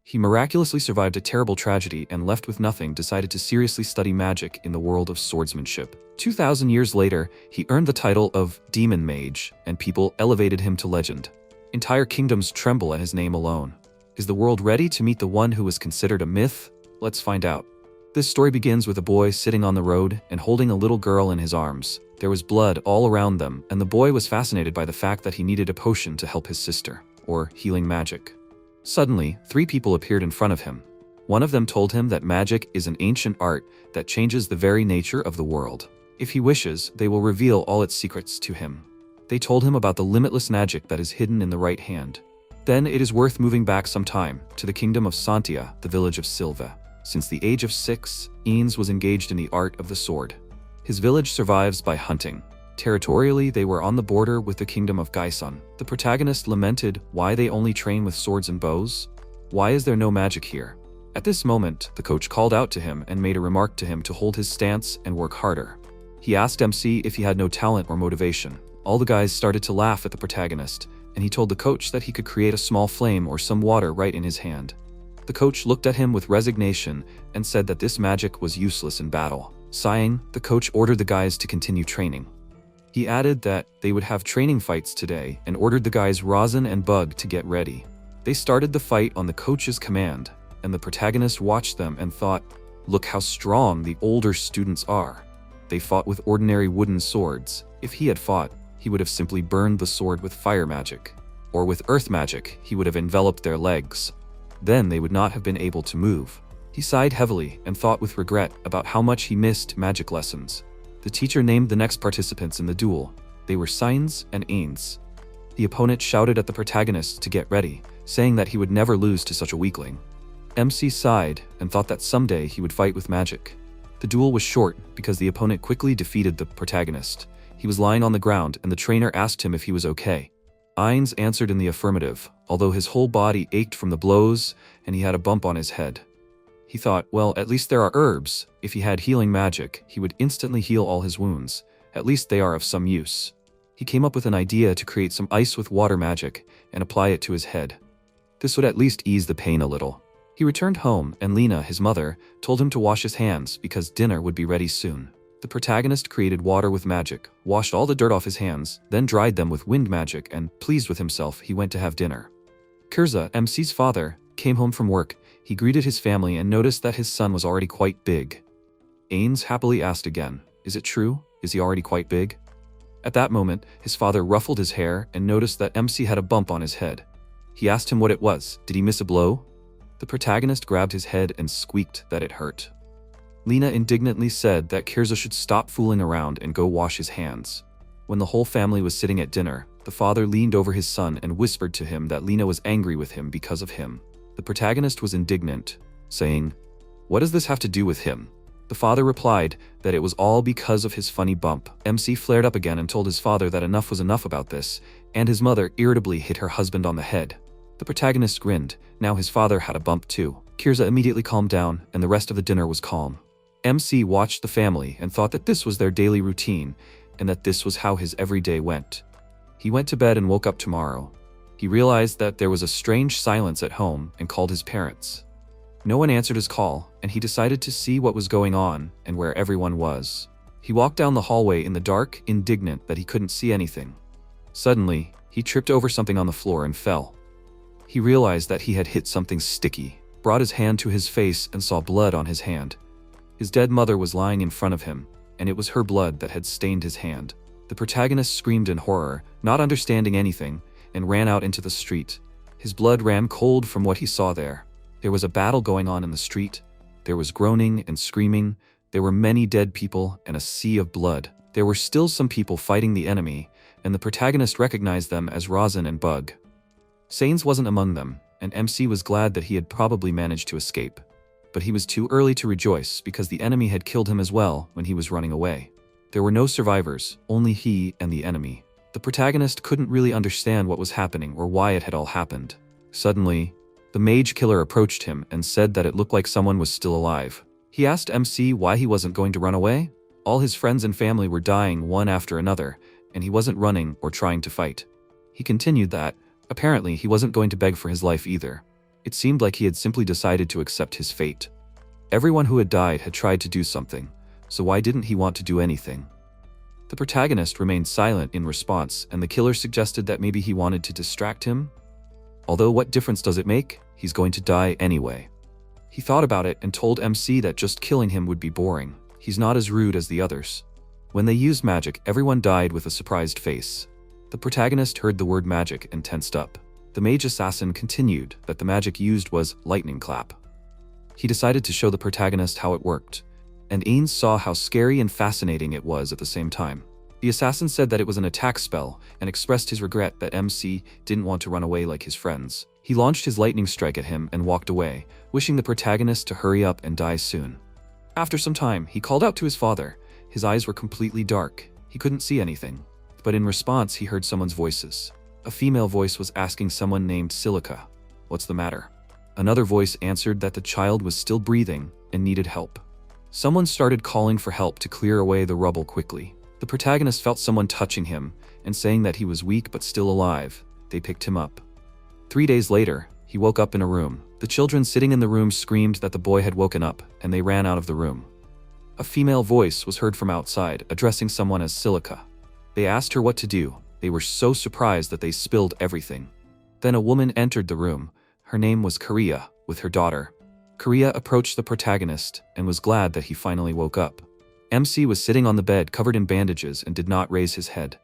He miraculously survived a terrible tragedy and left with nothing decided to seriously study magic in the world of swordsmanship. 2,000 years later, he earned the title of Demon Mage, and people elevated him to legend. Entire kingdoms tremble at his name alone. Is the world ready to meet the one who was considered a myth? Let's find out. This story begins with a boy sitting on the road and holding a little girl in his arms. There was blood all around them, and the boy was fascinated by the fact that he needed a potion to help his sister, or healing magic. Suddenly, 3 people appeared in front of him. One of them told him that magic is an ancient art that changes the very nature of the world. If he wishes, they will reveal all its secrets to him. They told him about the limitless magic that is hidden in the right hand. Then it is worth moving back some time, to the kingdom of Santia, the village of Silva. Since the age of 6, Eanes was engaged in the art of the sword. His village survives by hunting. Territorially, they were on the border with the kingdom of Gaison. The protagonist lamented why they only train with swords and bows. Why is there no magic here? At this moment, the coach called out to him and made a remark to him to hold his stance and work harder. He asked MC if he had no talent or motivation. All the guys started to laugh at the protagonist, and he told the coach that he could create a small flame or some water right in his hand. The coach looked at him with resignation and said that this magic was useless in battle. Sighing, the coach ordered the guys to continue training. He added that they would have training fights today and ordered the guys Rosin and Bug to get ready. They started the fight on the coach's command, and the protagonist watched them and thought, look how strong the older students are. They fought with ordinary wooden swords. If he had fought, he would have simply burned the sword with fire magic. Or with earth magic, he would have enveloped their legs. Then they would not have been able to move. He sighed heavily and thought with regret about how much he missed magic lessons. The teacher named the next participants in the duel. They were Signs and Ains. The opponent shouted at the protagonist to get ready, saying that he would never lose to such a weakling. MC sighed and thought that someday he would fight with magic. The duel was short because the opponent quickly defeated the protagonist. He was lying on the ground and the trainer asked him if he was okay. Ains answered in the affirmative, although his whole body ached from the blows and he had a bump on his head. He thought, well, at least there are herbs. If he had healing magic, he would instantly heal all his wounds. At least they are of some use. He came up with an idea to create some ice with water magic and apply it to his head. This would at least ease the pain a little. He returned home and Lena, his mother, told him to wash his hands because dinner would be ready soon. The protagonist created water with magic, washed all the dirt off his hands, then dried them with wind magic and, pleased with himself, he went to have dinner. Kirza, MC's father, came home from work. He greeted his family and noticed that his son was already quite big. Ains happily asked again, is it true? Is he already quite big? At that moment, his father ruffled his hair and noticed that MC had a bump on his head. He asked him what it was. Did he miss a blow? The protagonist grabbed his head and squeaked that it hurt. Lena indignantly said that Kirza should stop fooling around and go wash his hands. When the whole family was sitting at dinner, the father leaned over his son and whispered to him that Lena was angry with him because of him. The protagonist was indignant, saying, what does this have to do with him? The father replied that it was all because of his funny bump. MC flared up again and told his father that enough was enough about this, and his mother irritably hit her husband on the head. The protagonist grinned. Now his father had a bump too. Kirza immediately calmed down, and the rest of the dinner was calm. MC watched the family and thought that this was their daily routine, and that this was how his everyday went. He went to bed and woke up tomorrow. He realized that there was a strange silence at home and called his parents. No one answered his call, and he decided to see what was going on and where everyone was. He walked down the hallway in the dark, indignant that he couldn't see anything. Suddenly, he tripped over something on the floor and fell. He realized that he had hit something sticky, brought his hand to his face and saw blood on his hand. His dead mother was lying in front of him, and it was her blood that had stained his hand. The protagonist screamed in horror, not understanding anything, and ran out into the street. His blood ran cold from what he saw there. There was a battle going on in the street. There was groaning and screaming. There were many dead people and a sea of blood. There were still some people fighting the enemy, and the protagonist recognized them as Rosin and Bug. Sains wasn't among them, and MC was glad that he had probably managed to escape. But he was too early to rejoice because the enemy had killed him as well when he was running away. There were no survivors, only he and the enemy. The protagonist couldn't really understand what was happening or why it had all happened. Suddenly, the mage killer approached him and said that it looked like someone was still alive. He asked MC why he wasn't going to run away. All his friends and family were dying one after another, and he wasn't running or trying to fight. He continued that, apparently, he wasn't going to beg for his life either. It seemed like he had simply decided to accept his fate. Everyone who had died had tried to do something, so why didn't he want to do anything? The protagonist remained silent in response, and the killer suggested that maybe he wanted to distract him. Although what difference does it make? He's going to die anyway. He thought about it and told MC that just killing him would be boring. He's not as rude as the others. When they used magic, everyone died with a surprised face. The protagonist heard the word magic and tensed up. The mage assassin continued that the magic used was lightning clap. He decided to show the protagonist how it worked, and Ains saw how scary and fascinating it was at the same time. The assassin said that it was an attack spell and expressed his regret that MC didn't want to run away like his friends. He launched his lightning strike at him and walked away, wishing the protagonist to hurry up and die soon. After some time, he called out to his father. His eyes were completely dark. He couldn't see anything. But in response, he heard someone's voices. A female voice was asking someone named Silica, "What's the matter?" Another voice answered that the child was still breathing and needed help. Someone started calling for help to clear away the rubble quickly. The protagonist felt someone touching him and saying that he was weak but still alive. They picked him up. 3 days later, he woke up in a room. The children sitting in the room screamed that the boy had woken up, and they ran out of the room. A female voice was heard from outside, addressing someone as Silica. They asked her what to do. They were so surprised that they spilled everything. Then a woman entered the room. Her name was Korea, with her daughter. Korea approached the protagonist and was glad that he finally woke up. MC was sitting on the bed covered in bandages and did not raise his head.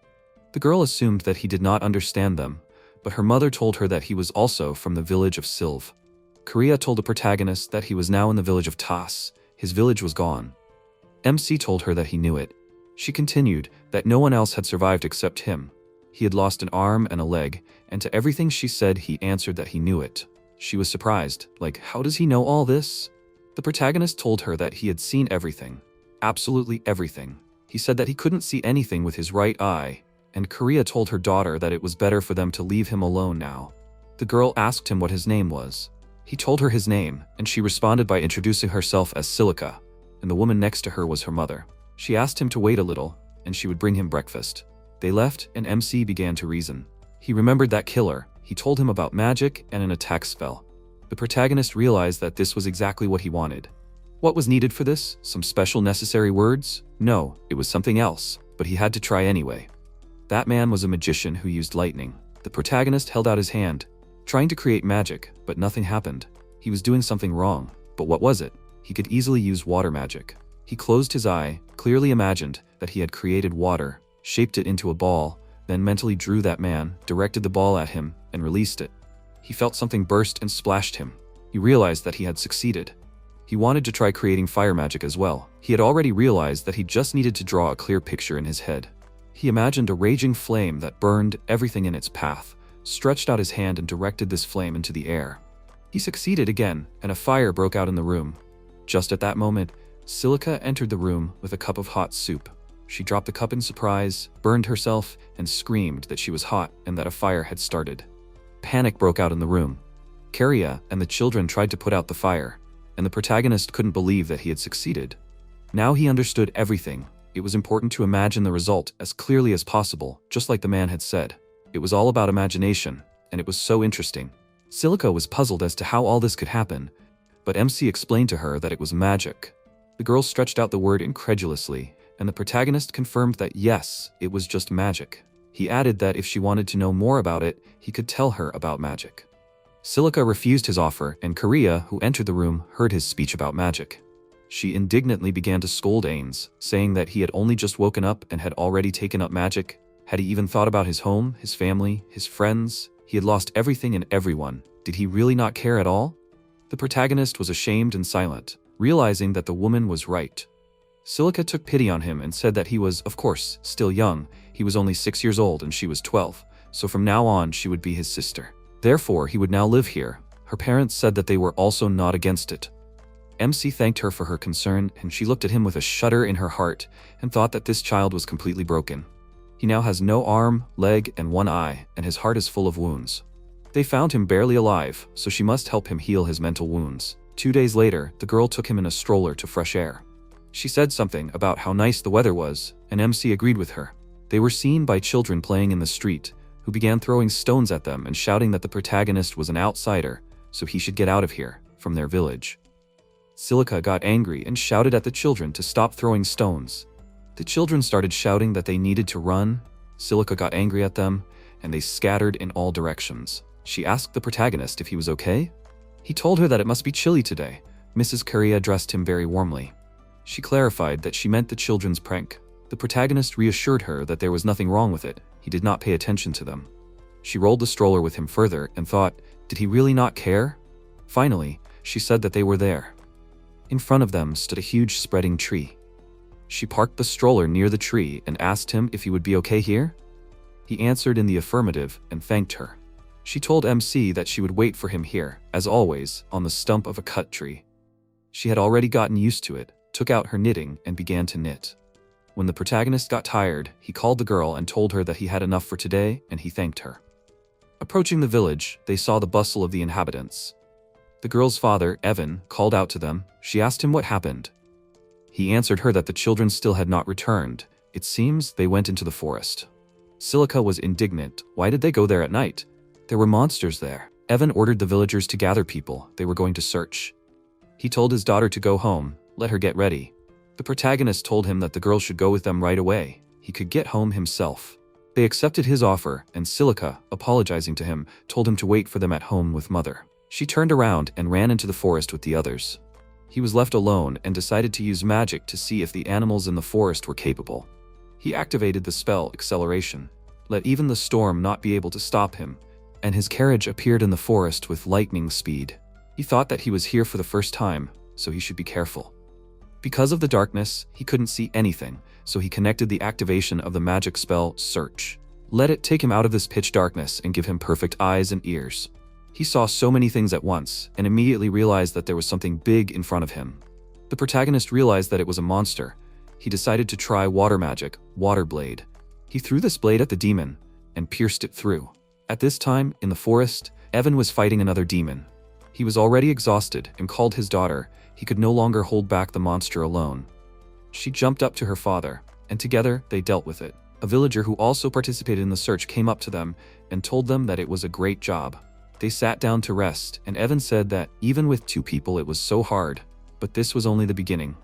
The girl assumed that he did not understand them, but her mother told her that he was also from the village of Silva. Korea told the protagonist that he was now in the village of Tas. His village was gone. MC told her that he knew it. She continued that no one else had survived except him. He had lost an arm and a leg, and to everything she said, he answered that he knew it. She was surprised, like, how does he know all this? The protagonist told her that he had seen everything. Absolutely everything. He said that he couldn't see anything with his right eye, and Korea told her daughter that it was better for them to leave him alone now. The girl asked him what his name was. He told her his name, and she responded by introducing herself as Silica, and the woman next to her was her mother. She asked him to wait a little, and she would bring him breakfast. They left, and MC began to reason. He remembered that killer. He told him about magic and an attack spell. The protagonist realized that this was exactly what he wanted. What was needed for this? Some special necessary words? No, it was something else, but he had to try anyway. That man was a magician who used lightning. The protagonist held out his hand, trying to create magic, but nothing happened. He was doing something wrong, but what was it? He could easily use water magic. He closed his eye, clearly imagined that he had created water, shaped it into a ball, then mentally drew that man, directed the ball at him, and released it. He felt something burst and splashed him. He realized that he had succeeded. He wanted to try creating fire magic as well. He had already realized that he just needed to draw a clear picture in his head. He imagined a raging flame that burned everything in its path, stretched out his hand and directed this flame into the air. He succeeded again, and a fire broke out in the room. Just at that moment, Silica entered the room with a cup of hot soup. She dropped the cup in surprise, burned herself, and screamed that she was hot and that a fire had started. Panic broke out in the room. Korea and the children tried to put out the fire, and the protagonist couldn't believe that he had succeeded. Now he understood everything. It was important to imagine the result as clearly as possible, just like the man had said. It was all about imagination, and it was so interesting. Silica was puzzled as to how all this could happen, but MC explained to her that it was magic. The girl stretched out the word incredulously, and the protagonist confirmed that yes, it was just magic. He added that if she wanted to know more about it, he could tell her about magic. Silica refused his offer, and Korea, who entered the room, heard his speech about magic. She indignantly began to scold Ains, saying that he had only just woken up and had already taken up magic. Had he even thought about his home, his family, his friends? He had lost everything and everyone. Did he really not care at all? The protagonist was ashamed and silent, realizing that the woman was right. Silica took pity on him and said that he was, of course, still young. He was only 6 years old and she was 12, so from now on she would be his sister. Therefore, he would now live here. Her parents said that they were also not against it. MC thanked her for her concern, and she looked at him with a shudder in her heart and thought that this child was completely broken. He now has no arm, leg, and one eye, and his heart is full of wounds. They found him barely alive, so she must help him heal his mental wounds. 2 days later, the girl took him in a stroller to fresh air. She said something about how nice the weather was, and MC agreed with her. They were seen by children playing in the street, who began throwing stones at them and shouting that the protagonist was an outsider, so he should get out of here, from their village. Silica got angry and shouted at the children to stop throwing stones. The children started shouting that they needed to run. Silica got angry at them, and they scattered in all directions. She asked the protagonist if he was okay. He told her that it must be chilly today. Mrs. Curry addressed him very warmly. She clarified that she meant the children's prank. The protagonist reassured her that there was nothing wrong with it. He did not pay attention to them. She rolled the stroller with him further and thought, did he really not care? Finally, she said that they were there. In front of them stood a huge spreading tree. She parked the stroller near the tree and asked him if he would be okay here. He answered in the affirmative and thanked her. She told MC that she would wait for him here, as always, on the stump of a cut tree. She had already gotten used to it, took out her knitting, and began to knit. When the protagonist got tired, he called the girl and told her that he had enough for today, and he thanked her. Approaching the village, they saw the bustle of the inhabitants. The girl's father, Evan, called out to them. She asked him what happened. He answered her that the children still had not returned. It seems they went into the forest. Silica was indignant. Why did they go there at night? There were monsters there. Evan ordered the villagers to gather people. They were going to search. He told his daughter to go home, let her get ready. The protagonist told him that the girl should go with them right away. He could get home himself. They accepted his offer, and Silica, apologizing to him, told him to wait for them at home with mother. She turned around and ran into the forest with the others. He was left alone and decided to use magic to see if the animals in the forest were capable. He activated the spell Acceleration. Let even the storm not be able to stop him, and his carriage appeared in the forest with lightning speed. He thought that he was here for the first time, so he should be careful. Because of the darkness, he couldn't see anything, so he connected the activation of the magic spell Search. Let it take him out of this pitch darkness and give him perfect eyes and ears. He saw so many things at once, and immediately realized that there was something big in front of him. The protagonist realized that it was a monster. He decided to try water magic, Water Blade. He threw this blade at the demon, and pierced it through. At this time, in the forest, Evan was fighting another demon. He was already exhausted and called his daughter. He could no longer hold back the monster alone. She jumped up to her father, and together they dealt with it. A villager who also participated in the search came up to them and told them that it was a great job. They sat down to rest, and Evan said that even with 2 people it was so hard, but this was only the beginning.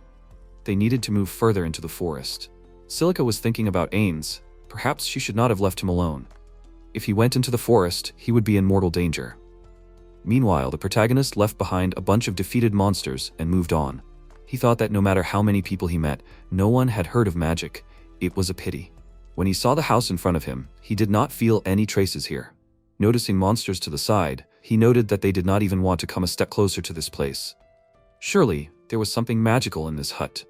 They needed to move further into the forest. Silica was thinking about Ains. Perhaps she should not have left him alone. If he went into the forest, he would be in mortal danger. Meanwhile, the protagonist left behind a bunch of defeated monsters and moved on. He thought that no matter how many people he met, no one had heard of magic. It was a pity. When he saw the house in front of him, he did not feel any traces here. Noticing monsters to the side, he noted that they did not even want to come a step closer to this place. Surely, there was something magical in this hut.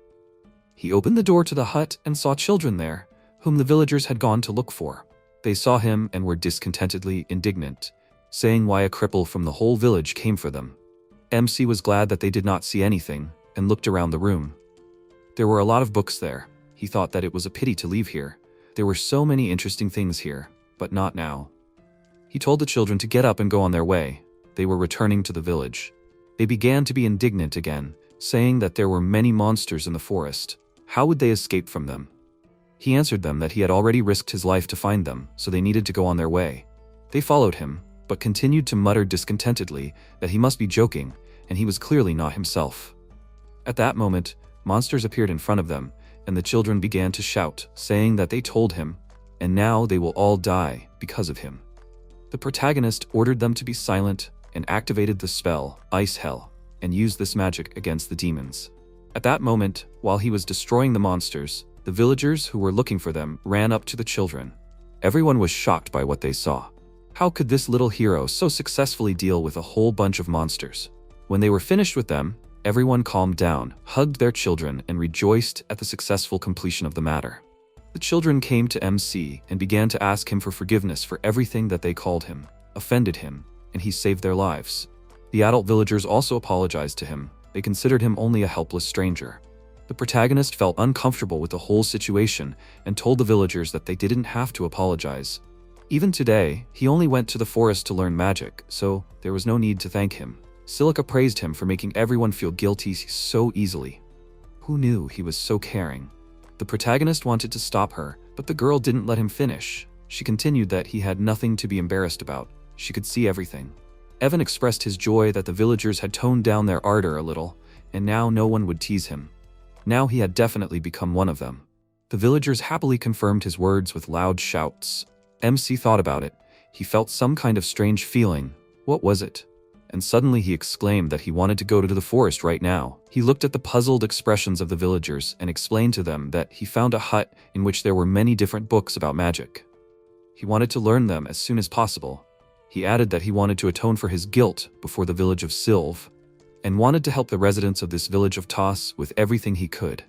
He opened the door to the hut and saw children there, whom the villagers had gone to look for. They saw him and were discontentedly indignant, saying why a cripple from the whole village came for them. MC was glad that they did not see anything, and looked around the room. There were a lot of books there. He thought that it was a pity to leave here. There were so many interesting things here, but not now. He told the children to get up and go on their way. They were returning to the village. They began to be indignant again, saying that there were many monsters in the forest. How would they escape from them? He answered them that he had already risked his life to find them, so they needed to go on their way. They followed him, but continued to mutter discontentedly that he must be joking, and he was clearly not himself. At that moment, monsters appeared in front of them, and the children began to shout, saying that they told him, and now they will all die because of him. The protagonist ordered them to be silent and activated the spell Ice Hell and used this magic against the demons. At that moment, while he was destroying the monsters, the villagers who were looking for them ran up to the children. Everyone was shocked by what they saw. How could this little hero so successfully deal with a whole bunch of monsters? When they were finished with them, everyone calmed down, hugged their children, and rejoiced at the successful completion of the matter. The children came to MC and began to ask him for forgiveness for everything that they called him, offended him, and he saved their lives. The adult villagers also apologized to him. They considered him only a helpless stranger. The protagonist felt uncomfortable with the whole situation and told the villagers that they didn't have to apologize. Even today, he only went to the forest to learn magic, so there was no need to thank him. Silica praised him for making everyone feel guilty so easily. Who knew he was so caring? The protagonist wanted to stop her, but the girl didn't let him finish. She continued that he had nothing to be embarrassed about. She could see everything. Evan expressed his joy that the villagers had toned down their ardor a little, and now no one would tease him. Now he had definitely become one of them. The villagers happily confirmed his words with loud shouts. MC thought about it. He felt some kind of strange feeling. What was it? And suddenly he exclaimed that he wanted to go to the forest right now. He looked at the puzzled expressions of the villagers and explained to them that he found a hut in which there were many different books about magic. He wanted to learn them as soon as possible. He added that he wanted to atone for his guilt before the village of Silva, and wanted to help the residents of this village of Toss with everything he could.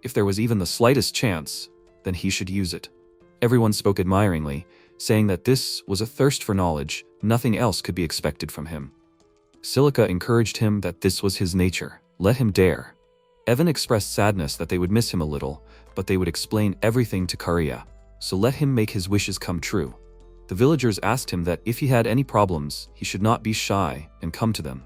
If there was even the slightest chance, then he should use it. Everyone spoke admiringly, saying that this was a thirst for knowledge. Nothing else could be expected from him. Silica encouraged him that this was his nature. Let him dare. Evan expressed sadness that they would miss him a little, but they would explain everything to Karia, so let him make his wishes come true. The villagers asked him that if he had any problems, he should not be shy and come to them.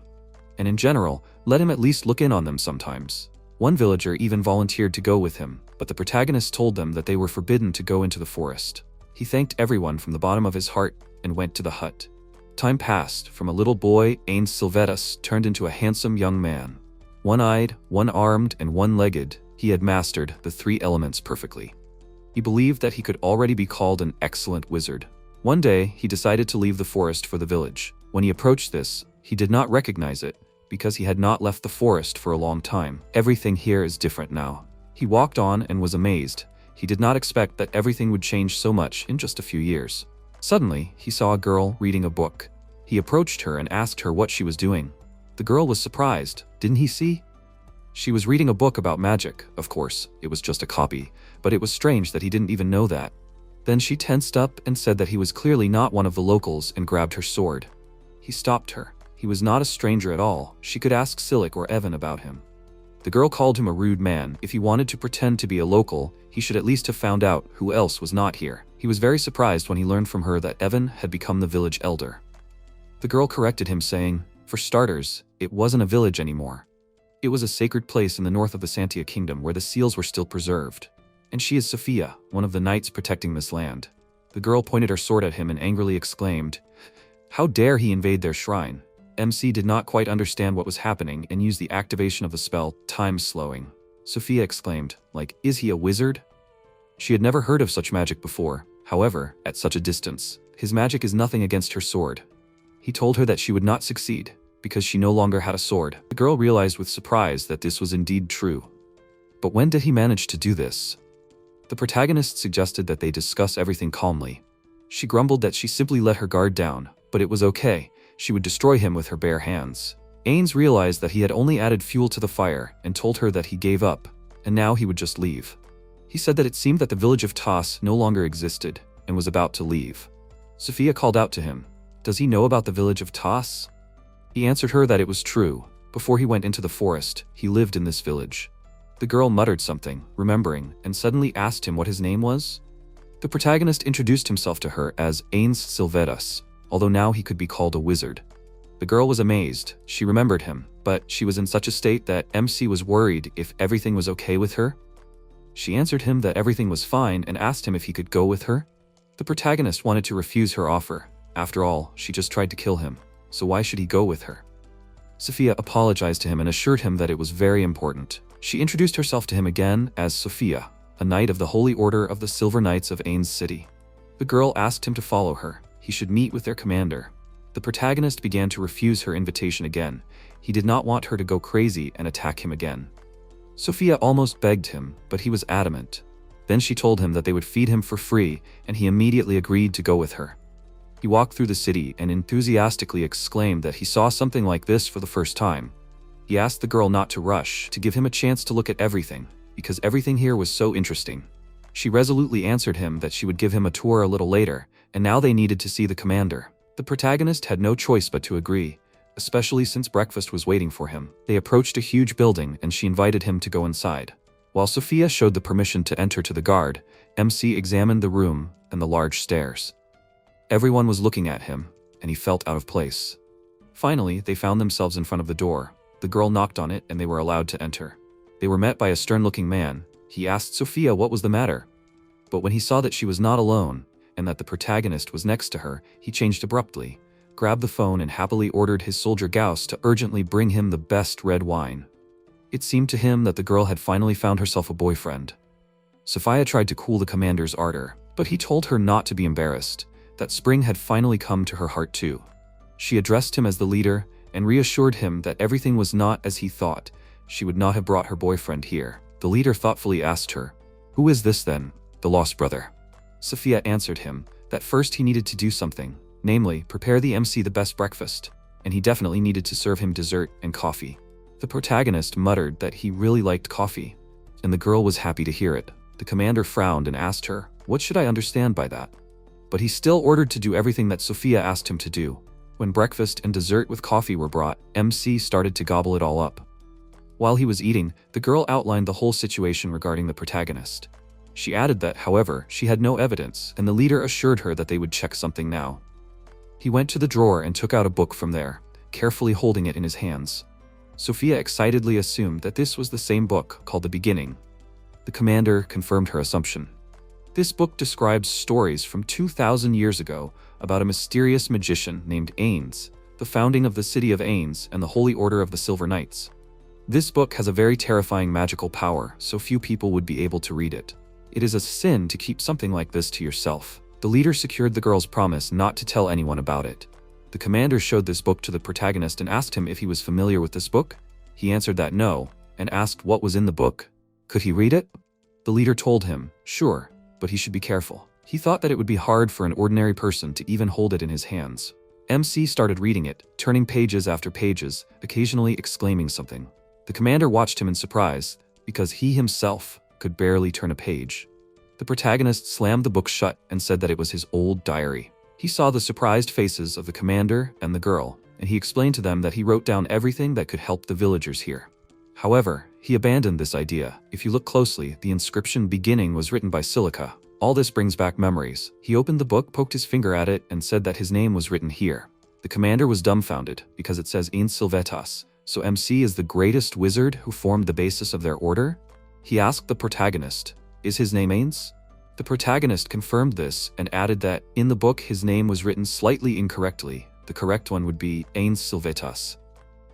And in general, let him at least look in on them sometimes. One villager even volunteered to go with him, but the protagonist told them that they were forbidden to go into the forest. He thanked everyone from the bottom of his heart and went to the hut. Time passed. From a little boy, Ains Silvetus turned into a handsome young man. One-eyed, one-armed, and one-legged, he had mastered the three elements perfectly. He believed that he could already be called an excellent wizard. One day, he decided to leave the forest for the village. When he approached this, he did not recognize it, because he had not left the forest for a long time. Everything here is different now. He walked on and was amazed. He did not expect that everything would change so much in just a few years. Suddenly, he saw a girl reading a book. He approached her and asked her what she was doing. The girl was surprised. Didn't he see? She was reading a book about magic. Of course, it was just a copy, but it was strange that he didn't even know that. Then she tensed up and said that he was clearly not one of the locals and grabbed her sword. He stopped her. He was not a stranger at all. She could ask Silic or Evan about him. The girl called him a rude man. If he wanted to pretend to be a local, he should at least have found out who else was not here. He was very surprised when he learned from her that Evan had become the village elder. The girl corrected him, saying, for starters, it wasn't a village anymore. It was a sacred place in the north of the Santia kingdom where the seals were still preserved. And she is Sophia, one of the knights protecting this land. The girl pointed her sword at him and angrily exclaimed, how dare he invade their shrine? MC did not quite understand what was happening and used the activation of the spell, time slowing. Sophia exclaimed, like, is he a wizard? She had never heard of such magic before. However, at such a distance, his magic is nothing against her sword. He told her that she would not succeed, because she no longer had a sword. The girl realized with surprise that this was indeed true. But when did he manage to do this? The protagonist suggested that they discuss everything calmly. She grumbled that she simply let her guard down, but it was okay. She would destroy him with her bare hands. Ains realized that he had only added fuel to the fire and told her that he gave up, and now he would just leave. He said that it seemed that the village of Toss no longer existed and was about to leave. Sophia called out to him, does he know about the village of Toss? He answered her that it was true. Before he went into the forest, he lived in this village. The girl muttered something, remembering, and suddenly asked him what his name was. The protagonist introduced himself to her as Ains Silvetus, although now he could be called a wizard. The girl was amazed. She remembered him, but she was in such a state that MC was worried if everything was okay with her. She answered him that everything was fine and asked him if he could go with her. The protagonist wanted to refuse her offer. After all, she just tried to kill him, so why should he go with her? Sophia apologized to him and assured him that it was very important. She introduced herself to him again as Sophia, a knight of the Holy Order of the Silver Knights of Ains City. The girl asked him to follow her. He should meet with their commander. The protagonist began to refuse her invitation again. He did not want her to go crazy and attack him again. Sophia almost begged him, but he was adamant. Then she told him that they would feed him for free, and he immediately agreed to go with her. He walked through the city and enthusiastically exclaimed that he saw something like this for the first time. He asked the girl not to rush, to give him a chance to look at everything, because everything here was so interesting. She resolutely answered him that she would give him a tour a little later, and now they needed to see the commander. The protagonist had no choice but to agree, especially since breakfast was waiting for him. They approached a huge building and she invited him to go inside. While Sophia showed the permission to enter to the guard, MC examined the room and the large stairs. Everyone was looking at him, and he felt out of place. Finally, they found themselves in front of the door. The girl knocked on it and they were allowed to enter. They were met by a stern-looking man. He asked Sophia what was the matter. But when he saw that she was not alone, and that the protagonist was next to her, he changed abruptly. grabbed the phone and happily ordered his soldier Gauss to urgently bring him the best red wine. It seemed to him that the girl had finally found herself a boyfriend. Sophia tried to cool the commander's ardor, but he told her not to be embarrassed, that spring had finally come to her heart too. She addressed him as the leader and reassured him that everything was not as he thought. She would not have brought her boyfriend here. The leader thoughtfully asked her, "Who is this then, the lost brother?" Sophia answered him that first he needed to do something, namely, prepare the MC the best breakfast, and he definitely needed to serve him dessert and coffee. The protagonist muttered that he really liked coffee, and the girl was happy to hear it. The commander frowned and asked her, "What should I understand by that?" But he still ordered to do everything that Sophia asked him to do. When breakfast and dessert with coffee were brought, MC started to gobble it all up. While he was eating, the girl outlined the whole situation regarding the protagonist. She added that, however, she had no evidence, and the leader assured her that they would check something now. He went to the drawer and took out a book from there, carefully holding it in his hands. Sophia excitedly assumed that this was the same book called The Beginning. The commander confirmed her assumption. This book describes stories from 2,000 years ago about a mysterious magician named Ains, the founding of the city of Ains and the Holy Order of the Silver Knights. This book has a very terrifying magical power, so few people would be able to read it. It is a sin to keep something like this to yourself. The leader secured the girl's promise not to tell anyone about it. The commander showed this book to the protagonist and asked him if he was familiar with this book. He answered that no, and asked what was in the book. Could he read it? The leader told him, sure, but he should be careful. He thought that it would be hard for an ordinary person to even hold it in his hands. MC started reading it, turning pages after pages, occasionally exclaiming something. The commander watched him in surprise, because he himself could barely turn a page. The protagonist slammed the book shut and said that it was his old diary. He saw the surprised faces of the commander and the girl, and he explained to them that he wrote down everything that could help the villagers here. However, he abandoned this idea. If you look closely, the inscription "Beginning" was written by Silica. All this brings back memories. He opened the book, poked his finger at it, and said that his name was written here. The commander was dumbfounded, because it says "In Silvetas," so MC is the greatest wizard who formed the basis of their order? He asked the protagonist, "Is his name Ains?" The protagonist confirmed this and added that, in the book his name was written slightly incorrectly. The correct one would be Ains Silvetas.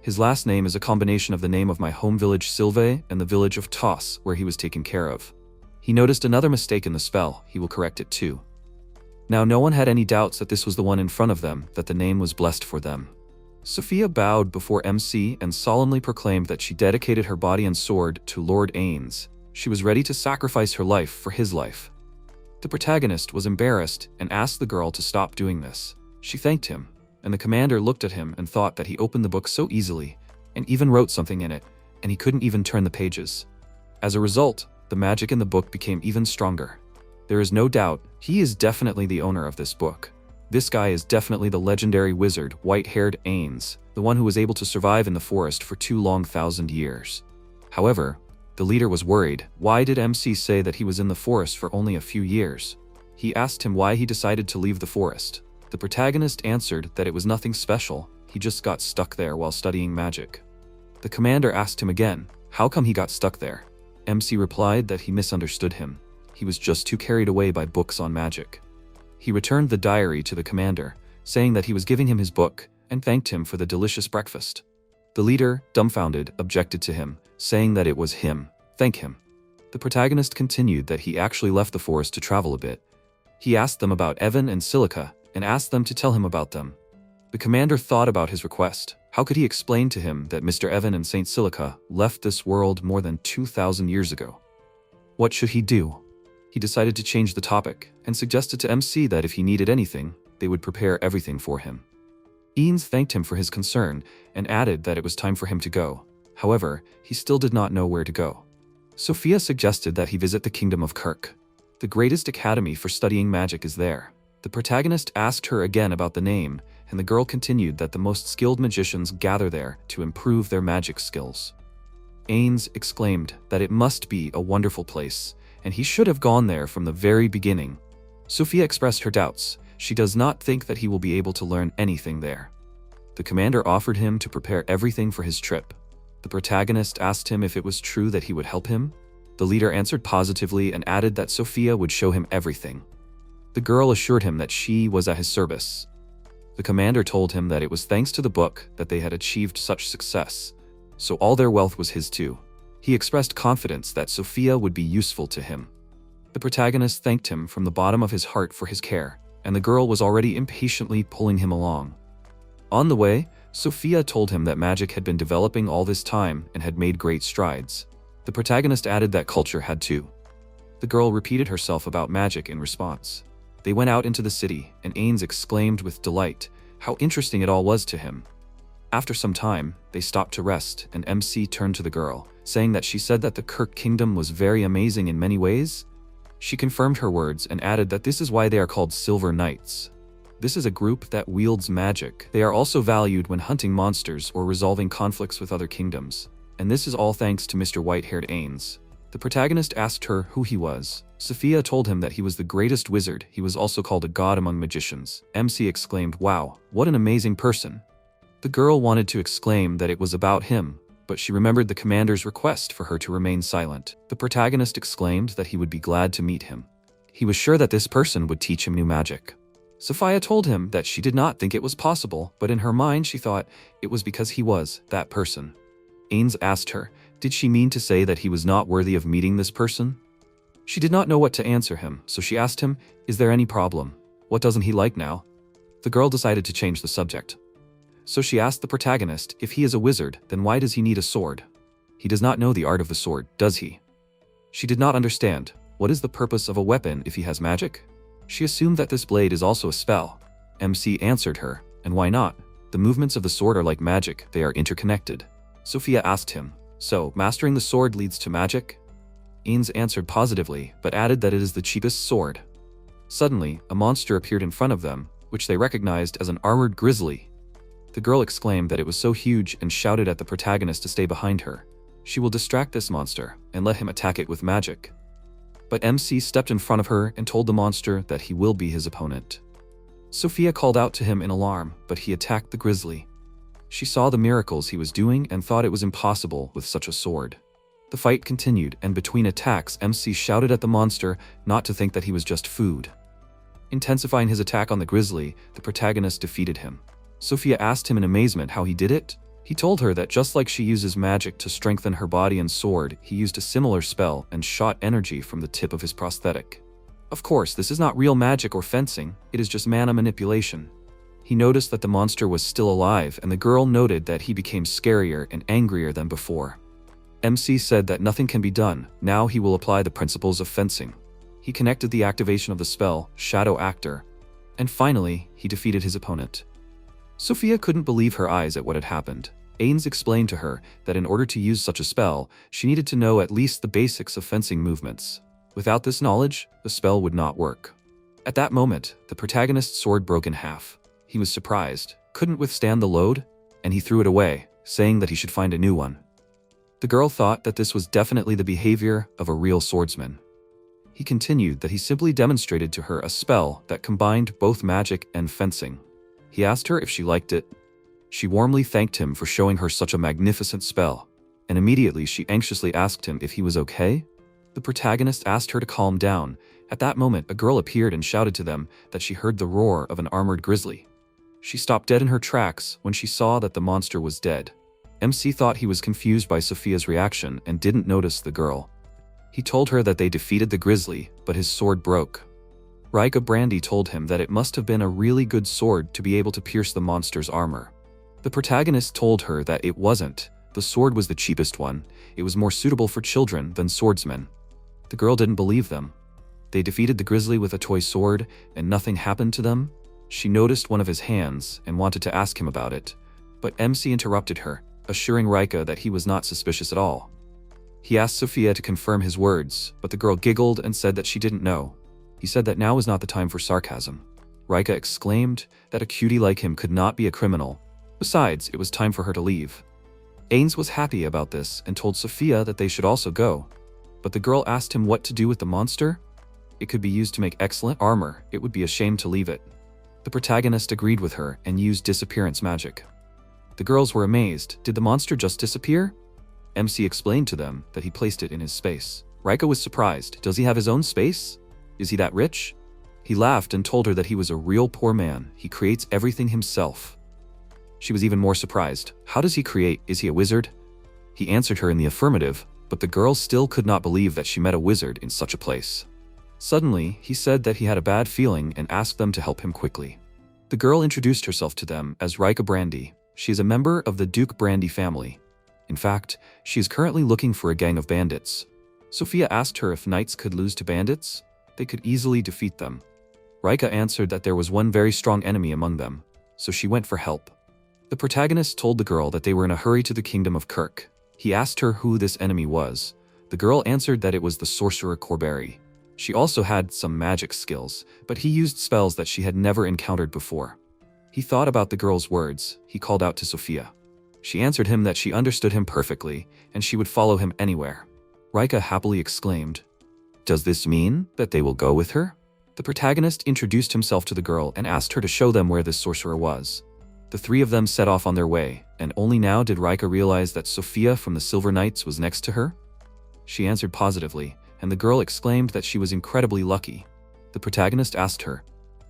His last name is a combination of the name of my home village Silve and the village of Toss, where he was taken care of. He noticed another mistake in the spell. He will correct it too. Now no one had any doubts that this was the one in front of them, that the name was blessed for them. Sophia bowed before MC and solemnly proclaimed that she dedicated her body and sword to Lord Ains. She was ready to sacrifice her life for his life. The protagonist was embarrassed and asked the girl to stop doing this. She thanked him, and the commander looked at him and thought that he opened the book so easily, and even wrote something in it, and he couldn't even turn the pages. As a result, the magic in the book became even stronger. There is no doubt, he is definitely the owner of this book. This guy is definitely the legendary wizard, white-haired Ains, the one who was able to survive in the forest for 2,000 years. However, the leader was worried. Why did MC say that he was in the forest for only a few years? He asked him why he decided to leave the forest. The protagonist answered that it was nothing special, he just got stuck there while studying magic. The commander asked him again, how come he got stuck there? MC replied that he misunderstood him. He was just too carried away by books on magic. He returned the diary to the commander, saying that he was giving him his book, and thanked him for the delicious breakfast. The leader, dumbfounded, objected to him, saying that it was him. Thank him. The protagonist continued that he actually left the forest to travel a bit. He asked them about Evan and Silica, and asked them to tell him about them. The commander thought about his request. How could he explain to him that Mr. Evan and Saint Silica left this world more than 2,000 years ago? What should he do? He decided to change the topic, and suggested to MC that if he needed anything, they would prepare everything for him. Ains thanked him for his concern, and added that it was time for him to go. However, he still did not know where to go. Sophia suggested that he visit the kingdom of Kirk. The greatest academy for studying magic is there. The protagonist asked her again about the name, and the girl continued that the most skilled magicians gather there to improve their magic skills. Ains exclaimed that it must be a wonderful place, and he should have gone there from the very beginning. Sophia expressed her doubts. She does not think that he will be able to learn anything there. The commander offered him to prepare everything for his trip. The protagonist asked him if it was true that he would help him. The leader answered positively and added that Sophia would show him everything. The girl assured him that she was at his service. The commander told him that it was thanks to the book that they had achieved such success, so all their wealth was his too. He expressed confidence that Sophia would be useful to him. The protagonist thanked him from the bottom of his heart for his care, and the girl was already impatiently pulling him along. On the way, Sophia told him that magic had been developing all this time and had made great strides. The protagonist added that culture had too. The girl repeated herself about magic in response. They went out into the city, and Ains exclaimed with delight how interesting it all was to him. After some time, they stopped to rest, and MC turned to the girl, saying that she said that the Kirk Kingdom was very amazing in many ways. She confirmed her words and added that this is why they are called Silver Knights. This is a group that wields magic. They are also valued when hunting monsters or resolving conflicts with other kingdoms. And this is all thanks to Mr. White-haired Ains. The protagonist asked her who he was. Sophia told him that he was the greatest wizard. He was also called a god among magicians. MC exclaimed, "Wow, what an amazing person." The girl wanted to exclaim that it was about him, but she remembered the commander's request for her to remain silent. The protagonist exclaimed that he would be glad to meet him. He was sure that this person would teach him new magic. Sophia told him that she did not think it was possible, but in her mind she thought it was because he was that person. Ains asked her, did she mean to say that he was not worthy of meeting this person? She did not know what to answer him, so she asked him, is there any problem? What doesn't he like now? The girl decided to change the subject. So she asked the protagonist, if he is a wizard, then why does he need a sword? He does not know the art of the sword, does he? She did not understand. What is the purpose of a weapon if he has magic? She assumed that this blade is also a spell. MC answered her, and why not? The movements of the sword are like magic, they are interconnected. Sophia asked him, so, mastering the sword leads to magic? Ains answered positively, but added that it is the cheapest sword. Suddenly, a monster appeared in front of them, which they recognized as an armored grizzly. The girl exclaimed that it was so huge and shouted at the protagonist to stay behind her. She will distract this monster and let him attack it with magic. But MC stepped in front of her and told the monster that he will be his opponent. Sophia called out to him in alarm, but he attacked the grizzly. She saw the miracles he was doing and thought it was impossible with such a sword. The fight continued, and between attacks, MC shouted at the monster not to think that he was just food. Intensifying his attack on the grizzly, the protagonist defeated him. Sophia asked him in amazement how he did it. He told her that just like she uses magic to strengthen her body and sword, he used a similar spell and shot energy from the tip of his prosthetic. Of course, this is not real magic or fencing, it is just mana manipulation. He noticed that the monster was still alive, and the girl noted that he became scarier and angrier than before. MC said that nothing can be done, now he will apply the principles of fencing. He connected the activation of the spell, Shadow Actor, and finally, he defeated his opponent. Sophia couldn't believe her eyes at what had happened. Ains explained to her that in order to use such a spell, she needed to know at least the basics of fencing movements. Without this knowledge, the spell would not work. At that moment, the protagonist's sword broke in half. He was surprised, couldn't withstand the load, and he threw it away, saying that he should find a new one. The girl thought that this was definitely the behavior of a real swordsman. He continued that he simply demonstrated to her a spell that combined both magic and fencing. He asked her if she liked it. She warmly thanked him for showing her such a magnificent spell, and immediately she anxiously asked him if he was okay. The protagonist asked her to calm down. At that moment, a girl appeared and shouted to them that she heard the roar of an armored grizzly. She stopped dead in her tracks when she saw that the monster was dead. MC thought he was confused by Sophia's reaction and didn't notice the girl. He told her that they defeated the grizzly, but his sword broke. Rika Brandy told him that it must have been a really good sword to be able to pierce the monster's armor. The protagonist told her that it wasn't. The sword was the cheapest one. It was more suitable for children than swordsmen. The girl didn't believe them. They defeated the grizzly with a toy sword, and nothing happened to them. She noticed one of his hands and wanted to ask him about it, but MC interrupted her, assuring Rika that he was not suspicious at all. He asked Sophia to confirm his words, but the girl giggled and said that she didn't know. He said that now was not the time for sarcasm. Rika exclaimed that a cutie like him could not be a criminal. Besides, it was time for her to leave. Ains was happy about this and told Sophia that they should also go, but the girl asked him what to do with the monster. It could be used to make excellent armor. It would be a shame to leave it. The protagonist agreed with her and used disappearance magic. The girls were amazed. Did the monster just disappear? MC explained to them that he placed it in his space. Rika was surprised. Does he have his own space? Is he that rich? He laughed and told her that he was a real poor man. He creates everything himself. She was even more surprised. How does he create? Is he a wizard? He answered her in the affirmative, but the girl still could not believe that she met a wizard in such a place. Suddenly, he said that he had a bad feeling and asked them to help him quickly. The girl introduced herself to them as Rika Brandy. She is a member of the Duke Brandy family. In fact, she is currently looking for a gang of bandits. Sophia asked her if knights could lose to bandits. They could easily defeat them. Rika answered that there was one very strong enemy among them, so she went for help. The protagonist told the girl that they were in a hurry to the kingdom of Kirk. He asked her who this enemy was. The girl answered that it was the sorcerer Corberry. She also had some magic skills, but he used spells that she had never encountered before. He thought about the girl's words. He called out to Sophia. She answered him that she understood him perfectly, and she would follow him anywhere. Rika happily exclaimed, "Does this mean that they will go with her?" The protagonist introduced himself to the girl and asked her to show them where this sorcerer was. The three of them set off on their way, and only now did Rika realize that Sophia from the Silver Knights was next to her. She answered positively, and the girl exclaimed that she was incredibly lucky. The protagonist asked her,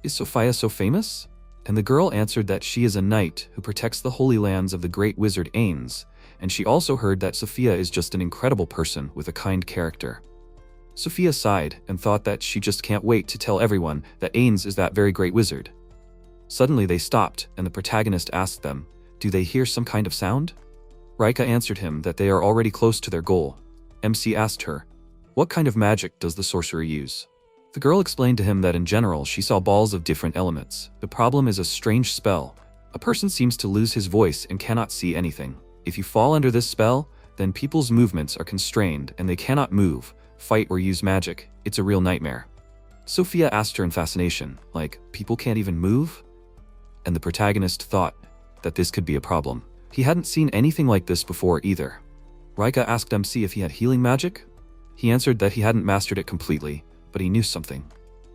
"Is Sophia so famous?" And the girl answered that she is a knight who protects the holy lands of the great wizard Ains, and she also heard that Sophia is just an incredible person with a kind character. Sophia sighed and thought that she just can't wait to tell everyone that Ains is that very great wizard. Suddenly they stopped, and the protagonist asked them, "Do they hear some kind of sound?" Rika answered him that they are already close to their goal. MC asked her, "What kind of magic does the sorcerer use?" The girl explained to him that in general she saw balls of different elements. The problem is a strange spell. A person seems to lose his voice and cannot see anything. If you fall under this spell, then people's movements are constrained and they cannot move, fight or use magic. It's a real nightmare. Sophia asked her in fascination, like, people can't even move? And the protagonist thought that this could be a problem. He hadn't seen anything like this before either. Rika asked MC if he had healing magic. He answered that he hadn't mastered it completely, but he knew something.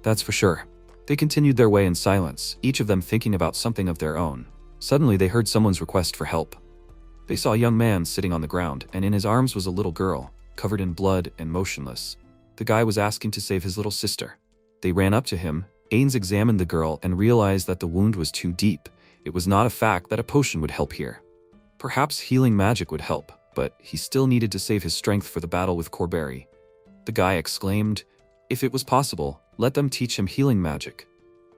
That's for sure. They continued their way in silence, each of them thinking about something of their own. Suddenly they heard someone's request for help. They saw a young man sitting on the ground, and in his arms was a little girl, covered in blood and motionless. The guy was asking to save his little sister. They ran up to him. Ains examined the girl and realized that the wound was too deep. It was not a fact that a potion would help here. Perhaps healing magic would help, but he still needed to save his strength for the battle with Corberry. The guy exclaimed, "If it was possible, let them teach him healing magic."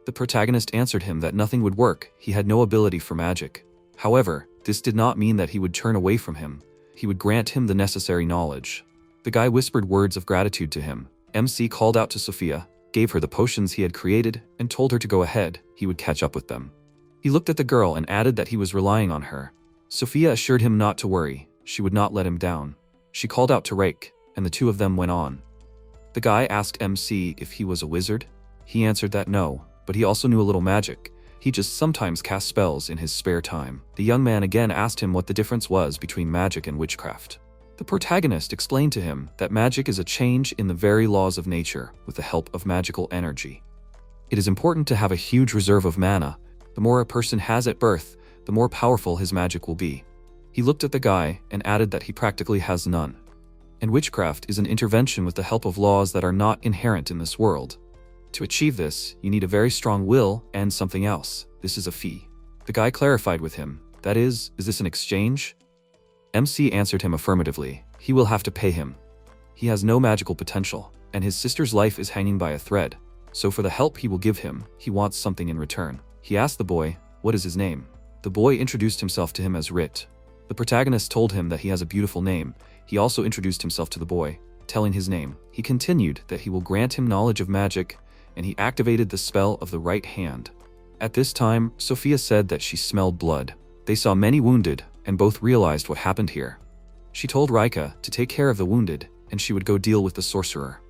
The protagonist answered him that nothing would work. He had no ability for magic. However, this did not mean that he would turn away from him. He would grant him the necessary knowledge. The guy whispered words of gratitude to him. MC called out to Sophia, gave her the potions he had created, and told her to go ahead. He would catch up with them. He looked at the girl and added that he was relying on her. Sophia assured him not to worry. She would not let him down. She called out to Rake, and the two of them went on. The guy asked MC if he was a wizard. He answered that no, but he also knew a little magic. He just sometimes cast spells in his spare time. The young man again asked him what the difference was between magic and witchcraft. The protagonist explained to him that magic is a change in the very laws of nature with the help of magical energy. It is important to have a huge reserve of mana. The more a person has at birth, the more powerful his magic will be. He looked at the guy and added that he practically has none. And witchcraft is an intervention with the help of laws that are not inherent in this world. To achieve this, you need a very strong will and something else. This is a fee. The guy clarified with him, that is this an exchange? MC answered him affirmatively. He will have to pay him. He has no magical potential, and his sister's life is hanging by a thread. So for the help he will give him, he wants something in return. He asked the boy, what is his name? The boy introduced himself to him as Rit. The protagonist told him that he has a beautiful name. He also introduced himself to the boy, telling his name. He continued that he will grant him knowledge of magic, and he activated the spell of the right hand. At this time, Sophia said that she smelled blood. They saw many wounded, and both realized what happened here. She told Rika to take care of the wounded, and she would go deal with the sorcerer.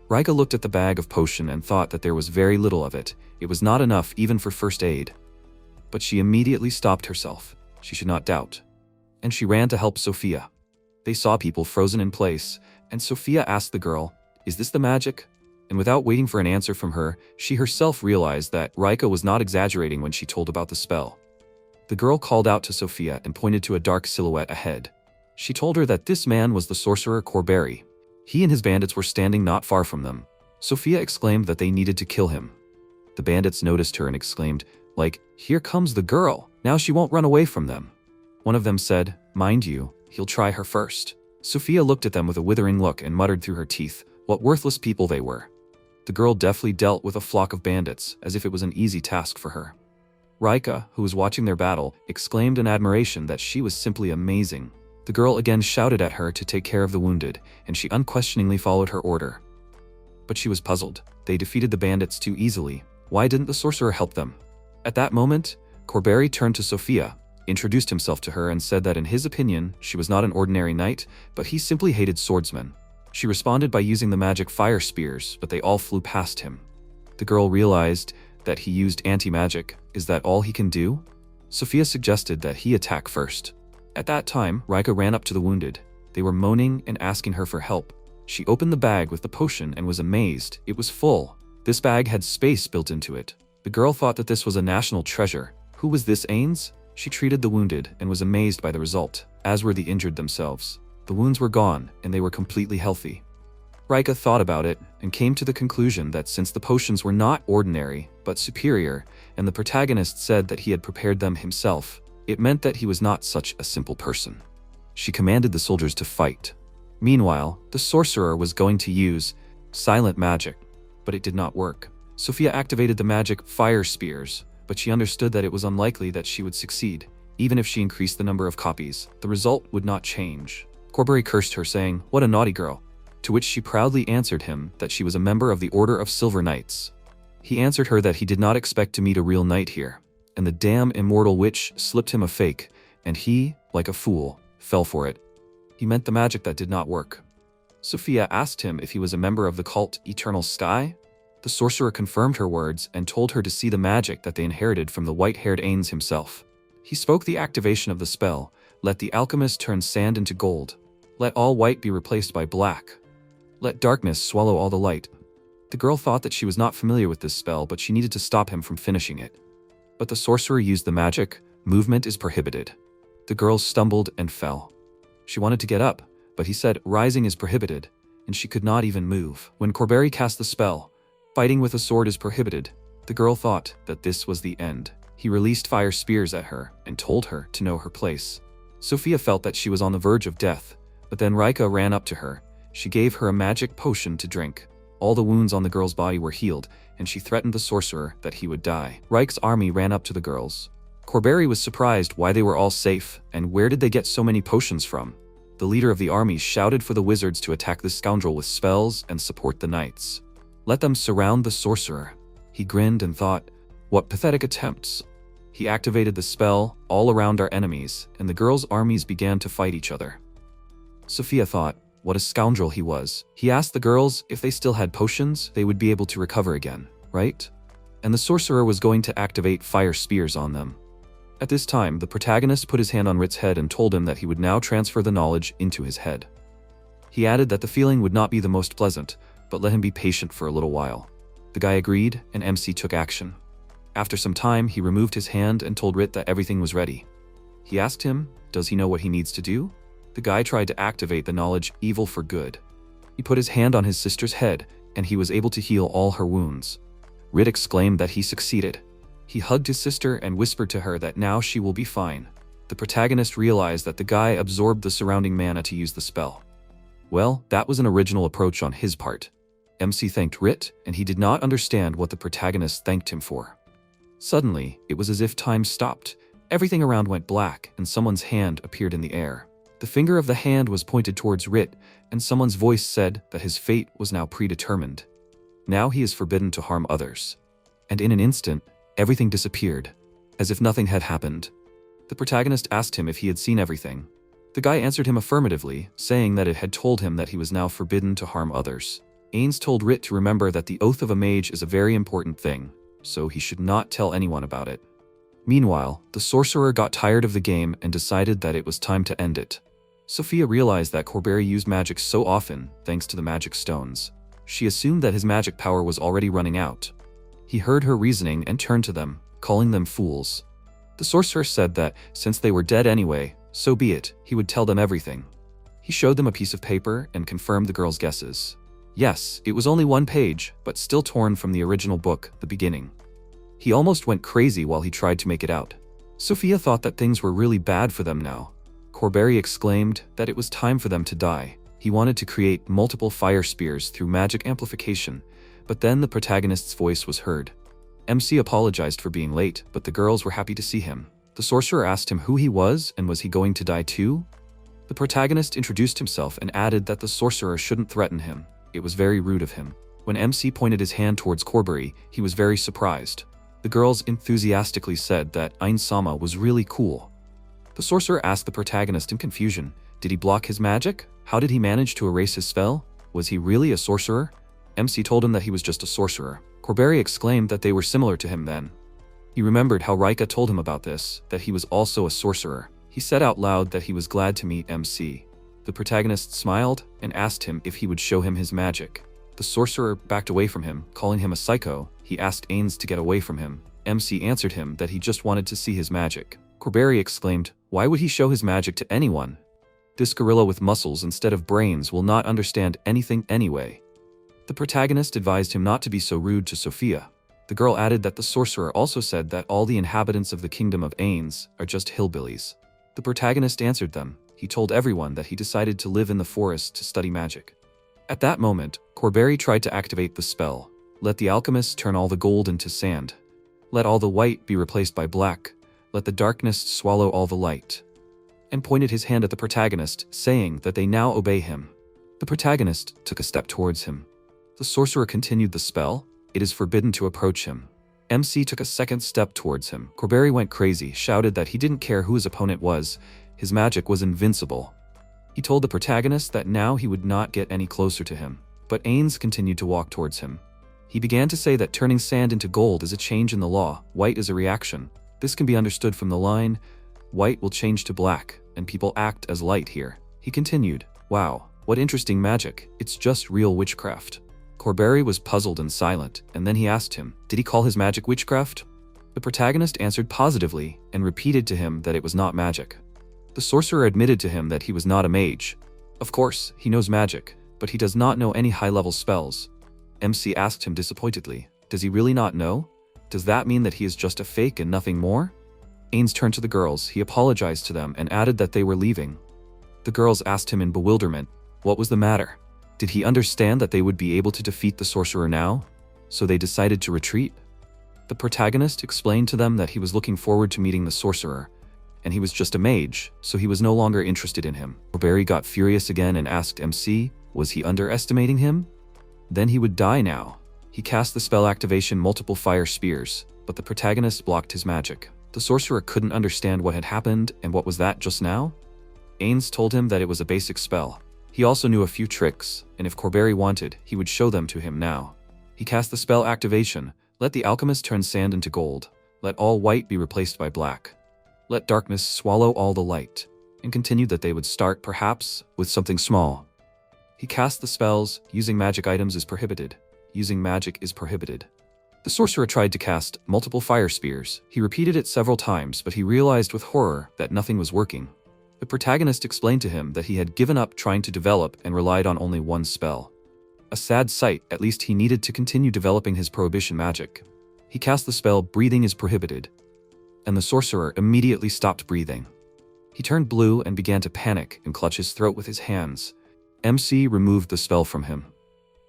Rika looked at the bag of potion and thought that there was very little of it. It was not enough even for first aid. But she immediately stopped herself. She should not doubt. And she ran to help Sophia. They saw people frozen in place, and Sophia asked the girl, is this the magic? And without waiting for an answer from her, she herself realized that Rika was not exaggerating when she told about the spell. The girl called out to Sophia and pointed to a dark silhouette ahead. She told her that this man was the sorcerer Corberry. He and his bandits were standing not far from them. Sophia exclaimed that they needed to kill him. The bandits noticed her and exclaimed, like, "Here comes the girl. Now she won't run away from them." One of them said, "Mind you, he'll try her first." Sophia looked at them with a withering look and muttered through her teeth, what worthless people they were. The girl deftly dealt with a flock of bandits, as if it was an easy task for her. Rika, who was watching their battle, exclaimed in admiration that she was simply amazing. The girl again shouted at her to take care of the wounded, and she unquestioningly followed her order. But she was puzzled. They defeated the bandits too easily. Why didn't the sorcerer help them? At that moment, Corberry turned to Sophia, introduced himself to her and said that in his opinion, she was not an ordinary knight, but he simply hated swordsmen. She responded by using the magic fire spears, but they all flew past him. The girl realized that he used anti-magic. Is that all he can do? Sophia suggested that he attack first. At that time, Rika ran up to the wounded. They were moaning and asking her for help. She opened the bag with the potion and was amazed. It was full. This bag had space built into it. The girl thought that this was a national treasure. Who was this Ains? She treated the wounded and was amazed by the result, as were the injured themselves. The wounds were gone and they were completely healthy. Rika thought about it and came to the conclusion that since the potions were not ordinary, but superior, and the protagonist said that he had prepared them himself, it meant that he was not such a simple person. She commanded the soldiers to fight. Meanwhile, the sorcerer was going to use silent magic, but it did not work. Sophia activated the magic fire spears, but she understood that it was unlikely that she would succeed. Even if she increased the number of copies, the result would not change. Corberry cursed her, saying, "What a naughty girl," to which she proudly answered him that she was a member of the Order of Silver Knights. He answered her that he did not expect to meet a real knight here, and the damn immortal witch slipped him a fake, and he, like a fool, fell for it. He meant the magic that did not work. Sophia asked him if he was a member of the cult Eternal Sky. The sorcerer confirmed her words and told her to see the magic that they inherited from the white-haired Ains himself. He spoke the activation of the spell, "Let the alchemist turn sand into gold. Let all white be replaced by black. Let darkness swallow all the light." The girl thought that she was not familiar with this spell, but she needed to stop him from finishing it. But the sorcerer used the magic. Movement is prohibited. The girl stumbled and fell. She wanted to get up, but he said rising is prohibited, and she could not even move. When Corberry cast the spell, fighting with a sword is prohibited, the girl thought that this was the end. He released fire spears at her and told her to know her place. Sophia felt that she was on the verge of death, but then Rika ran up to her. She gave her a magic potion to drink. All the wounds on the girl's body were healed, and she threatened the sorcerer that he would die. Rike's army ran up to the girls. Corberry was surprised why they were all safe, and where did they get so many potions from? The leader of the army shouted for the wizards to attack this scoundrel with spells and support the knights. Let them surround the sorcerer. He grinned and thought, what pathetic attempts. He activated the spell all around our enemies, and the girls' armies began to fight each other. Sophia thought, what a scoundrel he was. He asked the girls if they still had potions, they would be able to recover again, right? And the sorcerer was going to activate fire spears on them. At this time, the protagonist put his hand on Rit's head and told him that he would now transfer the knowledge into his head. He added that the feeling would not be the most pleasant, but let him be patient for a little while. The guy agreed, and MC took action. After some time, he removed his hand and told Rit that everything was ready. He asked him, does he know what he needs to do? The guy tried to activate the knowledge evil for good. He put his hand on his sister's head, and he was able to heal all her wounds. Rit exclaimed that he succeeded. He hugged his sister and whispered to her that now she will be fine. The protagonist realized that the guy absorbed the surrounding mana to use the spell. Well, that was an original approach on his part. MC thanked Rit, and he did not understand what the protagonist thanked him for. Suddenly, it was as if time stopped. Everything around went black, and someone's hand appeared in the air. The finger of the hand was pointed towards Rit, and someone's voice said that his fate was now predetermined. Now he is forbidden to harm others. And in an instant, everything disappeared, as if nothing had happened. The protagonist asked him if he had seen everything. The guy answered him affirmatively, saying that it had told him that he was now forbidden to harm others. Ains told Rit to remember that the oath of a mage is a very important thing, so he should not tell anyone about it. Meanwhile, the sorcerer got tired of the game and decided that it was time to end it. Sophia realized that Corberry used magic so often, thanks to the magic stones. She assumed that his magic power was already running out. He heard her reasoning and turned to them, calling them fools. The sorcerer said that, since they were dead anyway, so be it, he would tell them everything. He showed them a piece of paper and confirmed the girls' guesses. Yes, it was only one page, but still torn from the original book, the beginning. He almost went crazy while he tried to make it out. Sophia thought that things were really bad for them now. Corberi exclaimed that it was time for them to die. He wanted to create multiple fire spears through magic amplification, but then the protagonist's voice was heard. MC apologized for being late, but the girls were happy to see him. The sorcerer asked him who he was and was he going to die too? The protagonist introduced himself and added that the sorcerer shouldn't threaten him. It was very rude of him. When MC pointed his hand towards Corberi, he was very surprised. The girls enthusiastically said that Ein-sama was really cool. The sorcerer asked the protagonist in confusion, did he block his magic? How did he manage to erase his spell? Was he really a sorcerer? MC told him that he was just a sorcerer. Corberi exclaimed that they were similar to him then. He remembered how Rika told him about this, that he was also a sorcerer. He said out loud that he was glad to meet MC. The protagonist smiled and asked him if he would show him his magic. The sorcerer backed away from him, calling him a psycho. He asked Ains to get away from him. MC answered him that he just wanted to see his magic. Corberi exclaimed, why would he show his magic to anyone? This gorilla with muscles instead of brains will not understand anything anyway. The protagonist advised him not to be so rude to Sophia. The girl added that the sorcerer also said that all the inhabitants of the kingdom of Ains are just hillbillies. The protagonist answered them. He told everyone that he decided to live in the forest to study magic. At that moment, Corberi tried to activate the spell. Let the alchemist turn all the gold into sand. Let all the white be replaced by black. Let the darkness swallow all the light. And pointed his hand at the protagonist, saying that they now obey him. The protagonist took a step towards him. The sorcerer continued the spell. It is forbidden to approach him. MC took a second step towards him. Corberi went crazy, shouted that he didn't care who his opponent was. His magic was invincible. He told the protagonist that now he would not get any closer to him. But Ains continued to walk towards him. He began to say that turning sand into gold is a change in the law. White is a reaction. This can be understood from the line, white will change to black, and people act as light here. He continued, wow, what interesting magic. It's just real witchcraft. Corberi was puzzled and silent, and then he asked him, did he call his magic witchcraft? The protagonist answered positively and repeated to him that it was not magic. The sorcerer admitted to him that he was not a mage. Of course, he knows magic, but he does not know any high-level spells. MC asked him disappointedly, does he really not know? Does that mean that he is just a fake and nothing more? Ains turned to the girls, he apologized to them and added that they were leaving. The girls asked him in bewilderment, what was the matter? Did he understand that they would be able to defeat the sorcerer now? So they decided to retreat? The protagonist explained to them that he was looking forward to meeting the sorcerer, and he was just a mage, so he was no longer interested in him. Corberi got furious again and asked MC, was he underestimating him? Then he would die now. He cast the spell activation multiple fire spears, but the protagonist blocked his magic. The sorcerer couldn't understand what had happened and what was that just now? Ains told him that it was a basic spell. He also knew a few tricks, and if Corberi wanted, he would show them to him now. He cast the spell activation, let the alchemist turn sand into gold, let all white be replaced by black. Let darkness swallow all the light, and continued that they would start, perhaps, with something small. He cast the spells, using magic items is prohibited. Using magic is prohibited. The sorcerer tried to cast multiple fire spears. He repeated it several times, but he realized with horror that nothing was working. The protagonist explained to him that he had given up trying to develop and relied on only one spell. A sad sight, at least he needed to continue developing his prohibition magic. He cast the spell breathing is prohibited, and the sorcerer immediately stopped breathing. He turned blue and began to panic and clutch his throat with his hands. MC removed the spell from him.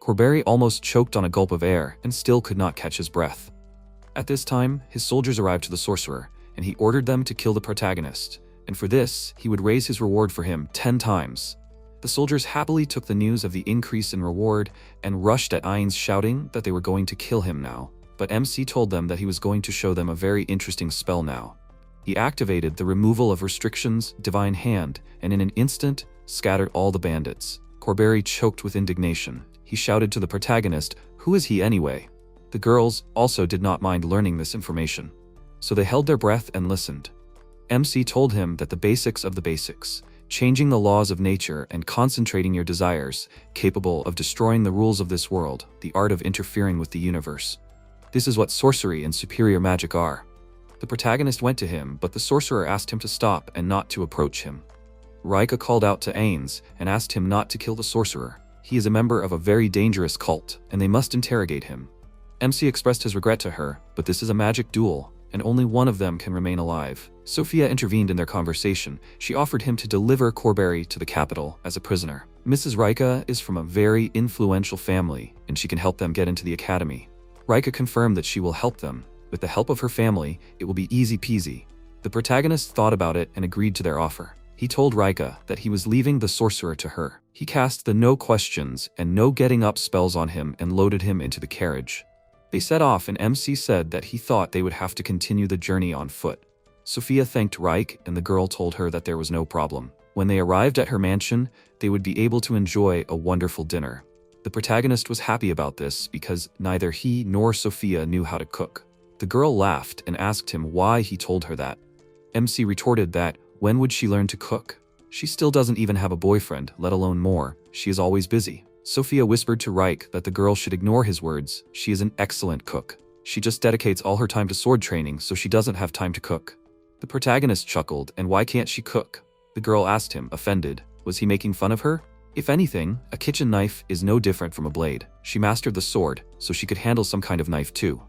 Corberi almost choked on a gulp of air and still could not catch his breath. At this time, his soldiers arrived to the sorcerer, and he ordered them to kill the protagonist, and for this, he would raise his reward for him 10 times. The soldiers happily took the news of the increase in reward and rushed at Ains shouting that they were going to kill him now, but MC told them that he was going to show them a very interesting spell now. He activated the removal of restrictions, divine hand, and in an instant, scattered all the bandits. Corberi choked with indignation. He shouted to the protagonist, who is he anyway? The girls also did not mind learning this information, so they held their breath and listened. MC told him that the basics of the basics, changing the laws of nature and concentrating your desires, capable of destroying the rules of this world, the art of interfering with the universe. This is what sorcery and superior magic are. The protagonist went to him, but the sorcerer asked him to stop and not to approach him. Rika called out to Ains and asked him not to kill the sorcerer. He is a member of a very dangerous cult, and they must interrogate him. MC expressed his regret to her, but this is a magic duel, and only one of them can remain alive. Sophia intervened in their conversation. She offered him to deliver Corberry to the capital as a prisoner. Mrs. Rika is from a very influential family, and she can help them get into the academy. Rika confirmed that she will help them. With the help of her family, it will be easy peasy. The protagonist thought about it and agreed to their offer. He told Rika that he was leaving the sorcerer to her. He cast the no questions and no getting up spells on him and loaded him into the carriage. They set off, and MC said that he thought they would have to continue the journey on foot. Sophia thanked Reich, and the girl told her that there was no problem. When they arrived at her mansion, they would be able to enjoy a wonderful dinner. The protagonist was happy about this because neither he nor Sophia knew how to cook. The girl laughed and asked him why he told her that. MC retorted that, when would she learn to cook? She still doesn't even have a boyfriend, let alone more. She is always busy. Sophia whispered to Reich that the girl should ignore his words. She is an excellent cook. She just dedicates all her time to sword training, so she doesn't have time to cook. The protagonist chuckled, and why can't she cook? The girl asked him, offended. Was he making fun of her? If anything, a kitchen knife is no different from a blade. She mastered the sword, so she could handle some kind of knife too.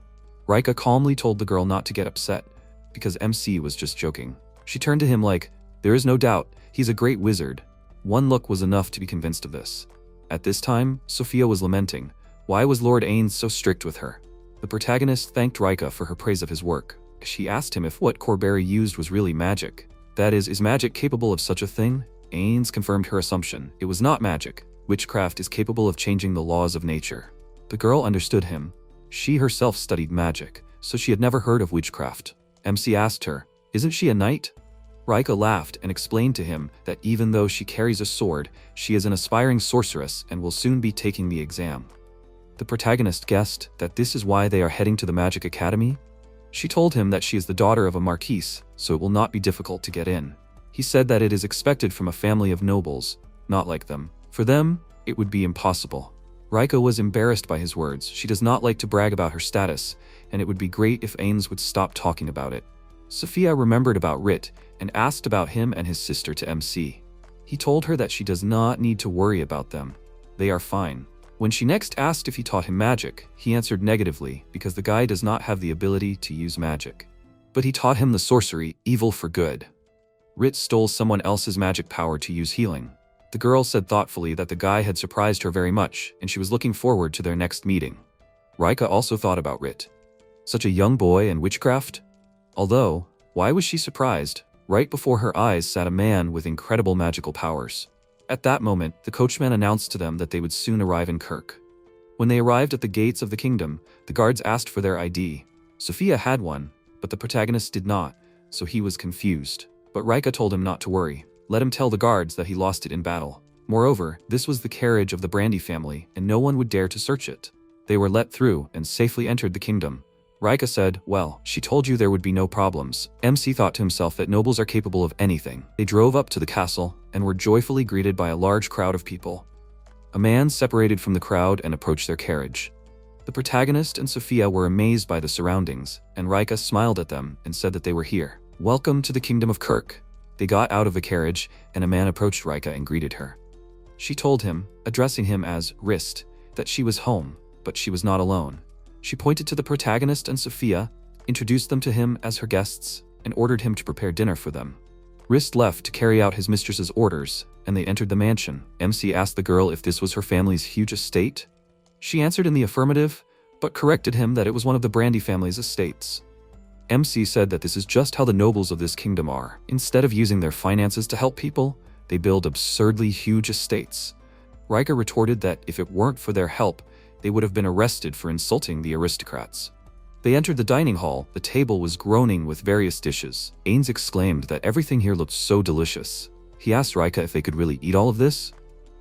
Rika calmly told the girl not to get upset, because MC was just joking. She turned to him like, there is no doubt, he's a great wizard. One look was enough to be convinced of this. At this time, Sophia was lamenting. Why was Lord Ains so strict with her? The protagonist thanked Rika for her praise of his work. She asked him if what Corberry used was really magic. That is magic capable of such a thing? Ains confirmed her assumption. It was not magic. Witchcraft is capable of changing the laws of nature. The girl understood him. She herself studied magic, so she had never heard of witchcraft. MC asked her, isn't she a knight? Rika laughed and explained to him that even though she carries a sword, she is an aspiring sorceress and will soon be taking the exam. The protagonist guessed that this is why they are heading to the Magic Academy. She told him that she is the daughter of a marquise, so it will not be difficult to get in. He said that it is expected from a family of nobles, not like them. For them, it would be impossible. Rika was embarrassed by his words. She does not like to brag about her status, and it would be great if Ains would stop talking about it. Sophia remembered about Rit and asked about him and his sister to MC. He told her that she does not need to worry about them. They are fine. When she next asked if he taught him magic, he answered negatively because the guy does not have the ability to use magic. But he taught him the sorcery, evil for good. Rit stole someone else's magic power to use healing. The girl said thoughtfully that the guy had surprised her very much, and she was looking forward to their next meeting. Rika also thought about Rit. Such a young boy and witchcraft? Although, why was she surprised? Right before her eyes sat a man with incredible magical powers. At that moment, the coachman announced to them that they would soon arrive in Kirk. When they arrived at the gates of the kingdom, the guards asked for their ID. Sophia had one, but the protagonist did not, so he was confused. But Rika told him not to worry. Let him tell the guards that he lost it in battle. Moreover, this was the carriage of the Brandy family, and no one would dare to search it. They were let through and safely entered the kingdom. Rika said, well, she told you there would be no problems. MC thought to himself that nobles are capable of anything. They drove up to the castle and were joyfully greeted by a large crowd of people. A man separated from the crowd and approached their carriage. The protagonist and Sophia were amazed by the surroundings, and Rika smiled at them and said that they were here. Welcome to the kingdom of Kirk. They got out of the carriage, and a man approached Rika and greeted her. She told him, addressing him as Rist, that she was home, but she was not alone. She pointed to the protagonist and Sophia, introduced them to him as her guests, and ordered him to prepare dinner for them. Rist left to carry out his mistress's orders, and they entered the mansion. MC asked the girl if this was her family's huge estate. She answered in the affirmative, but corrected him that it was one of the Brandy family's estates. MC said that this is just how the nobles of this kingdom are. Instead of using their finances to help people, they build absurdly huge estates. Rika retorted that if it weren't for their help, they would have been arrested for insulting the aristocrats. They entered the dining hall. The table was groaning with various dishes. Ains exclaimed that everything here looked so delicious. He asked Rika if they could really eat all of this.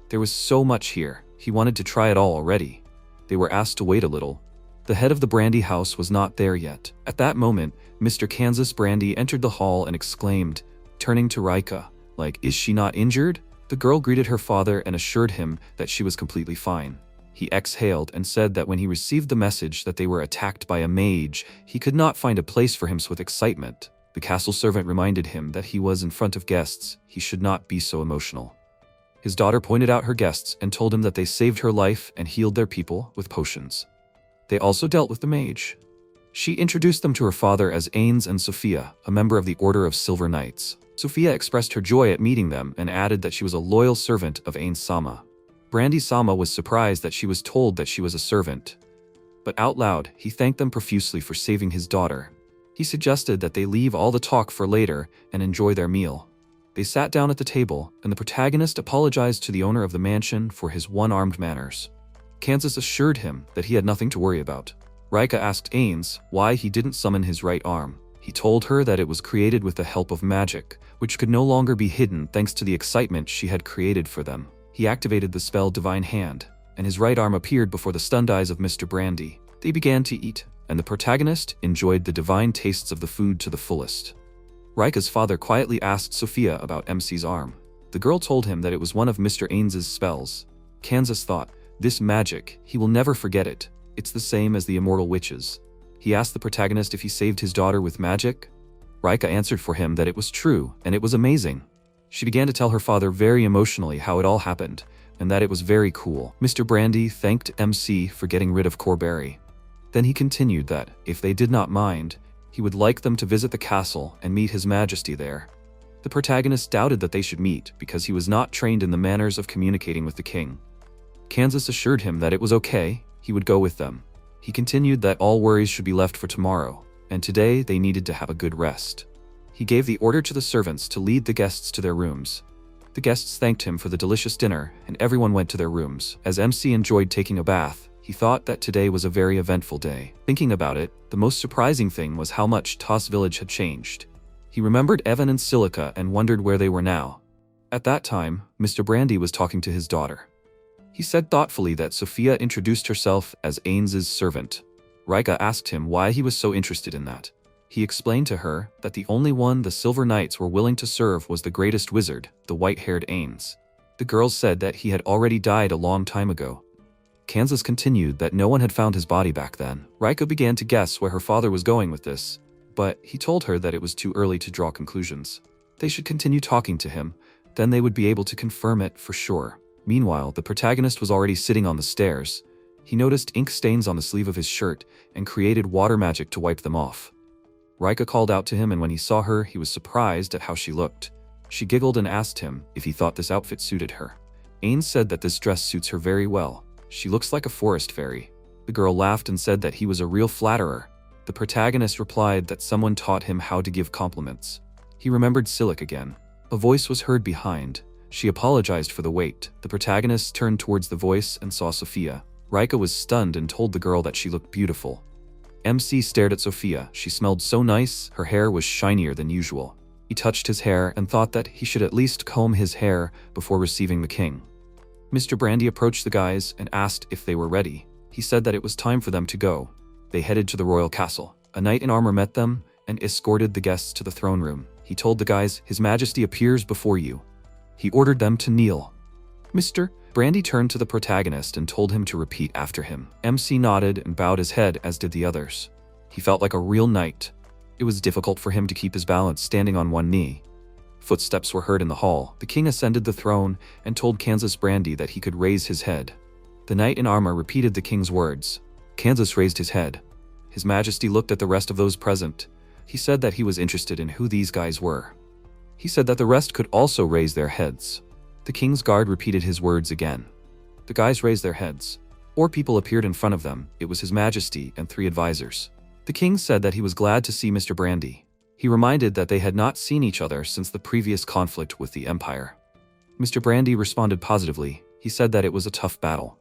There was so much here. He wanted to try it all already. They were asked to wait a little. The head of the Brandy house was not there yet. At that moment, Mr. Kansas Brandy entered the hall and exclaimed, turning to Rika, like, is she not injured? The girl greeted her father and assured him that she was completely fine. He exhaled and said that when he received the message that they were attacked by a mage, he could not find a place for him with excitement. The castle servant reminded him that he was in front of guests. He should not be so emotional. His daughter pointed out her guests and told him that they saved her life and healed their people with potions. They also dealt with the mage. She introduced them to her father as Ains and Sophia, a member of the Order of Silver Knights. Sophia expressed her joy at meeting them and added that she was a loyal servant of Ains-sama. Brandy-sama was surprised that she was told that she was a servant. But out loud, he thanked them profusely for saving his daughter. He suggested that they leave all the talk for later and enjoy their meal. They sat down at the table, and the protagonist apologized to the owner of the mansion for his one-armed manners. Kansas assured him that he had nothing to worry about. Rika asked Ains why he didn't summon his right arm. He told her that it was created with the help of magic, which could no longer be hidden thanks to the excitement she had created for them. He activated the spell Divine Hand, and his right arm appeared before the stunned eyes of Mr. Brandy. They began to eat, and the protagonist enjoyed the divine tastes of the food to the fullest. Rika's father quietly asked Sophia about MC's arm. The girl told him that it was one of Mr. Ains's spells. Kansas thought, this magic, he will never forget it. It's the same as the immortal witches. He asked the protagonist if he saved his daughter with magic. Rika answered for him that it was true, and it was amazing. She began to tell her father very emotionally how it all happened, and that it was very cool. Mr. Brandy thanked MC for getting rid of Corberry. Then he continued that, if they did not mind, he would like them to visit the castle and meet His Majesty there. The protagonist doubted that they should meet because he was not trained in the manners of communicating with the king. Kansas assured him that it was okay, he would go with them. He continued that all worries should be left for tomorrow, and today they needed to have a good rest. He gave the order to the servants to lead the guests to their rooms. The guests thanked him for the delicious dinner, and everyone went to their rooms. As MC enjoyed taking a bath, he thought that today was a very eventful day. Thinking about it, the most surprising thing was how much Toss Village had changed. He remembered Evan and Silica and wondered where they were now. At that time, Mr. Brandy was talking to his daughter. He said thoughtfully that Sophia introduced herself as Ains's servant. Rika asked him why he was so interested in that. He explained to her that the only one the Silver Knights were willing to serve was the greatest wizard, the white-haired Ains. The girls said that he had already died a long time ago. Kansas continued that no one had found his body back then. Rika began to guess where her father was going with this, but he told her that it was too early to draw conclusions. They should continue talking to him, then they would be able to confirm it for sure. Meanwhile, the protagonist was already sitting on the stairs. He noticed ink stains on the sleeve of his shirt and created water magic to wipe them off. Rika called out to him, and when he saw her, he was surprised at how she looked. She giggled and asked him if he thought this outfit suited her. Ains said that this dress suits her very well. She looks like a forest fairy. The girl laughed and said that he was a real flatterer. The protagonist replied that someone taught him how to give compliments. He remembered Silic again. A voice was heard behind. She apologized for the wait. The protagonist turned towards the voice and saw Sophia. Rika was stunned and told the girl that she looked beautiful. MC stared at Sophia. She smelled so nice, her hair was shinier than usual. He touched his hair and thought that he should at least comb his hair before receiving the king. Mr. Brandy approached the guys and asked if they were ready. He said that it was time for them to go. They headed to the royal castle. A knight in armor met them and escorted the guests to the throne room. He told the guys, His Majesty appears before you. He ordered them to kneel. Mr. Brandy turned to the protagonist and told him to repeat after him. MC nodded and bowed his head, as did the others. He felt like a real knight. It was difficult for him to keep his balance standing on one knee. Footsteps were heard in the hall. The king ascended the throne and told Kansas Brandy that he could raise his head. The knight in armor repeated the king's words. Kansas raised his head. His Majesty looked at the rest of those present. He said that he was interested in who these guys were. He said that the rest could also raise their heads. The king's guard repeated his words again. The guys raised their heads. 4 people appeared in front of them. It was His Majesty and 3 advisors. The king said that he was glad to see Mr. Brandy. He reminded that they had not seen each other since the previous conflict with the Empire. Mr. Brandy responded positively. He said that it was a tough battle.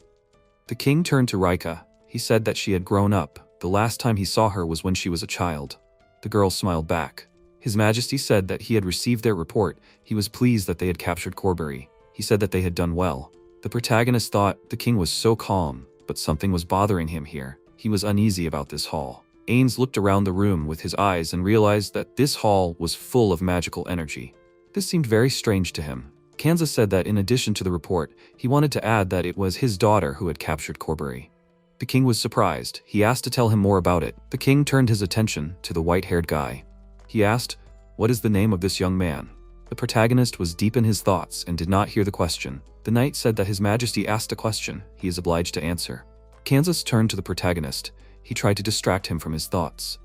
The king turned to Rika. He said that she had grown up. The last time he saw her was when she was a child. The girl smiled back. His Majesty said that he had received their report. He was pleased that they had captured Corberry. He said that they had done well. The protagonist thought the king was so calm, but something was bothering him here. He was uneasy about this hall. Ains looked around the room with his eyes and realized that this hall was full of magical energy. This seemed very strange to him. Kansas said that in addition to the report, he wanted to add that it was his daughter who had captured Corberry. The king was surprised. He asked to tell him more about it. The king turned his attention to the white-haired guy. He asked, "What is the name of this young man?" The protagonist was deep in his thoughts and did not hear the question. The knight said that His Majesty asked a question. He is obliged to answer. Kansas turned to the protagonist. He tried to distract him from his thoughts.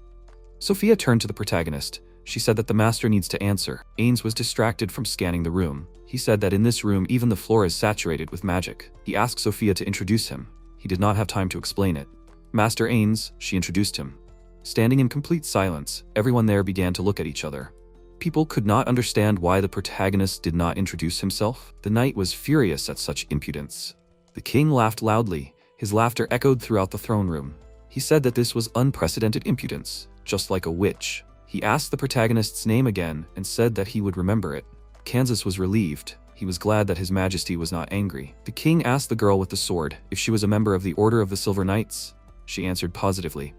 Sophia turned to the protagonist. She said that the master needs to answer. Ains was distracted from scanning the room. He said that in this room even the floor is saturated with magic. He asked Sophia to introduce him. He did not have time to explain it. Master Ains, she introduced him. Standing in complete silence, everyone there began to look at each other. People could not understand why the protagonist did not introduce himself. The knight was furious at such impudence. The king laughed loudly. His laughter echoed throughout the throne room. He said that this was unprecedented impudence, just like a witch. He asked the protagonist's name again and said that he would remember it. Kansas was relieved. He was glad that His Majesty was not angry. The king asked the girl with the sword if she was a member of the Order of the Silver Knights. She answered positively.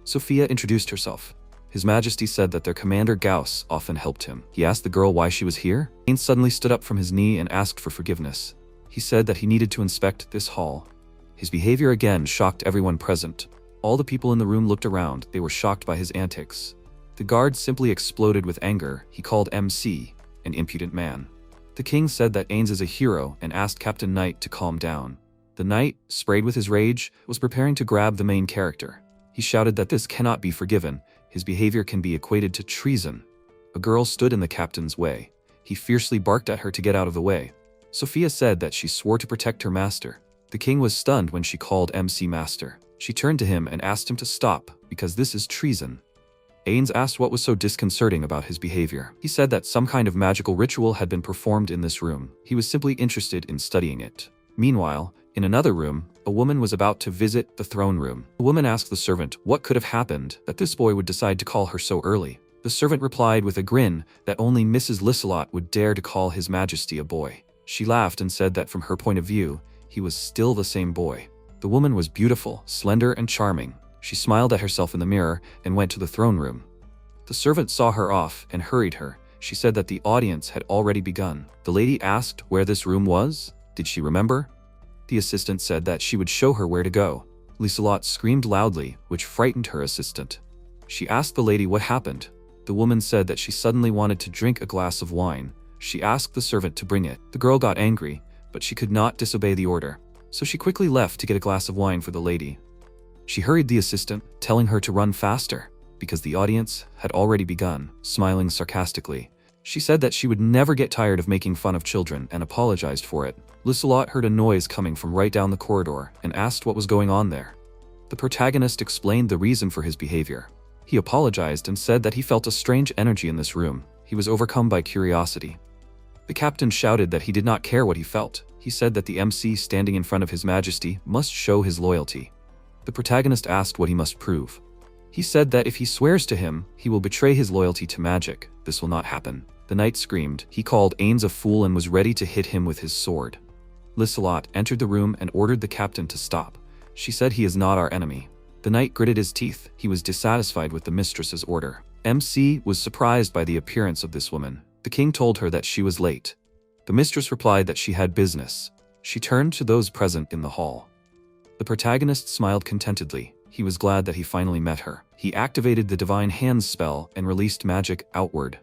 Sophia introduced herself. His Majesty said that their commander Gauss often helped him. He asked the girl why she was here. Ains suddenly stood up from his knee and asked for forgiveness. He said that he needed to inspect this hall. His behavior again shocked everyone present. All the people in the room looked around. They were shocked by his antics. The guard simply exploded with anger. He called MC an impudent man. The king said that Ains is a hero and asked Captain Knight to calm down. The knight, sprayed with his rage, was preparing to grab the main character. He shouted that this cannot be forgiven. His behavior can be equated to treason. A girl stood in the captain's way. He fiercely barked at her to get out of the way. Sophia said that she swore to protect her master. The king was stunned when she called MC master. She turned to him and asked him to stop, because this is treason. Ains asked what was so disconcerting about his behavior. He said that some kind of magical ritual had been performed in this room. He was simply interested in studying it. Meanwhile, in another room, a woman was about to visit the throne room. The woman asked the servant what could have happened that this boy would decide to call her so early. The servant replied with a grin that only Mrs. Lissellot would dare to call His Majesty a boy. She laughed and said that from her point of view, he was still the same boy. The woman was beautiful, slender, and charming. She smiled at herself in the mirror and went to the throne room. The servant saw her off and hurried her. She said that the audience had already begun. The lady asked where this room was. Did she remember? The assistant said that she would show her where to go. Lissellot screamed loudly, which frightened her assistant. She asked the lady what happened. The woman said that she suddenly wanted to drink a glass of wine. She asked the servant to bring it. The girl got angry, but she could not disobey the order. So she quickly left to get a glass of wine for the lady. She hurried the assistant, telling her to run faster, because the audience had already begun, smiling sarcastically. She said that she would never get tired of making fun of children and apologized for it. Lissellot heard a noise coming from right down the corridor and asked what was going on there. The protagonist explained the reason for his behavior. He apologized and said that he felt a strange energy in this room. He was overcome by curiosity. The captain shouted that he did not care what he felt. He said that the MC standing in front of His Majesty must show his loyalty. The protagonist asked what he must prove. He said that if he swears to him, he will betray his loyalty to magic. This will not happen. The knight screamed. He called Ains a fool and was ready to hit him with his sword. Lissellot entered the room and ordered the captain to stop. She said he is not our enemy. The knight gritted his teeth. He was dissatisfied with the mistress's order. MC was surprised by the appearance of this woman. The king told her that she was late. The mistress replied that she had business. She turned to those present in the hall. The protagonist smiled contentedly. He was glad that he finally met her. He activated the Divine Hands spell and released magic outward.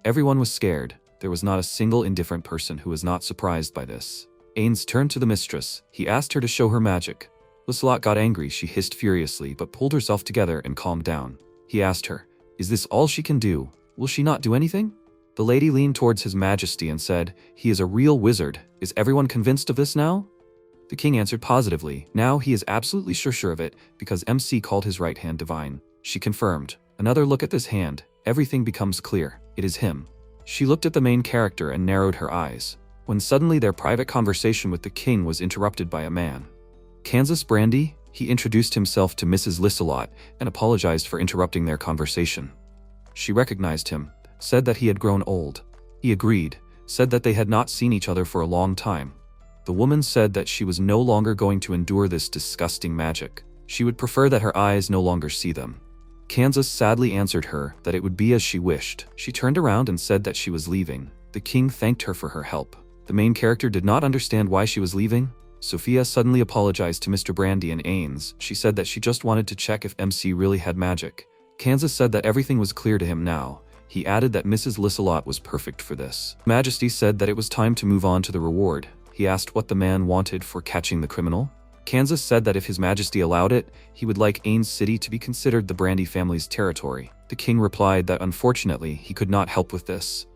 Everyone was scared. There was not a single indifferent person who was not surprised by this. Ains turned to the mistress. He asked her to show her magic. Lissellot got angry. She hissed furiously but pulled herself together and calmed down. He asked her, "Is this all she can do? Will she not do anything?" The lady leaned towards His Majesty and said, "He is a real wizard. Is everyone convinced of this now?" The king answered positively. Now he is absolutely sure of it because MC called his right hand divine. She confirmed. Another look at this hand. Everything becomes clear. It is him. She looked at the main character and narrowed her eyes. When suddenly their private conversation with the king was interrupted by a man. Kansas Brandy, he introduced himself to Mrs. Lissellot and apologized for interrupting their conversation. She recognized him, said that he had grown old. He agreed, said that they had not seen each other for a long time. The woman said that she was no longer going to endure this disgusting magic. She would prefer that her eyes no longer see them. Kansas sadly answered her that it would be as she wished. She turned around and said that she was leaving. The king thanked her for her help. The main character did not understand why she was leaving. Sophia suddenly apologized to Mr. Brandy and Ains. She said that she just wanted to check if MC really had magic. Kansas said that everything was clear to him now. He added that Mrs. Lissellot was perfect for this. Majesty said that it was time to move on to the reward. He asked what the man wanted for catching the criminal. Kansas said that if His Majesty allowed it, he would like Ain's city to be considered the Brandy family's territory. The king replied that unfortunately he could not help with this.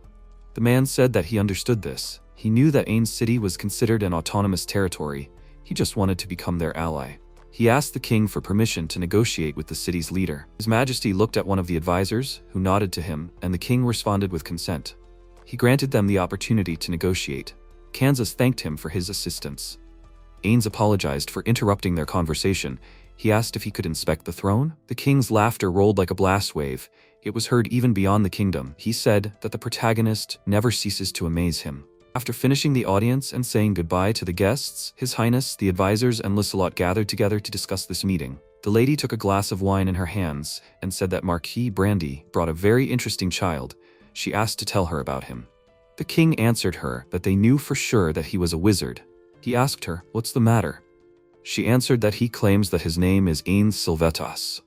The man said that he understood this. He knew that Ain's city was considered an autonomous territory. He just wanted to become their ally. He asked the king for permission to negotiate with the city's leader. His Majesty looked at one of the advisors, who nodded to him, and the king responded with consent. He granted them the opportunity to negotiate. Kansas thanked him for his assistance. Ains apologized for interrupting their conversation. He asked if he could inspect the throne. The king's laughter rolled like a blast wave. It was heard even beyond the kingdom. He said that the protagonist never ceases to amaze him. After finishing the audience and saying goodbye to the guests, His Highness, the advisors, and Lissellot gathered together to discuss this meeting. The lady took a glass of wine in her hands and said that Marquis Brandy brought a very interesting child. She asked to tell her about him. The king answered her that they knew for sure that he was a wizard. He asked her, "What's the matter?" She answered that he claims that his name is Ains Silvetas.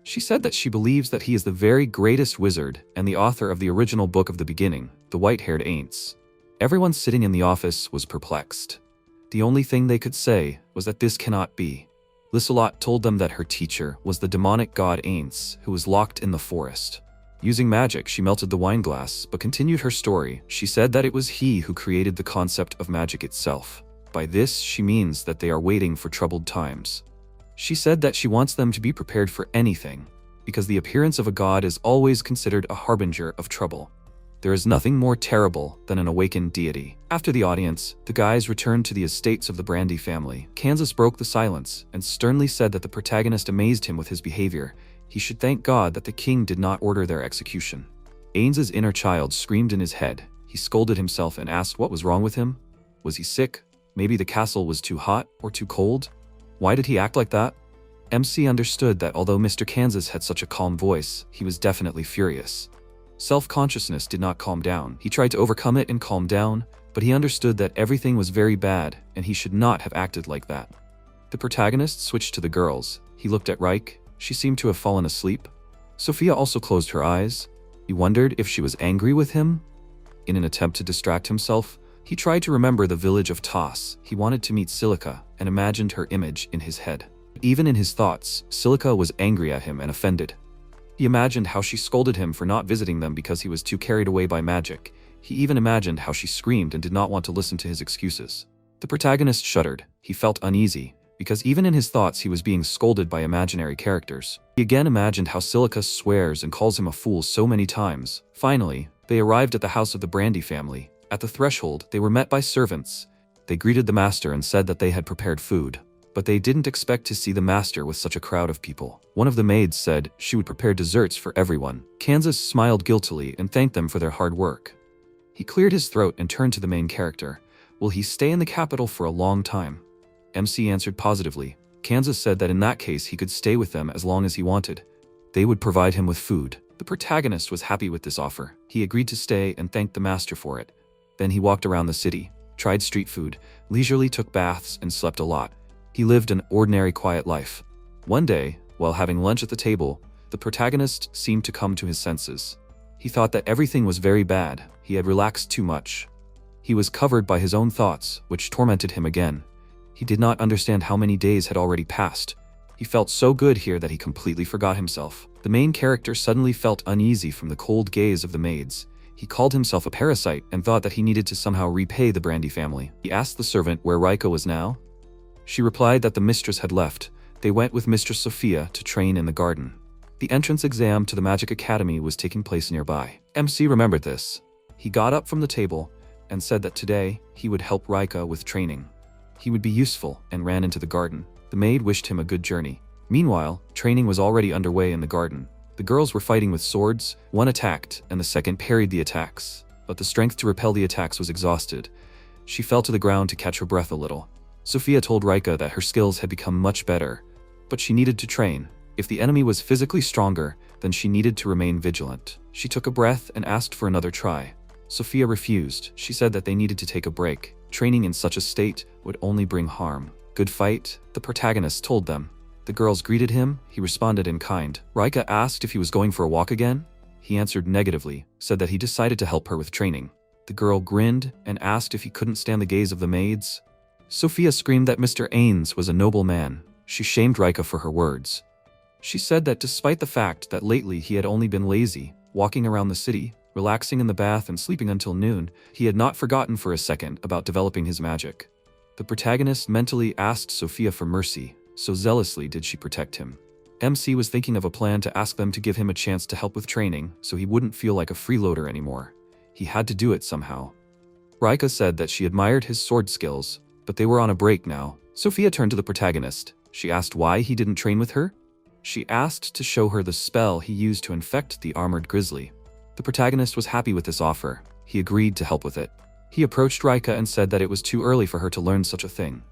She said that she believes that he is the very greatest wizard and the author of the original book of the beginning, the white-haired Ains. Everyone sitting in the office was perplexed. The only thing they could say was that this cannot be. Lissellot told them that her teacher was the demonic god Ains, who was locked in the forest. Using magic, she melted the wine glass, but continued her story. She said that it was he who created the concept of magic itself. By this, she means that they are waiting for troubled times. She said that she wants them to be prepared for anything, because the appearance of a god is always considered a harbinger of trouble. There is nothing more terrible than an awakened deity. After the audience, the guys returned to the estates of the Brandy family. Kansas broke the silence and sternly said that the protagonist amazed him with his behavior. He should thank God that the king did not order their execution. Ains's inner child screamed in his head. He scolded himself and asked what was wrong with him. Was he sick? Maybe the castle was too hot or too cold? Why did he act like that? MC understood that although Mr. Kansas had such a calm voice, he was definitely furious. Self-consciousness did not calm down. He tried to overcome it and calm down, but he understood that everything was very bad and he should not have acted like that. The protagonist switched to the girls. He looked at Reich. She seemed to have fallen asleep. Sophia also closed her eyes. He wondered if she was angry with him. In an attempt to distract himself, he tried to remember the village of Toss. He wanted to meet Silica and imagined her image in his head. Even in his thoughts, Silica was angry at him and offended. He imagined how she scolded him for not visiting them because he was too carried away by magic. He even imagined how she screamed and did not want to listen to his excuses. The protagonist shuddered. He felt uneasy, because even in his thoughts he was being scolded by imaginary characters. He again imagined how Silica swears and calls him a fool so many times. Finally, they arrived at the house of the Brandy family. At the threshold, they were met by servants. They greeted the master and said that they had prepared food. But they didn't expect to see the master with such a crowd of people. One of the maids said she would prepare desserts for everyone. Kansas smiled guiltily and thanked them for their hard work. He cleared his throat and turned to the main character. Will he stay in the capital for a long time? MC answered positively. Kansas said that in that case he could stay with them as long as he wanted. They would provide him with food. The protagonist was happy with this offer. He agreed to stay and thanked the master for it. Then he walked around the city, tried street food, leisurely took baths, and slept a lot. He lived an ordinary, quiet life. One day, while having lunch at the table, the protagonist seemed to come to his senses. He thought that everything was very bad. He had relaxed too much. He was covered by his own thoughts, which tormented him again. He did not understand how many days had already passed. He felt so good here that he completely forgot himself. The main character suddenly felt uneasy from the cold gaze of the maids. He called himself a parasite and thought that he needed to somehow repay the Brandy family. He asked the servant where Raika was now. She replied that the mistress had left. They went with Mistress Sophia to train in the garden. The entrance exam to the Magic Academy was taking place nearby. MC remembered this. He got up from the table and said that today he would help Raika with training. He would be useful and ran into the garden. The maid wished him a good journey. Meanwhile, training was already underway in the garden. The girls were fighting with swords. One attacked and the second parried the attacks, but the strength to repel the attacks was exhausted. She fell to the ground to catch her breath a little. Sophia told Raika that her skills had become much better, but she needed to train. If the enemy was physically stronger, then she needed to remain vigilant. She took a breath and asked for another try. Sophia refused. She said that they needed to take a break. Training in such a state would only bring harm. Good fight, the protagonist told them. The girls greeted him. He responded in kind. Raika asked if he was going for a walk again. He answered negatively, said that he decided to help her with training. The girl grinned and asked if he couldn't stand the gaze of the maids. Sophia screamed that Mr. Ains was a noble man. She shamed Rika for her words. She said that despite the fact that lately he had only been lazy, walking around the city, relaxing in the bath and sleeping until noon, he had not forgotten for a second about developing his magic. The protagonist mentally asked Sophia for mercy, so zealously did she protect him. MC was thinking of a plan to ask them to give him a chance to help with training so he wouldn't feel like a freeloader anymore. He had to do it somehow. Rika said that she admired his sword skills, but they were on a break now. Sophia turned to the protagonist. She asked why he didn't train with her. She asked to show her the spell he used to infect the armored grizzly. The protagonist was happy with this offer. He agreed to help with it. He approached Rika and said that it was too early for her to learn such a thing.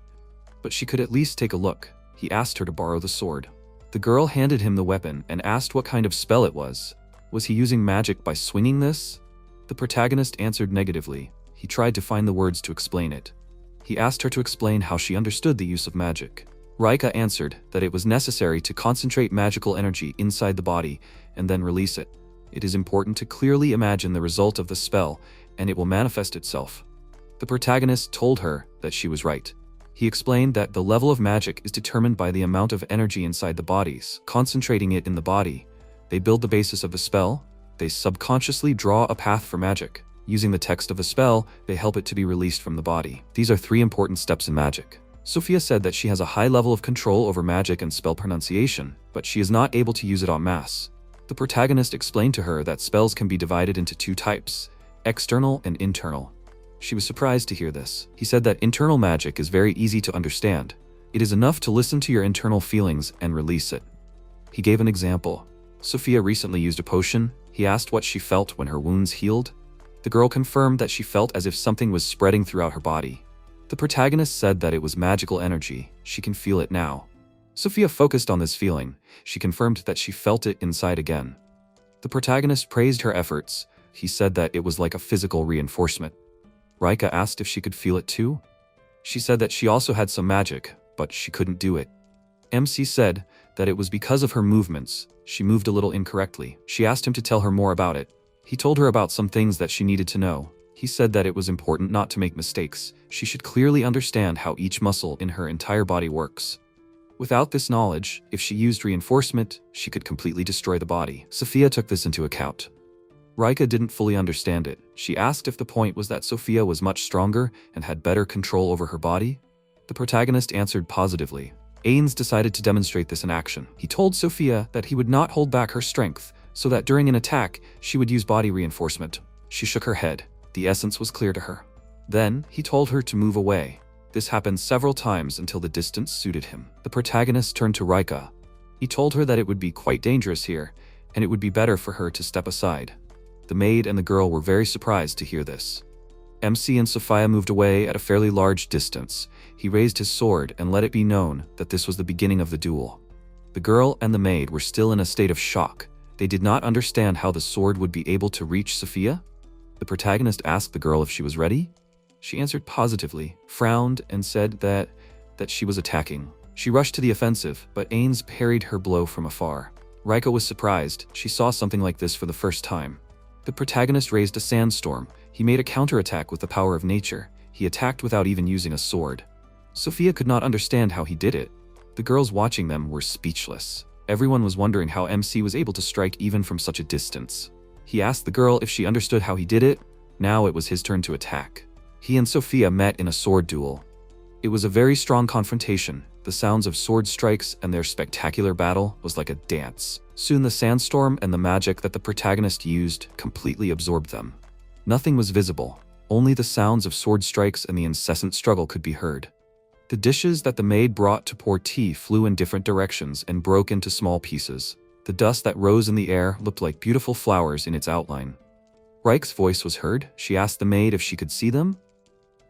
But she could at least take a look. He asked her to borrow the sword. The girl handed him the weapon and asked what kind of spell it was. Was he using magic by swinging this? The protagonist answered negatively. He tried to find the words to explain it. He asked her to explain how she understood the use of magic. Rika answered that it was necessary to concentrate magical energy inside the body and then release it. It is important to clearly imagine the result of the spell, and it will manifest itself. The protagonist told her that she was right. He explained that the level of magic is determined by the amount of energy inside the bodies. Concentrating it in the body, they build the basis of the spell. They subconsciously draw a path for magic. Using the text of the spell, they help it to be released from the body. These are 3 important steps in magic. Sophia said that she has a high level of control over magic and spell pronunciation, but she is not able to use it en masse. The protagonist explained to her that spells can be divided into 2 types, external and internal. She was surprised to hear this. He said that internal magic is very easy to understand. It is enough to listen to your internal feelings and release it. He gave an example. Sophia recently used a potion. He asked what she felt when her wounds healed. The girl confirmed that she felt as if something was spreading throughout her body. The protagonist said that it was magical energy. She can feel it now. Sophia focused on this feeling. She confirmed that she felt it inside again. The protagonist praised her efforts. He said that it was like a physical reinforcement. Rika asked if she could feel it too. She said that she also had some magic, but she couldn't do it. MC said that it was because of her movements. She moved a little incorrectly. She asked him to tell her more about it. He told her about some things that she needed to know. He said that it was important not to make mistakes. She should clearly understand how each muscle in her entire body works. Without this knowledge, if she used reinforcement, she could completely destroy the body. Sophia took this into account. Rika didn't fully understand it. She asked if the point was that Sophia was much stronger and had better control over her body. The protagonist answered positively. Ains decided to demonstrate this in action. He told Sophia that he would not hold back her strength, so that during an attack, she would use body reinforcement. She shook her head. The essence was clear to her. Then, he told her to move away. This happened several times until the distance suited him. The protagonist turned to Rika. He told her that it would be quite dangerous here, and it would be better for her to step aside. The maid and the girl were very surprised to hear this. MC and Sophia moved away at a fairly large distance. He raised his sword and let it be known that this was the beginning of the duel. The girl and the maid were still in a state of shock. They did not understand how the sword would be able to reach Sophia. The protagonist asked the girl if she was ready. She answered positively, frowned, and said that she was attacking. She rushed to the offensive, but Ains parried her blow from afar. Rika was surprised. She saw something like this for the first time. The protagonist raised a sandstorm. He made a counterattack with the power of nature. He attacked without even using a sword. Sophia could not understand how he did it. The girls watching them were speechless. Everyone was wondering how MC was able to strike even from such a distance. He asked the girl if she understood how he did it. Now it was his turn to attack. He and Sophia met in a sword duel. It was a very strong confrontation. The sounds of sword strikes and their spectacular battle was like a dance. Soon the sandstorm and the magic that the protagonist used completely absorbed them. Nothing was visible. Only the sounds of sword strikes and the incessant struggle could be heard. The dishes that the maid brought to pour tea flew in different directions and broke into small pieces. The dust that rose in the air looked like beautiful flowers in its outline. Rika's voice was heard. She asked the maid if she could see them.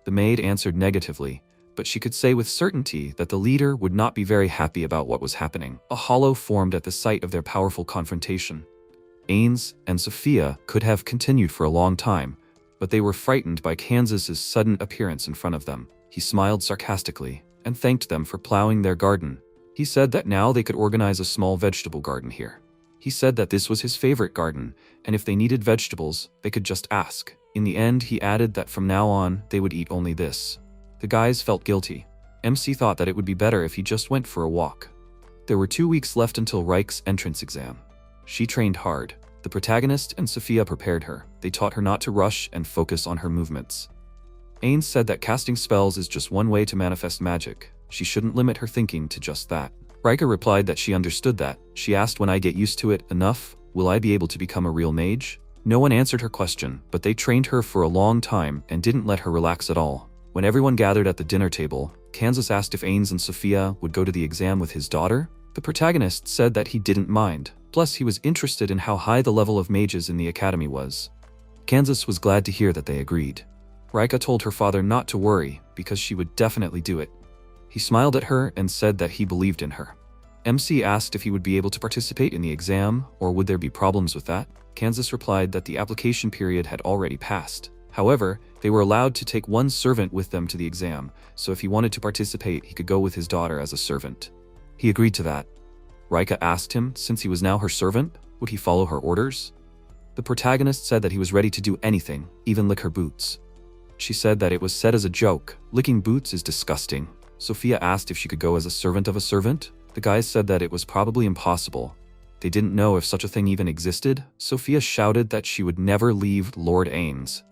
The maid answered negatively, but she could say with certainty that the leader would not be very happy about what was happening. A hollow formed at the sight of their powerful confrontation. Ains and Sophia could have continued for a long time, but they were frightened by Kansas's sudden appearance in front of them. He smiled sarcastically and thanked them for plowing their garden. He said that now they could organize a small vegetable garden here. He said that this was his favorite garden, and if they needed vegetables, they could just ask. In the end, he added that from now on, they would eat only this. The guys felt guilty. MC thought that it would be better if he just went for a walk. There were 2 weeks left until Rike's entrance exam. She trained hard. The protagonist and Sophia prepared her. They taught her not to rush and focus on her movements. Ains said that casting spells is just one way to manifest magic. She shouldn't limit her thinking to just that. Rika replied that she understood that. She asked, when I get used to it enough, will I be able to become a real mage? No one answered her question, but they trained her for a long time and didn't let her relax at all. When everyone gathered at the dinner table, Kansas asked if Ains and Sophia would go to the exam with his daughter. The protagonist said that he didn't mind. Plus, he was interested in how high the level of mages in the academy was. Kansas was glad to hear that they agreed. Rika told her father not to worry, because she would definitely do it. He smiled at her and said that he believed in her. MC asked if he would be able to participate in the exam, or would there be problems with that. Kansas replied that the application period had already passed. However, they were allowed to take one servant with them to the exam, so if he wanted to participate, he could go with his daughter as a servant. He agreed to that. Rika asked him, since he was now her servant, would he follow her orders? The protagonist said that he was ready to do anything, even lick her boots. She said that it was said as a joke. Licking boots is disgusting. Sophia asked if she could go as a servant of a servant. The guys said that it was probably impossible. They didn't know if such a thing even existed. Sophia shouted that she would never leave Lord Ains.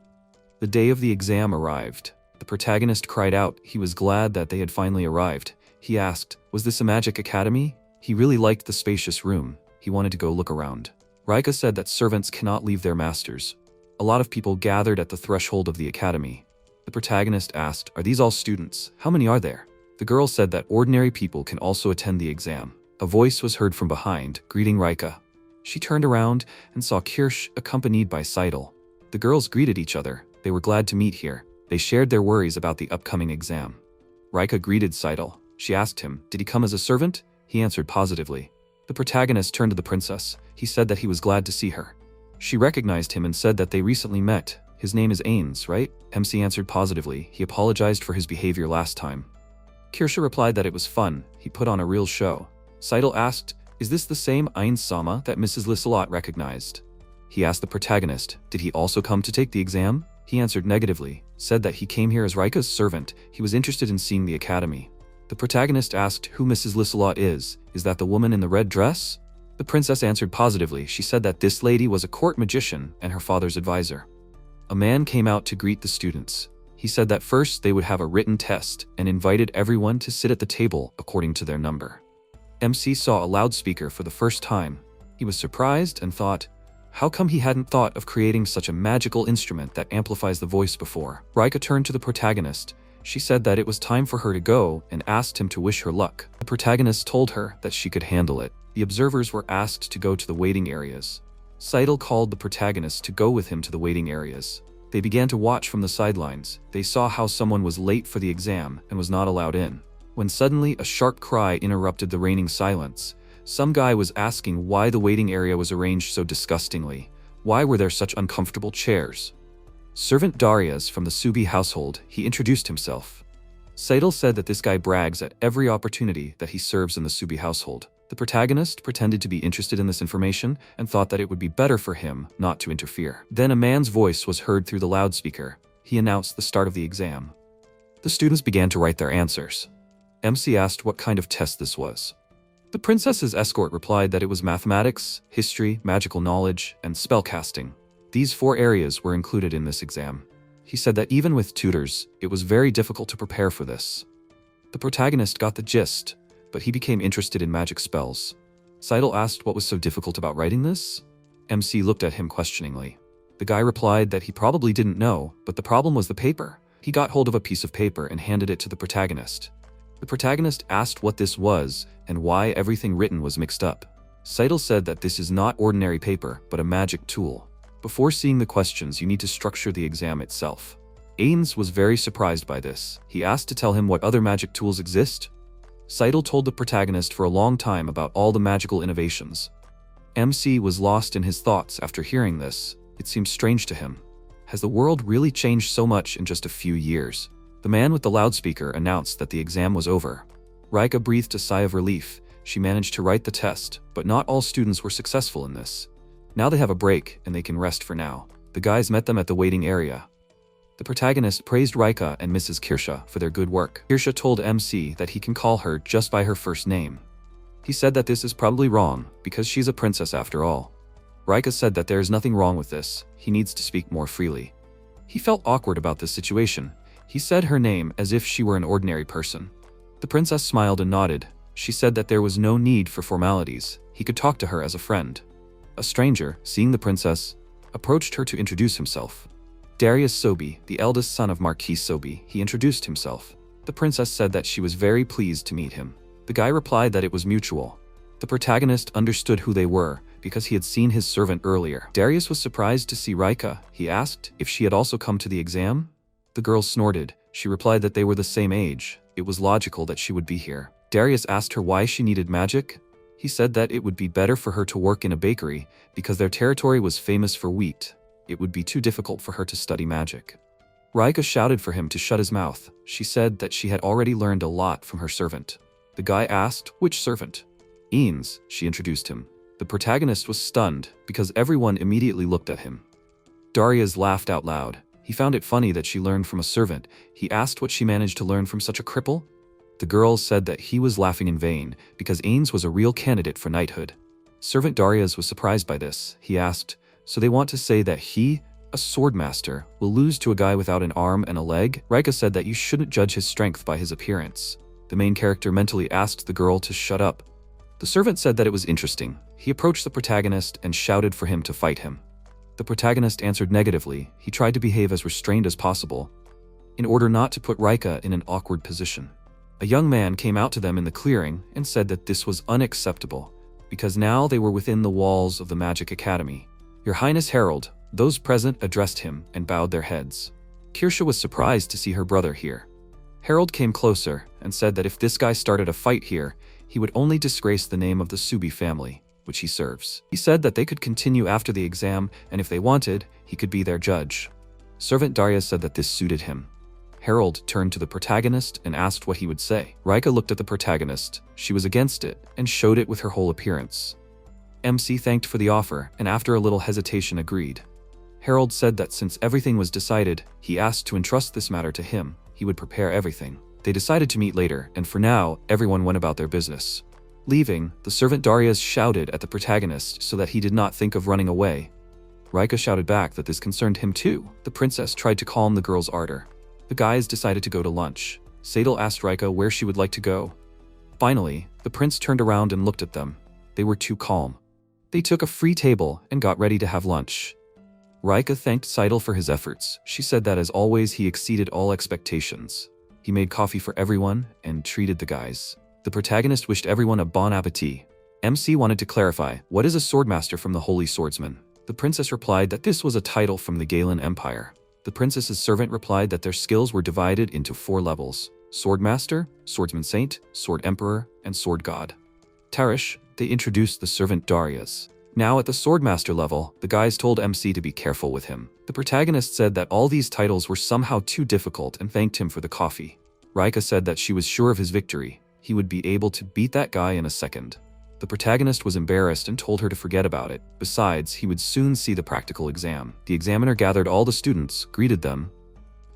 The day of the exam arrived. The protagonist cried out. He was glad that they had finally arrived. He asked, was this a magic academy? He really liked the spacious room. He wanted to go look around. Rika said that servants cannot leave their masters. A lot of people gathered at the threshold of the academy. The protagonist asked, are these all students? How many are there? The girl said that ordinary people can also attend the exam. A voice was heard from behind, greeting Rika. She turned around and saw Kirsch accompanied by Seidel. The girls greeted each other. They were glad to meet here. They shared their worries about the upcoming exam. Rika greeted Seidel. She asked him, did he come as a servant? He answered positively. The protagonist turned to the princess. He said that he was glad to see her. She recognized him and said that they recently met. His name is Ains, right? MC answered positively. He apologized for his behavior last time. Kirsha replied that it was fun. He put on a real show. Seidel asked, is this the same Ains-sama that Mrs. Lissellot recognized? He asked the protagonist, did he also come to take the exam? He answered negatively, said that he came here as Rika's servant. He was interested in seeing the academy. The protagonist asked who Mrs. Lissellot is. Is that the woman in the red dress? The princess answered positively. She said that this lady was a court magician and her father's advisor. A man came out to greet the students. He said that first they would have a written test and invited everyone to sit at the table according to their number. MC saw a loudspeaker for the first time. He was surprised and thought, how come he hadn't thought of creating such a magical instrument that amplifies the voice before? Rika turned to the protagonist. She said that it was time for her to go and asked him to wish her luck. The protagonist told her that she could handle it. The observers were asked to go to the waiting areas. Seidel called the protagonist to go with him to the waiting areas. They began to watch from the sidelines. They saw how someone was late for the exam and was not allowed in. When suddenly a sharp cry interrupted the reigning silence. Some guy was asking why the waiting area was arranged so disgustingly. Why were there such uncomfortable chairs? Servant Darius from the Subi household, he introduced himself. Seidel said that this guy brags at every opportunity that he serves in the Subi household. The protagonist pretended to be interested in this information and thought that it would be better for him not to interfere. Then a man's voice was heard through the loudspeaker. He announced the start of the exam. The students began to write their answers. MC asked what kind of test this was. The princess's escort replied that it was mathematics, history, magical knowledge, and spellcasting. These 4 areas were included in this exam. He said that even with tutors, it was very difficult to prepare for this. The protagonist got the gist, but he became interested in magic spells. Seidel asked what was so difficult about writing this. MC looked at him questioningly. The guy replied that he probably didn't know, but the problem was the paper. He got hold of a piece of paper and handed it to the protagonist. The protagonist asked what this was and why everything written was mixed up. Seidel said that this is not ordinary paper, but a magic tool. Before seeing the questions, you need to structure the exam itself. Ains was very surprised by this. He asked to tell him what other magic tools exist. Seidel told the protagonist for a long time about all the magical innovations. MC was lost in his thoughts after hearing this. It seemed strange to him. Has the world really changed so much in just a few years? The man with the loudspeaker announced that the exam was over. Rika breathed a sigh of relief. She managed to write the test, but not all students were successful in this. Now they have a break and they can rest for now. The guys met them at the waiting area. The protagonist praised Rika and Mrs. Kirsha for their good work. Kirsha told MC that he can call her just by her first name. He said that this is probably wrong, because she's a princess after all. Rika said that there is nothing wrong with this, he needs to speak more freely. He felt awkward about this situation. He said her name as if she were an ordinary person. The princess smiled and nodded. She said that there was no need for formalities, he could talk to her as a friend. A stranger, seeing the princess, approached her to introduce himself. Darius Sobi, the eldest son of Marquis Sobi, he introduced himself. The princess said that she was very pleased to meet him. The guy replied that it was mutual. The protagonist understood who they were, because he had seen his servant earlier. Darius was surprised to see Rika. He asked if she had also come to the exam. The girl snorted. She replied that they were the same age. It was logical that she would be here. Darius asked her why she needed magic. He said that it would be better for her to work in a bakery, because their territory was famous for wheat. It would be too difficult for her to study magic. Rika shouted for him to shut his mouth. She said that she had already learned a lot from her servant. The guy asked, which servant? Eanes, she introduced him. The protagonist was stunned, because everyone immediately looked at him. Darius laughed out loud. He found it funny that she learned from a servant. He asked what she managed to learn from such a cripple. The girl said that he was laughing in vain, because Eanes was a real candidate for knighthood. Servant Darius was surprised by this. He asked, so they want to say that he, a swordmaster, will lose to a guy without an arm and a leg? Rika said that you shouldn't judge his strength by his appearance. The main character mentally asked the girl to shut up. The servant said that it was interesting. He approached the protagonist and shouted for him to fight him. The protagonist answered negatively. He tried to behave as restrained as possible, in order not to put Rika in an awkward position. A young man came out to them in the clearing and said that this was unacceptable, because now they were within the walls of the Magic Academy. Your Highness Herald, those present addressed him and bowed their heads. Kirsha was surprised to see her brother here. Herald came closer and said that if this guy started a fight here, he would only disgrace the name of the Subi family, which he serves. He said that they could continue after the exam, and if they wanted, he could be their judge. Servant Darius said that this suited him. Herald turned to the protagonist and asked what he would say. Rika looked at the protagonist. She was against it and showed it with her whole appearance. MC thanked for the offer and after a little hesitation agreed. Herald said that since everything was decided, he asked to entrust this matter to him. He would prepare everything. They decided to meet later, and for now, everyone went about their business. Leaving, the servant Darius shouted at the protagonist so that he did not think of running away. Rika shouted back that this concerned him too. The princess tried to calm the girl's ardor. The guys decided to go to lunch. Sadal asked Rika where she would like to go. Finally, the prince turned around and looked at them. They were too calm. They took a free table and got ready to have lunch. Rika thanked Seidel for his efforts. She said that as always he exceeded all expectations. He made coffee for everyone and treated the guys. The protagonist wished everyone a bon appetit. MC wanted to clarify, what is a swordmaster from the Holy Swordsman? The princess replied that this was a title from the Galen Empire. The princess's servant replied that their skills were divided into 4 levels: Swordmaster, Swordsman Saint, Sword Emperor, and Sword God. Tarish, they introduced the servant Darius. Now at the Swordmaster level, the guys told MC to be careful with him. The protagonist said that all these titles were somehow too difficult and thanked him for the coffee. Rika said that she was sure of his victory. He would be able to beat that guy in a second. The protagonist was embarrassed and told her to forget about it. Besides, he would soon see the practical exam. The examiner gathered all the students, greeted them,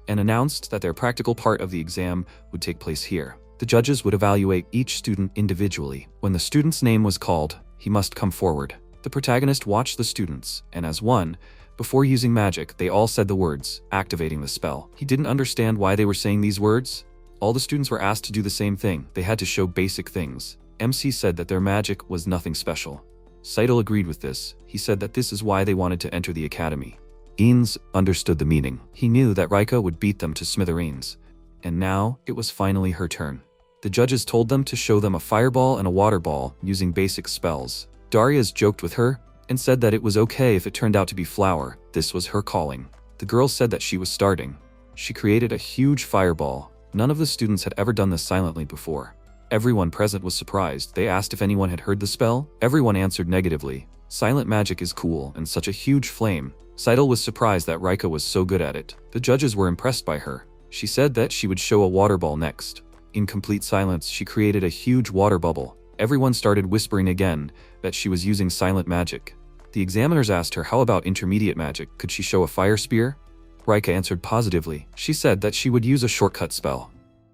and announced that their practical part of the exam would take place here. The judges would evaluate each student individually. When the student's name was called, he must come forward. The protagonist watched the students, and as one, before using magic, they all said the words, activating the spell. He didn't understand why they were saying these words. All the students were asked to do the same thing. They had to show basic things. MC said that their magic was nothing special. Seidel agreed with this. He said that this is why they wanted to enter the academy. Eanes understood the meaning. He knew that Rika would beat them to smithereens. And now, it was finally her turn. The judges told them to show them a fireball and a water ball using basic spells. Darius joked with her and said that it was okay if it turned out to be flour. This was her calling. The girl said that she was starting. She created a huge fireball. None of the students had ever done this silently before. Everyone present was surprised. They asked if anyone had heard the spell. Everyone answered negatively. Silent magic is cool, and such a huge flame. Seidel was surprised that Rika was so good at it. The judges were impressed by her. She said that she would show a water ball next. In complete silence, she created a huge water bubble. Everyone started whispering again that she was using silent magic. The examiners asked her how about intermediate magic. Could she show a fire spear? Rika answered positively. She said that she would use a shortcut spell.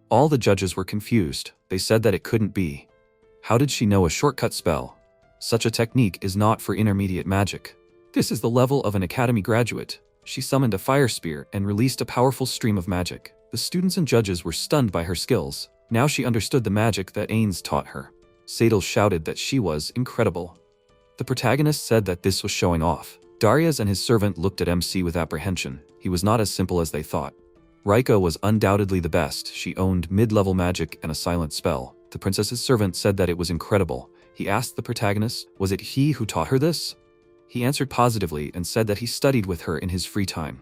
All the judges were confused. They said that it couldn't be. How did she know a shortcut spell? Such a technique is not for intermediate magic. This is the level of an academy graduate. She summoned a fire spear and released a powerful stream of magic. The students and judges were stunned by her skills. Now she understood the magic that Ains taught her. Sadal shouted that she was incredible. The protagonist said that this was showing off. Darius and his servant looked at MC with apprehension. He was not as simple as they thought. Rika was undoubtedly the best. She owned mid-level magic and a silent spell. The princess's servant said that it was incredible. He asked the protagonist, was it he who taught her this? He answered positively and said that he studied with her in his free time.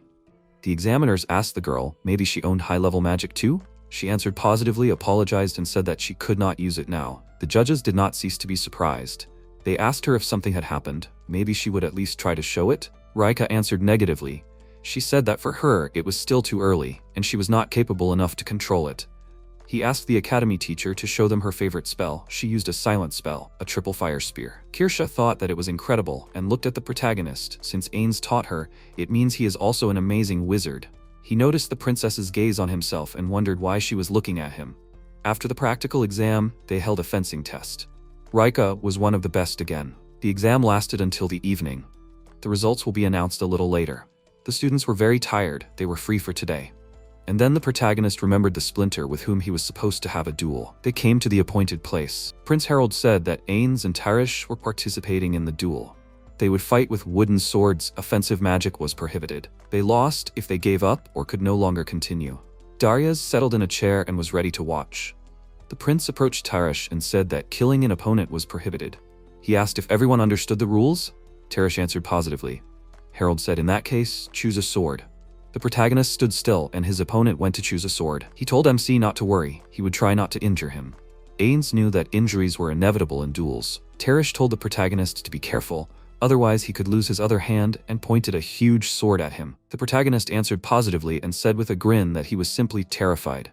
The examiners asked the girl, maybe she owned high-level magic too? She answered positively, apologized, and said that she could not use it now. The judges did not cease to be surprised. They asked her if something had happened. Maybe she would at least try to show it? Rika answered negatively. She said that for her, it was still too early, and she was not capable enough to control it. He asked the academy teacher to show them her favorite spell. She used a silent spell, a triple fire spear. Kirsha thought that it was incredible and looked at the protagonist. Since Ains taught her, it means he is also an amazing wizard. He noticed the princess's gaze on himself and wondered why she was looking at him. After the practical exam, they held a fencing test. Rika was one of the best again. The exam lasted until the evening. The results will be announced a little later. The students were very tired. They were free for today. And then the protagonist remembered the splinter with whom he was supposed to have a duel. They came to the appointed place. Prince Harold said that Ains and Tarish were participating in the duel. They would fight with wooden swords. Offensive magic was prohibited. They lost if they gave up or could no longer continue. Darius settled in a chair and was ready to watch. The prince approached Tarish and said that killing an opponent was prohibited. He asked if everyone understood the rules. Tarish answered positively. Harold said, in that case, choose a sword. The protagonist stood still and his opponent went to choose a sword. He told MC not to worry, he would try not to injure him. Ains knew that injuries were inevitable in duels. Tarish told the protagonist to be careful, otherwise he could lose his other hand, and pointed a huge sword at him. The protagonist answered positively and said with a grin that he was simply terrified.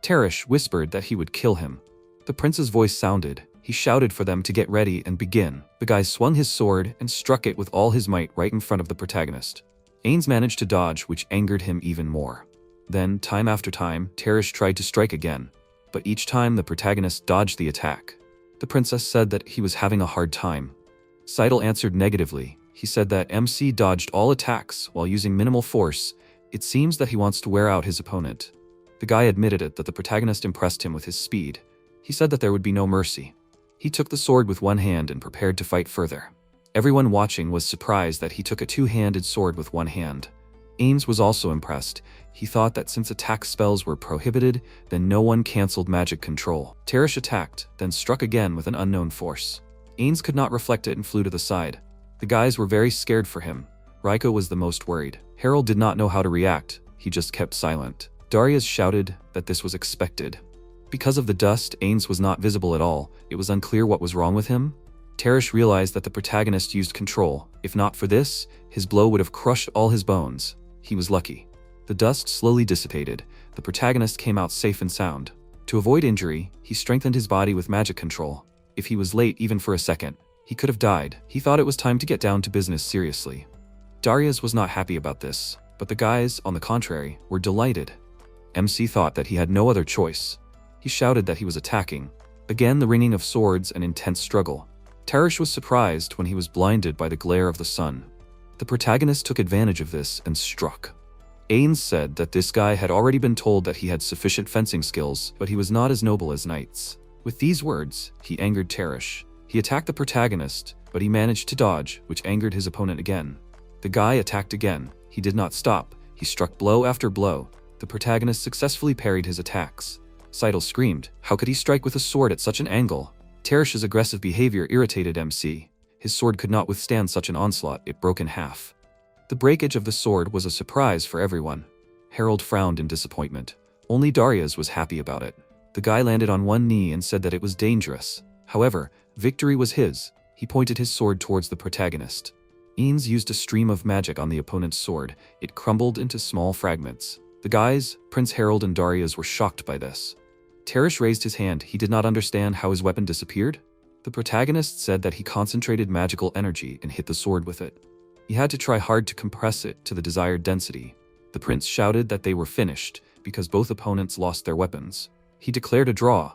Tarish whispered that he would kill him. The prince's voice sounded. He shouted for them to get ready and begin. The guy swung his sword and struck it with all his might right in front of the protagonist. Ains managed to dodge, which angered him even more. Then, time after time, Tarish tried to strike again, but each time the protagonist dodged the attack. The princess said that he was having a hard time. Seidel answered negatively. He said that MC dodged all attacks while using minimal force. It seems that he wants to wear out his opponent. The guy admitted it that the protagonist impressed him with his speed. He said that there would be no mercy. He took the sword with one hand and prepared to fight further. Everyone watching was surprised that he took a two-handed sword with one hand. Ains was also impressed. He thought that since attack spells were prohibited, then no one cancelled magic control. Tarish attacked, then struck again with an unknown force. Ains could not reflect it and flew to the side. The guys were very scared for him. Rika was the most worried. Harold did not know how to react. He just kept silent. Darius shouted that this was expected. Because of the dust, Ains was not visible at all. It was unclear what was wrong with him. Tarish realized that the protagonist used control. If not for this, his blow would have crushed all his bones. He was lucky. The dust slowly dissipated. The protagonist came out safe and sound. To avoid injury, he strengthened his body with magic control. If he was late even for a second, he could have died. He thought it was time to get down to business seriously. Darius was not happy about this, but the guys, on the contrary, were delighted. MC thought that he had no other choice. He shouted that he was attacking. Again, the ringing of swords and intense struggle. Tarish was surprised when he was blinded by the glare of the sun. The protagonist took advantage of this and struck. Ains said that this guy had already been told that he had sufficient fencing skills, but he was not as noble as knights. With these words, he angered Tarish. He attacked the protagonist, but he managed to dodge, which angered his opponent again. The guy attacked again. He did not stop. He struck blow after blow. The protagonist successfully parried his attacks. Seidel screamed. How could he strike with a sword at such an angle? Tarish's aggressive behavior irritated MC. His sword could not withstand such an onslaught. It broke in half. The breakage of the sword was a surprise for everyone. Harold frowned in disappointment. Only Darius was happy about it. The guy landed on one knee and said that it was dangerous. However, victory was his. He pointed his sword towards the protagonist. Ains used a stream of magic on the opponent's sword. It crumbled into small fragments. The guys, Prince Harold and Darius, were shocked by this. Tarish raised his hand. He did not understand how his weapon disappeared. The protagonist said that he concentrated magical energy and hit the sword with it. He had to try hard to compress it to the desired density. The prince shouted that they were finished, because both opponents lost their weapons. He declared a draw.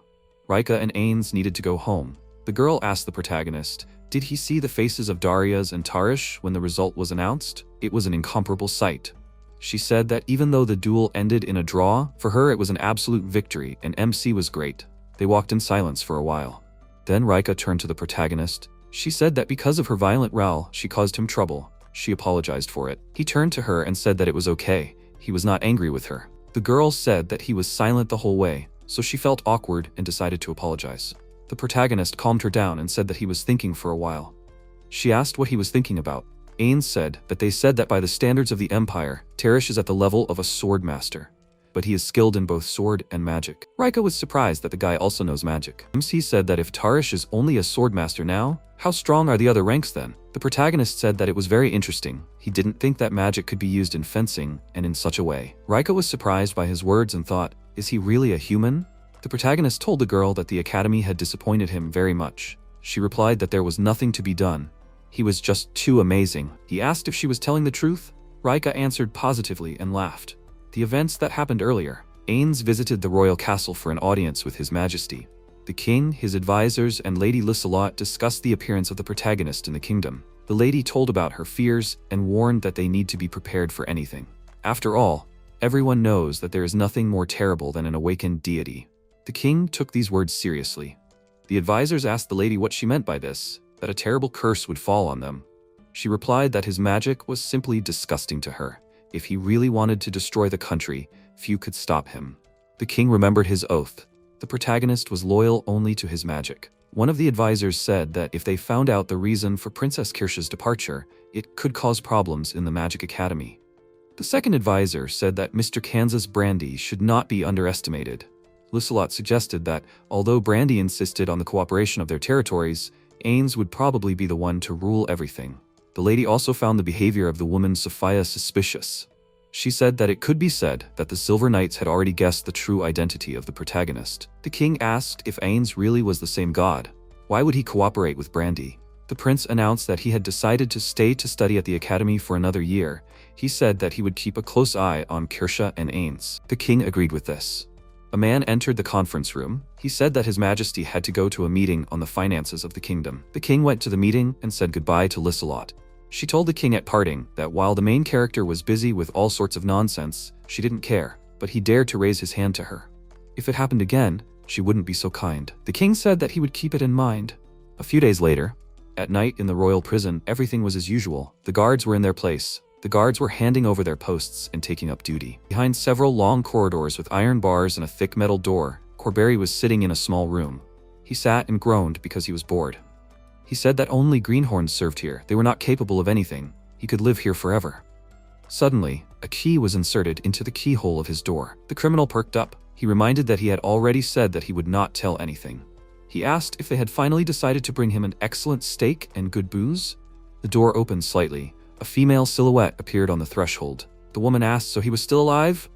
Rika and Ains needed to go home. The girl asked the protagonist, did he see the faces of Darius and Tarish when the result was announced? It was an incomparable sight. She said that even though the duel ended in a draw, for her it was an absolute victory and MC was great. They walked in silence for a while. Then Rika turned to the protagonist. She said that because of her violent row, she caused him trouble. She apologized for it. He turned to her and said that it was okay. He was not angry with her. The girl said that he was silent the whole way, so she felt awkward and decided to apologize. The protagonist calmed her down and said that he was thinking for a while. She asked what he was thinking about. Ains said that they said that by the standards of the Empire, Tarish is at the level of a sword master, but he is skilled in both sword and magic. Rika was surprised that the guy also knows magic. MC said that if Tarish is only a sword master now, how strong are the other ranks then? The protagonist said that it was very interesting. He didn't think that magic could be used in fencing and in such a way. Rika was surprised by his words and thought, is he really a human? The protagonist told the girl that the academy had disappointed him very much. She replied that there was nothing to be done. He was just too amazing. He asked if she was telling the truth. Rika answered positively and laughed. The events that happened earlier. Ains visited the royal castle for an audience with His Majesty. The king, his advisors, and Lady Lissellot discussed the appearance of the protagonist in the kingdom. The lady told about her fears and warned that they need to be prepared for anything. After all, everyone knows that there is nothing more terrible than an awakened deity. The king took these words seriously. The advisors asked the lady what she meant by this, that a terrible curse would fall on them. She replied that his magic was simply disgusting to her. If he really wanted to destroy the country, few could stop him. The king remembered his oath. The protagonist was loyal only to his magic. One of the advisors said that if they found out the reason for Princess Kirsch's departure, it could cause problems in the Magic Academy. The second advisor said that Mr. Kansas Brandy should not be underestimated. Lissellot suggested that, although Brandy insisted on the cooperation of their territories, Ains would probably be the one to rule everything. The lady also found the behavior of the woman Sophia suspicious. She said that it could be said that the Silver Knights had already guessed the true identity of the protagonist. The king asked if Ains really was the same god. Why would he cooperate with Brandy? The prince announced that he had decided to stay to study at the academy for another year. He said that he would keep a close eye on Kirsha and Ains. The king agreed with this. A man entered the conference room. He said that His Majesty had to go to a meeting on the finances of the kingdom. The king went to the meeting and said goodbye to Lissellot. She told the king at parting that while the main character was busy with all sorts of nonsense, she didn't care, but he dared to raise his hand to her. If it happened again, she wouldn't be so kind. The king said that he would keep it in mind. A few days later, at night in the royal prison, everything was as usual. The guards were in their place. The guards were handing over their posts and taking up duty. Behind several long corridors with iron bars and a thick metal door, Corberry was sitting in a small room. He sat and groaned because he was bored. He said that only greenhorns served here. They were not capable of anything. He could live here forever. Suddenly, a key was inserted into the keyhole of his door. The criminal perked up. He reminded that he had already said that he would not tell anything. He asked if they had finally decided to bring him an excellent steak and good booze. The door opened slightly. A female silhouette appeared on the threshold. The woman asked, so he was still alive?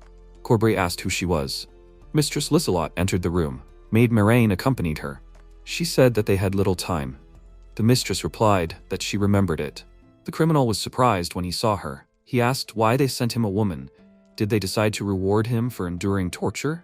Corberry asked who she was. Mistress Lissellot entered the room. Maid Moraine accompanied her. She said that they had little time. The mistress replied that she remembered it. The criminal was surprised when he saw her. He asked why they sent him a woman. Did they decide to reward him for enduring torture?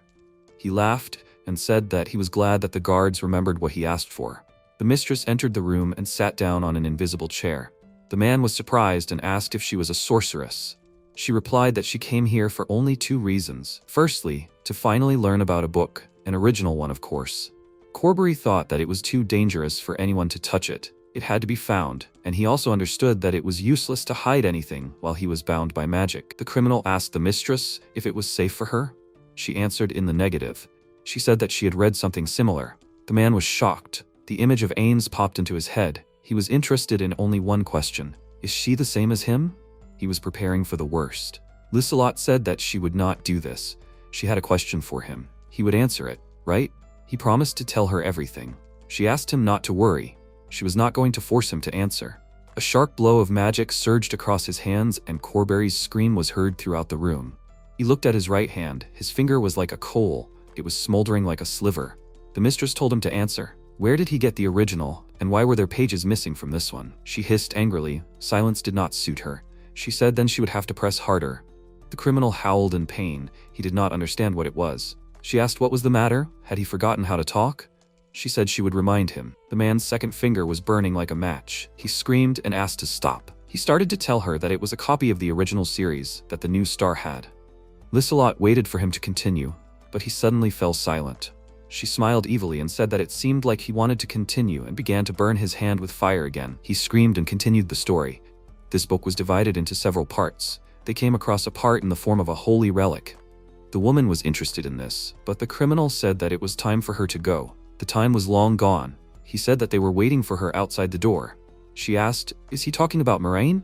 He laughed and said that he was glad that the guards remembered what he asked for. The mistress entered the room and sat down on an invisible chair. The man was surprised and asked if she was a sorceress. She replied that she came here for only 2 reasons. Firstly, to finally learn about a book, an original one of course. Corberry thought that it was too dangerous for anyone to touch it. It had to be found, and he also understood that it was useless to hide anything while he was bound by magic. The criminal asked the mistress if it was safe for her. She answered in the negative. She said that she had read something similar. The man was shocked. The image of Ains popped into his head. He was interested in only one question. Is she the same as him? He was preparing for the worst. Lissellot said that she would not do this. She had a question for him. He would answer it, right? He promised to tell her everything. She asked him not to worry. She was not going to force him to answer. A sharp blow of magic surged across his hands and Corberry's scream was heard throughout the room. He looked at his right hand. His finger was like a coal. It was smoldering like a sliver. The mistress told him to answer. Where did he get the original, and why were there pages missing from this one? She hissed angrily. Silence did not suit her. She said then she would have to press harder. The criminal howled in pain. He did not understand what it was. She asked what was the matter. Had he forgotten how to talk? She said she would remind him. The man's second finger was burning like a match. He screamed and asked to stop. He started to tell her that it was a copy of the original series that the new star had. Lissellot waited for him to continue, but he suddenly fell silent. She smiled evilly and said that it seemed like he wanted to continue and began to burn his hand with fire again. He screamed and continued the story. This book was divided into several parts. They came across a part in the form of a holy relic. The woman was interested in this, but the criminal said that it was time for her to go. The time was long gone. He said that they were waiting for her outside the door. She asked, "Is he talking about Moraine?"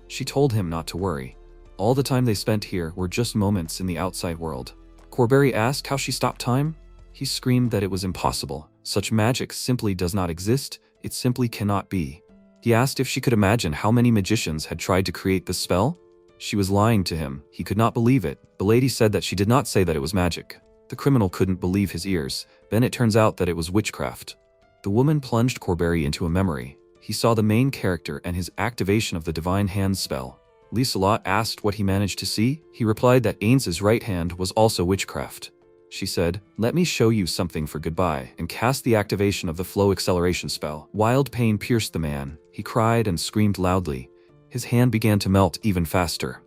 She told him not to worry. All the time they spent here were just moments in the outside world. Corberry asked how she stopped time. He screamed that it was impossible. Such magic simply does not exist. It simply cannot be. He asked if she could imagine how many magicians had tried to create this spell. She was lying to him. He could not believe it. The lady said that she did not say that it was magic. The criminal couldn't believe his ears. Then it turns out that it was witchcraft. The woman plunged Corberry into a memory. He saw the main character and his activation of the Divine Hand spell. Lissellot asked what he managed to see. He replied that Ains's right hand was also witchcraft. She said, "Let me show you something for goodbye," and cast the activation of the flow acceleration spell. Wild pain pierced the man. He cried and screamed loudly. His hand began to melt even faster.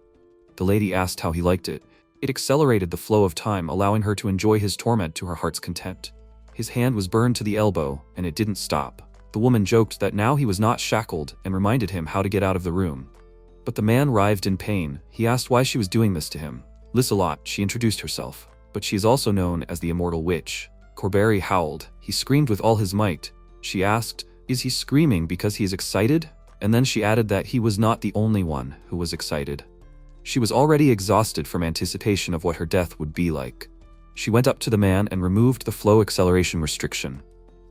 The lady asked how he liked it. It accelerated the flow of time, allowing her to enjoy his torment to her heart's content. His hand was burned to the elbow, and it didn't stop. The woman joked that now he was not shackled and reminded him how to get out of the room. But the man writhed in pain. He asked why she was doing this to him. Lissellot, she introduced herself, but she is also known as the immortal witch. Corberry howled. He screamed with all his might. She asked, "Is he screaming because he is excited?" And then she added that he was not the only one who was excited. She was already exhausted from anticipation of what her death would be like. She went up to the man and removed the flow acceleration restriction.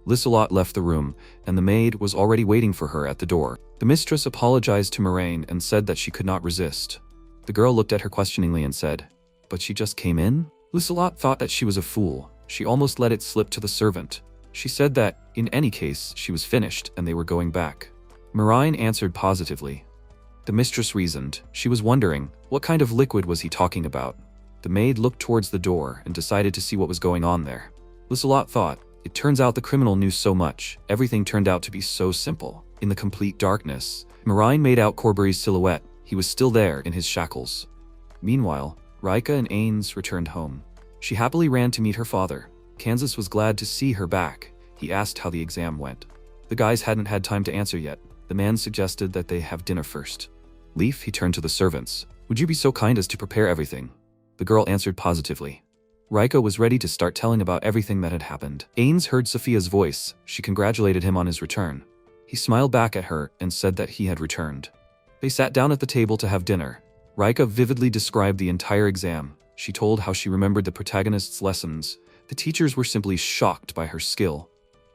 Lissellot left the room, and the maid was already waiting for her at the door. The mistress apologized to Moraine and said that she could not resist. The girl looked at her questioningly and said, "But she just came in?" Lissellot thought that she was a fool. She almost let it slip to the servant. She said that, in any case, she was finished and they were going back. Moraine answered positively. The mistress reasoned. She was wondering, what kind of liquid was he talking about? The maid looked towards the door and decided to see what was going on there. Lissellot thought, it turns out the criminal knew so much. Everything turned out to be so simple. In the complete darkness, Moraine made out Corberry's silhouette. He was still there in his shackles. Meanwhile, Rika and Ains returned home. She happily ran to meet her father. Kansas was glad to see her back. He asked how the exam went. The guys hadn't had time to answer yet. The man suggested that they have dinner first. Leaf, he turned to the servants. "Would you be so kind as to prepare everything?" The girl answered positively. Rika was ready to start telling about everything that had happened. Ains heard Sophia's voice. She congratulated him on his return. He smiled back at her and said that he had returned. They sat down at the table to have dinner. Rika vividly described the entire exam. She told how she remembered the protagonist's lessons. The teachers were simply shocked by her skill.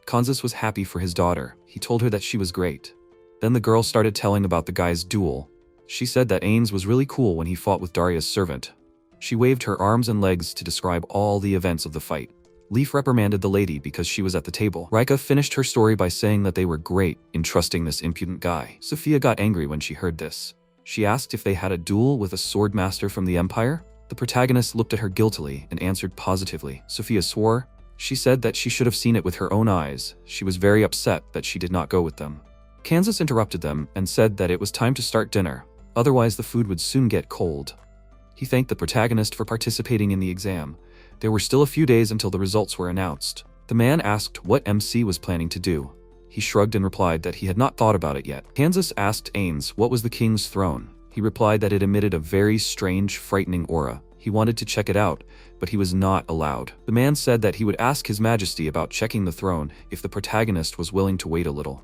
Kansas was happy for his daughter. He told her that she was great. Then the girl started telling about the guy's duel. She said that Ains was really cool when he fought with Daria's servant. She waved her arms and legs to describe all the events of the fight. Leaf reprimanded the lady because she was at the table. Rika finished her story by saying that they were great in trusting this impudent guy. Sophia got angry when she heard this. She asked if they had a duel with a sword master from the Empire. The protagonist looked at her guiltily and answered positively. Sophia swore. She said that she should have seen it with her own eyes. She was very upset that she did not go with them. Kansas interrupted them and said that it was time to start dinner. Otherwise the food would soon get cold. He thanked the protagonist for participating in the exam. There were still a few days until the results were announced. The man asked what MC was planning to do. He shrugged and replied that he had not thought about it yet. Kansas asked Ains what was the king's throne. He replied that it emitted a very strange, frightening aura. He wanted to check it out, but he was not allowed. The man said that he would ask His Majesty about checking the throne if the protagonist was willing to wait a little.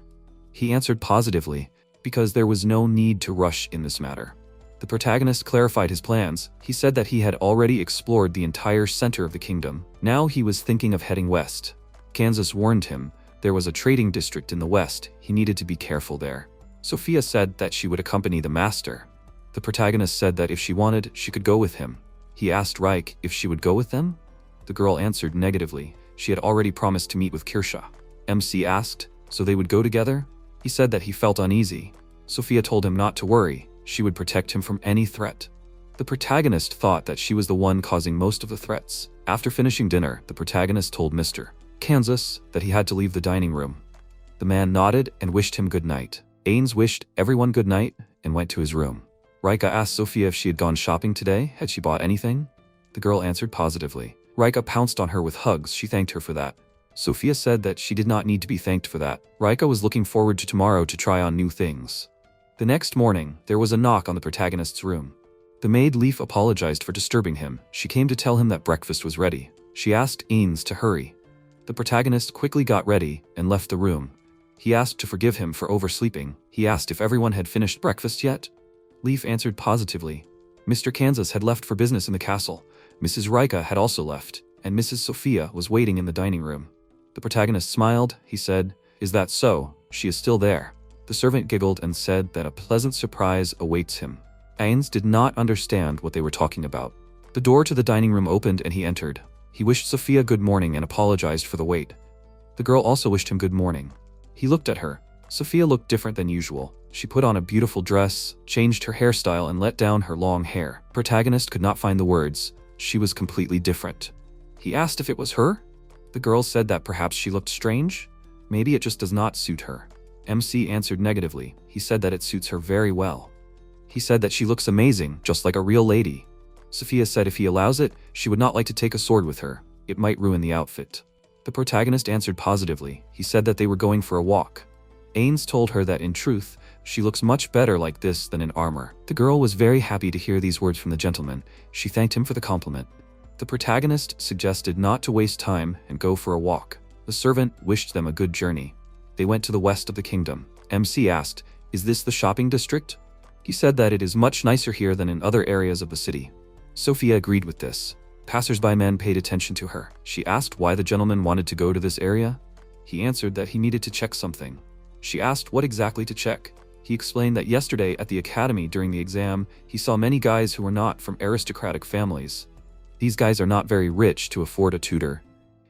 He answered positively, because there was no need to rush in this matter. The protagonist clarified his plans. He said that he had already explored the entire center of the kingdom. Now he was thinking of heading west. Kansas warned him there was a trading district in the west. He needed to be careful there. Sophia said that she would accompany the master. The protagonist said that if she wanted, she could go with him. He asked Reich if she would go with them. The girl answered negatively. She had already promised to meet with Kirsha. MC asked, so they would go together? He said that he felt uneasy. Sophia told him not to worry. She would protect him from any threat. The protagonist thought that she was the one causing most of the threats. After finishing dinner, the protagonist told Mr. Kansas that he had to leave the dining room. The man nodded and wished him good night. Ains wished everyone good night and went to his room. Rika asked Sophia if she had gone shopping today. Had she bought anything? The girl answered positively. Rika pounced on her with hugs. She thanked her for that. Sophia said that she did not need to be thanked for that. Rika was looking forward to tomorrow to try on new things. The next morning, there was a knock on the protagonist's room. The maid Leaf apologized for disturbing him. She came to tell him that breakfast was ready. She asked Ains to hurry. The protagonist quickly got ready and left the room. He asked to forgive him for oversleeping. He asked if everyone had finished breakfast yet. Leaf answered positively. Mr. Kansas had left for business in the castle. Mrs. Rika had also left, and Mrs. Sophia was waiting in the dining room. The protagonist smiled. He said, "Is that so? She is still there." The servant giggled and said that a pleasant surprise awaits him. Ains did not understand what they were talking about. The door to the dining room opened and he entered. He wished Sophia good morning and apologized for the wait. The girl also wished him good morning. He looked at her. Sophia looked different than usual. She put on a beautiful dress, changed her hairstyle and let down her long hair. Protagonist could not find the words. She was completely different. He asked if it was her. The girl said that perhaps she looked strange. Maybe it just does not suit her. MC answered negatively. He said that it suits her very well. He said that she looks amazing, just like a real lady. Sophia said if he allows it, she would not like to take a sword with her. It might ruin the outfit. The protagonist answered positively. He said that they were going for a walk. Ains told her that in truth, she looks much better like this than in armor. The girl was very happy to hear these words from the gentleman. She thanked him for the compliment. The protagonist suggested not to waste time and go for a walk. The servant wished them a good journey. They went to the west of the kingdom. MC asked, "Is this the shopping district?" He said that it is much nicer here than in other areas of the city. Sophia agreed with this. Passers-by men paid attention to her. She asked why the gentleman wanted to go to this area. He answered that he needed to check something. She asked what exactly to check. He explained that yesterday at the academy during the exam, he saw many guys who were not from aristocratic families. These guys are not very rich to afford a tutor.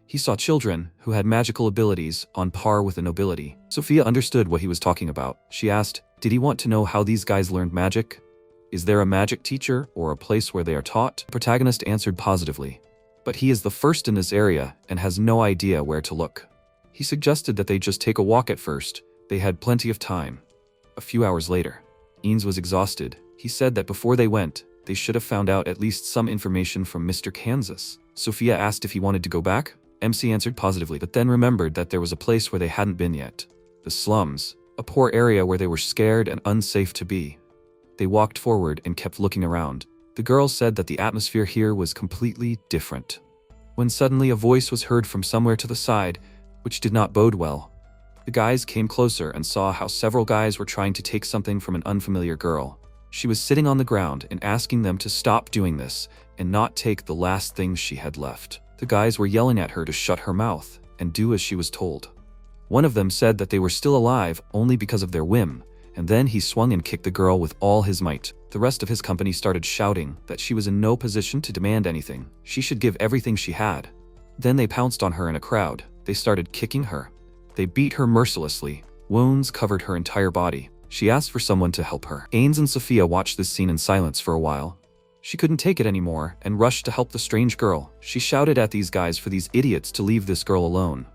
He saw children who had magical abilities on par with the nobility. Sophia understood what he was talking about. She asked, did he want to know how these guys learned magic? Is there a magic teacher or a place where they are taught? The protagonist answered positively. But he is the first in this area and has no idea where to look. He suggested that they just take a walk at first. They had plenty of time. A few hours later, Ains was exhausted. He said that before they went, they should have found out at least some information from Mr. Kansas. Sophia asked if he wanted to go back. MC answered positively, but then remembered that there was a place where they hadn't been yet. The slums, a poor area where they were scared and unsafe to be. They walked forward and kept looking around. The girl said that the atmosphere here was completely different. When suddenly a voice was heard from somewhere to the side, which did not bode well. The guys came closer and saw how several guys were trying to take something from an unfamiliar girl. She was sitting on the ground and asking them to stop doing this and not take the last things she had left. The guys were yelling at her to shut her mouth and do as she was told. One of them said that they were still alive only because of their whim, and then he swung and kicked the girl with all his might. The rest of his company started shouting that she was in no position to demand anything. She should give everything she had. Then they pounced on her in a crowd. They started kicking her. They beat her mercilessly. Wounds covered her entire body. She asked for someone to help her. Ains and Sophia watched this scene in silence for a while. She couldn't take it anymore and rushed to help the strange girl. She shouted at these guys for these idiots to leave this girl alone.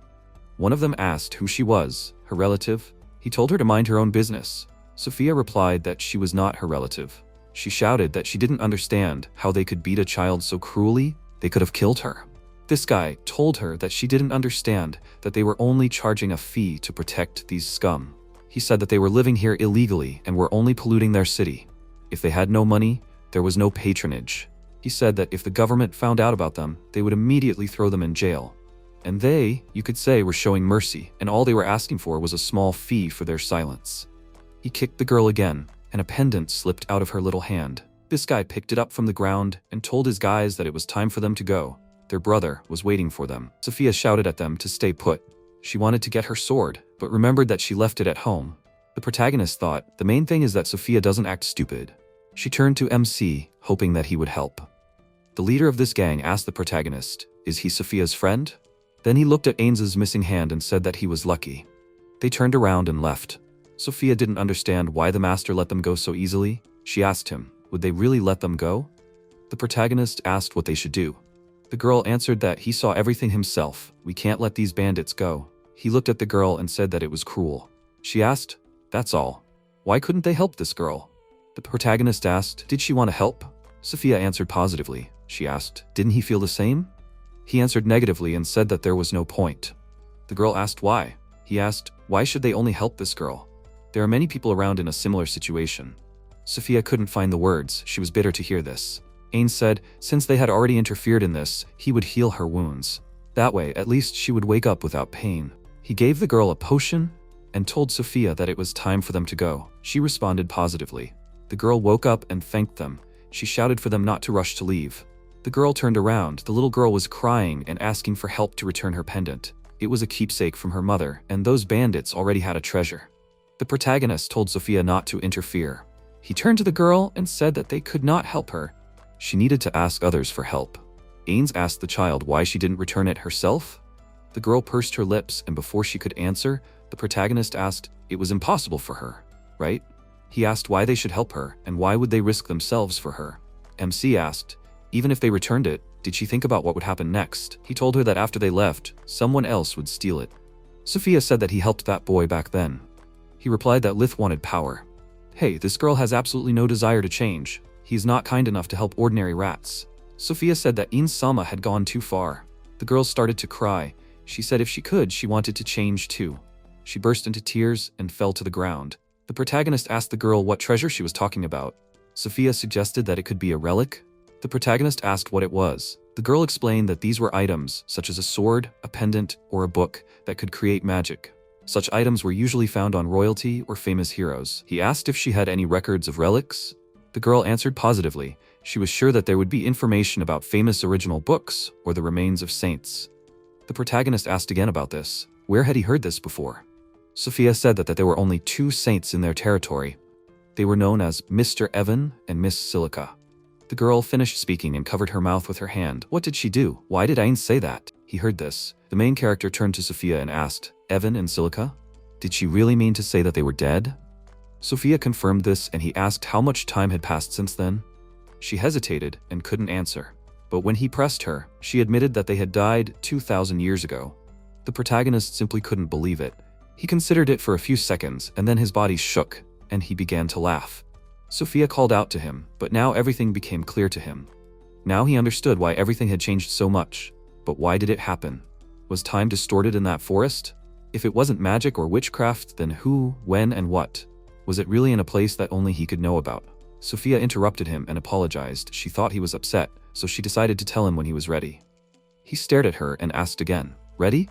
One of them asked who she was, her relative. He told her to mind her own business. Sophia replied that she was not her relative. She shouted that she didn't understand how they could beat a child so cruelly. They could have killed her. This guy told her that she didn't understand that they were only charging a fee to protect these scum. He said that they were living here illegally and were only polluting their city. If they had no money, there was no patronage. He said that if the government found out about them, they would immediately throw them in jail. And they, you could say, were showing mercy, and all they were asking for was a small fee for their silence. He kicked the girl again, and a pendant slipped out of her little hand. This guy picked it up from the ground and told his guys that it was time for them to go. Their brother was waiting for them. Sophia shouted at them to stay put. She wanted to get her sword, but remembered that she left it at home. The protagonist thought, the main thing is that Sophia doesn't act stupid. She turned to MC, hoping that he would help. The leader of this gang asked the protagonist, is he Sophia's friend? Then he looked at Ains's missing hand and said that he was lucky. They turned around and left. Sophia didn't understand why the master let them go so easily. She asked him, would they really let them go? The protagonist asked what they should do. The girl answered that he saw everything himself. We can't let these bandits go. He looked at the girl and said that it was cruel. She asked, "That's all. Why couldn't they help this girl?" The protagonist asked, "Did she want to help?" Sophia answered positively. She asked, "Didn't he feel the same?" He answered negatively and said that there was no point. The girl asked why. He asked, "Why should they only help this girl? There are many people around in a similar situation." Sophia couldn't find the words. She was bitter to hear this. Ains said, since they had already interfered in this, he would heal her wounds. That way, at least she would wake up without pain. He gave the girl a potion and told Sophia that it was time for them to go. She responded positively. The girl woke up and thanked them. She shouted for them not to rush to leave. The girl turned around. The little girl was crying and asking for help to return her pendant. It was a keepsake from her mother, and those bandits already had a treasure. The protagonist told Sophia not to interfere. He turned to the girl and said that they could not help her. She needed to ask others for help. Ains asked the child why she didn't return it herself. The girl pursed her lips, and before she could answer, the protagonist asked, "It was impossible for her, right?" He asked why they should help her, and why would they risk themselves for her. MC asked, even if they returned it, did she think about what would happen next? He told her that after they left, someone else would steal it. Sophia said that he helped that boy back then. He replied that Lith wanted power. Hey, this girl has absolutely no desire to change. He's not kind enough to help ordinary rats. Sophia said that Sama had gone too far. The girl started to cry. She said if she could, she wanted to change too. She burst into tears and fell to the ground. The protagonist asked the girl what treasure she was talking about. Sophia suggested that it could be a relic. The protagonist asked what it was. The girl explained that these were items, such as a sword, a pendant, or a book, that could create magic. Such items were usually found on royalty or famous heroes. He asked if she had any records of relics. The girl answered positively. She was sure that there would be information about famous original books or the remains of saints. The protagonist asked again about this. Where had he heard this before? Sophia said that there were only 2 saints in their territory. They were known as Mr. Evan and Miss Silica. The girl finished speaking and covered her mouth with her hand. What did she do? Why did Ains say that? He heard this. The main character turned to Sophia and asked, "Evan and Silica? Did she really mean to say that they were dead?" Sophia confirmed this, and he asked how much time had passed since then. She hesitated and couldn't answer. But when he pressed her, she admitted that they had died 2,000 years ago. The protagonist simply couldn't believe it. He considered it for a few seconds, and then his body shook, and he began to laugh. Sophia called out to him, but now everything became clear to him. Now he understood why everything had changed so much. But why did it happen? Was time distorted in that forest? If it wasn't magic or witchcraft, then who, when, and what? Was it really in a place that only he could know about? Sophia interrupted him and apologized. She thought he was upset, so she decided to tell him when he was ready. He stared at her and asked again, "Ready?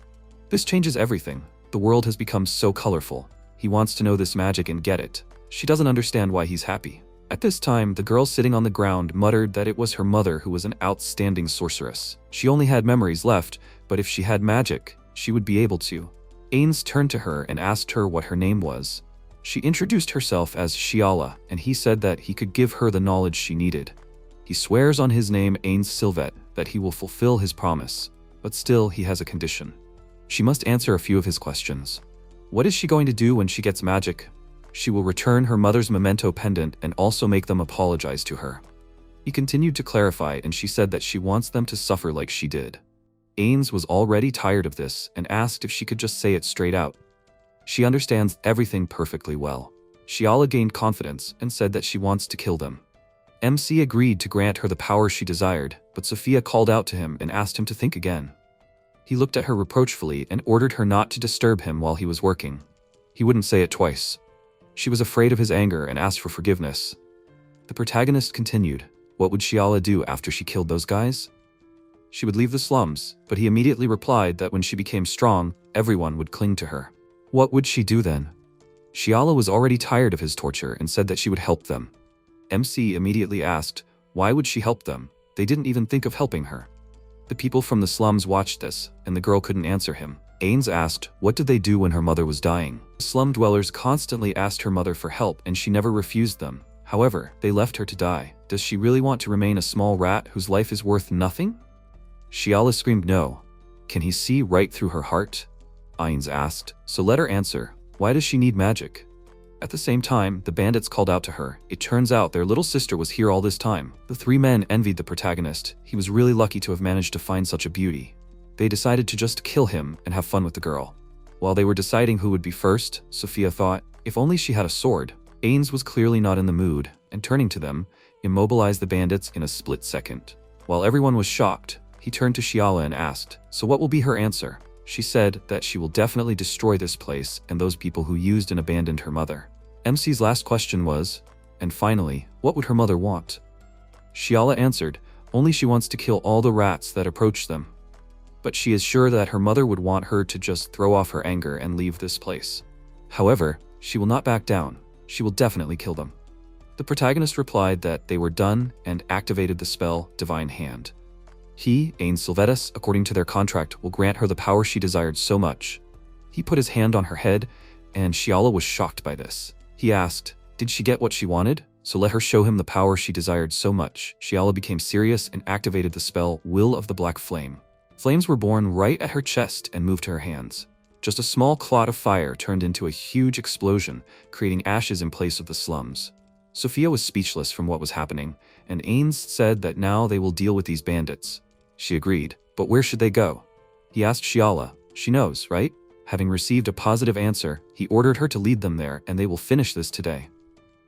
This changes everything. The world has become so colorful. He wants to know this magic and get it." She doesn't understand why he's happy. At this time, the girl sitting on the ground muttered that it was her mother who was an outstanding sorceress. She only had memories left, but if she had magic, she would be able to. Ains turned to her and asked her what her name was. She introduced herself as Shiala, and he said that he could give her the knowledge she needed. He swears on his name Ains Silvet that he will fulfill his promise, but still he has a condition. She must answer a few of his questions. What is she going to do when she gets magic? She will return her mother's memento pendant and also make them apologize to her. He continued to clarify, and she said that she wants them to suffer like she did. Ains was already tired of this and asked if she could just say it straight out. She understands everything perfectly well. Shiala gained confidence and said that she wants to kill them. MC agreed to grant her the power she desired, but Sophia called out to him and asked him to think again. He looked at her reproachfully and ordered her not to disturb him while he was working. He wouldn't say it twice. She was afraid of his anger and asked for forgiveness. The protagonist continued. What would Shiala do after she killed those guys? She would leave the slums, but he immediately replied that when she became strong, everyone would cling to her. What would she do then? Shiala was already tired of his torture and said that she would help them. MC immediately asked, why would she help them? They didn't even think of helping her. The people from the slums watched this, and the girl couldn't answer him. Ains asked, what did they do when her mother was dying? The slum dwellers constantly asked her mother for help, and she never refused them. However, they left her to die. Does she really want to remain a small rat whose life is worth nothing? Shiala screamed no. Can he see right through her heart? Ains asked, so let her answer. Why does she need magic? At the same time, the bandits called out to her. It turns out their little sister was here all this time. The three men envied the protagonist. He was really lucky to have managed to find such a beauty. They decided to just kill him and have fun with the girl. While they were deciding who would be first, Sophia thought, if only she had a sword. Ains was clearly not in the mood, and turning to them, immobilized the bandits in a split second. While everyone was shocked, he turned to Shiala and asked, so what will be her answer? She said that she will definitely destroy this place and those people who used and abandoned her mother. MC's last question was, and finally, what would her mother want? Shiala answered, only she wants to kill all the rats that approach them. But she is sure that her mother would want her to just throw off her anger and leave this place. However, she will not back down. She will definitely kill them. The protagonist replied that they were done and activated the spell Divine Hand. He, Ains Silvetus, according to their contract, will grant her the power she desired so much. He put his hand on her head, and Shiala was shocked by this. He asked, did she get what she wanted? So let her show him the power she desired so much. Shiala became serious and activated the spell Will of the Black Flame. Flames were born right at her chest and moved to her hands. Just a small clot of fire turned into a huge explosion, creating ashes in place of the slums. Sophia was speechless from what was happening, and Ains said that now they will deal with these bandits. She agreed, but where should they go? He asked Shiala. She knows, right? Having received a positive answer, he ordered her to lead them there, and they will finish this today.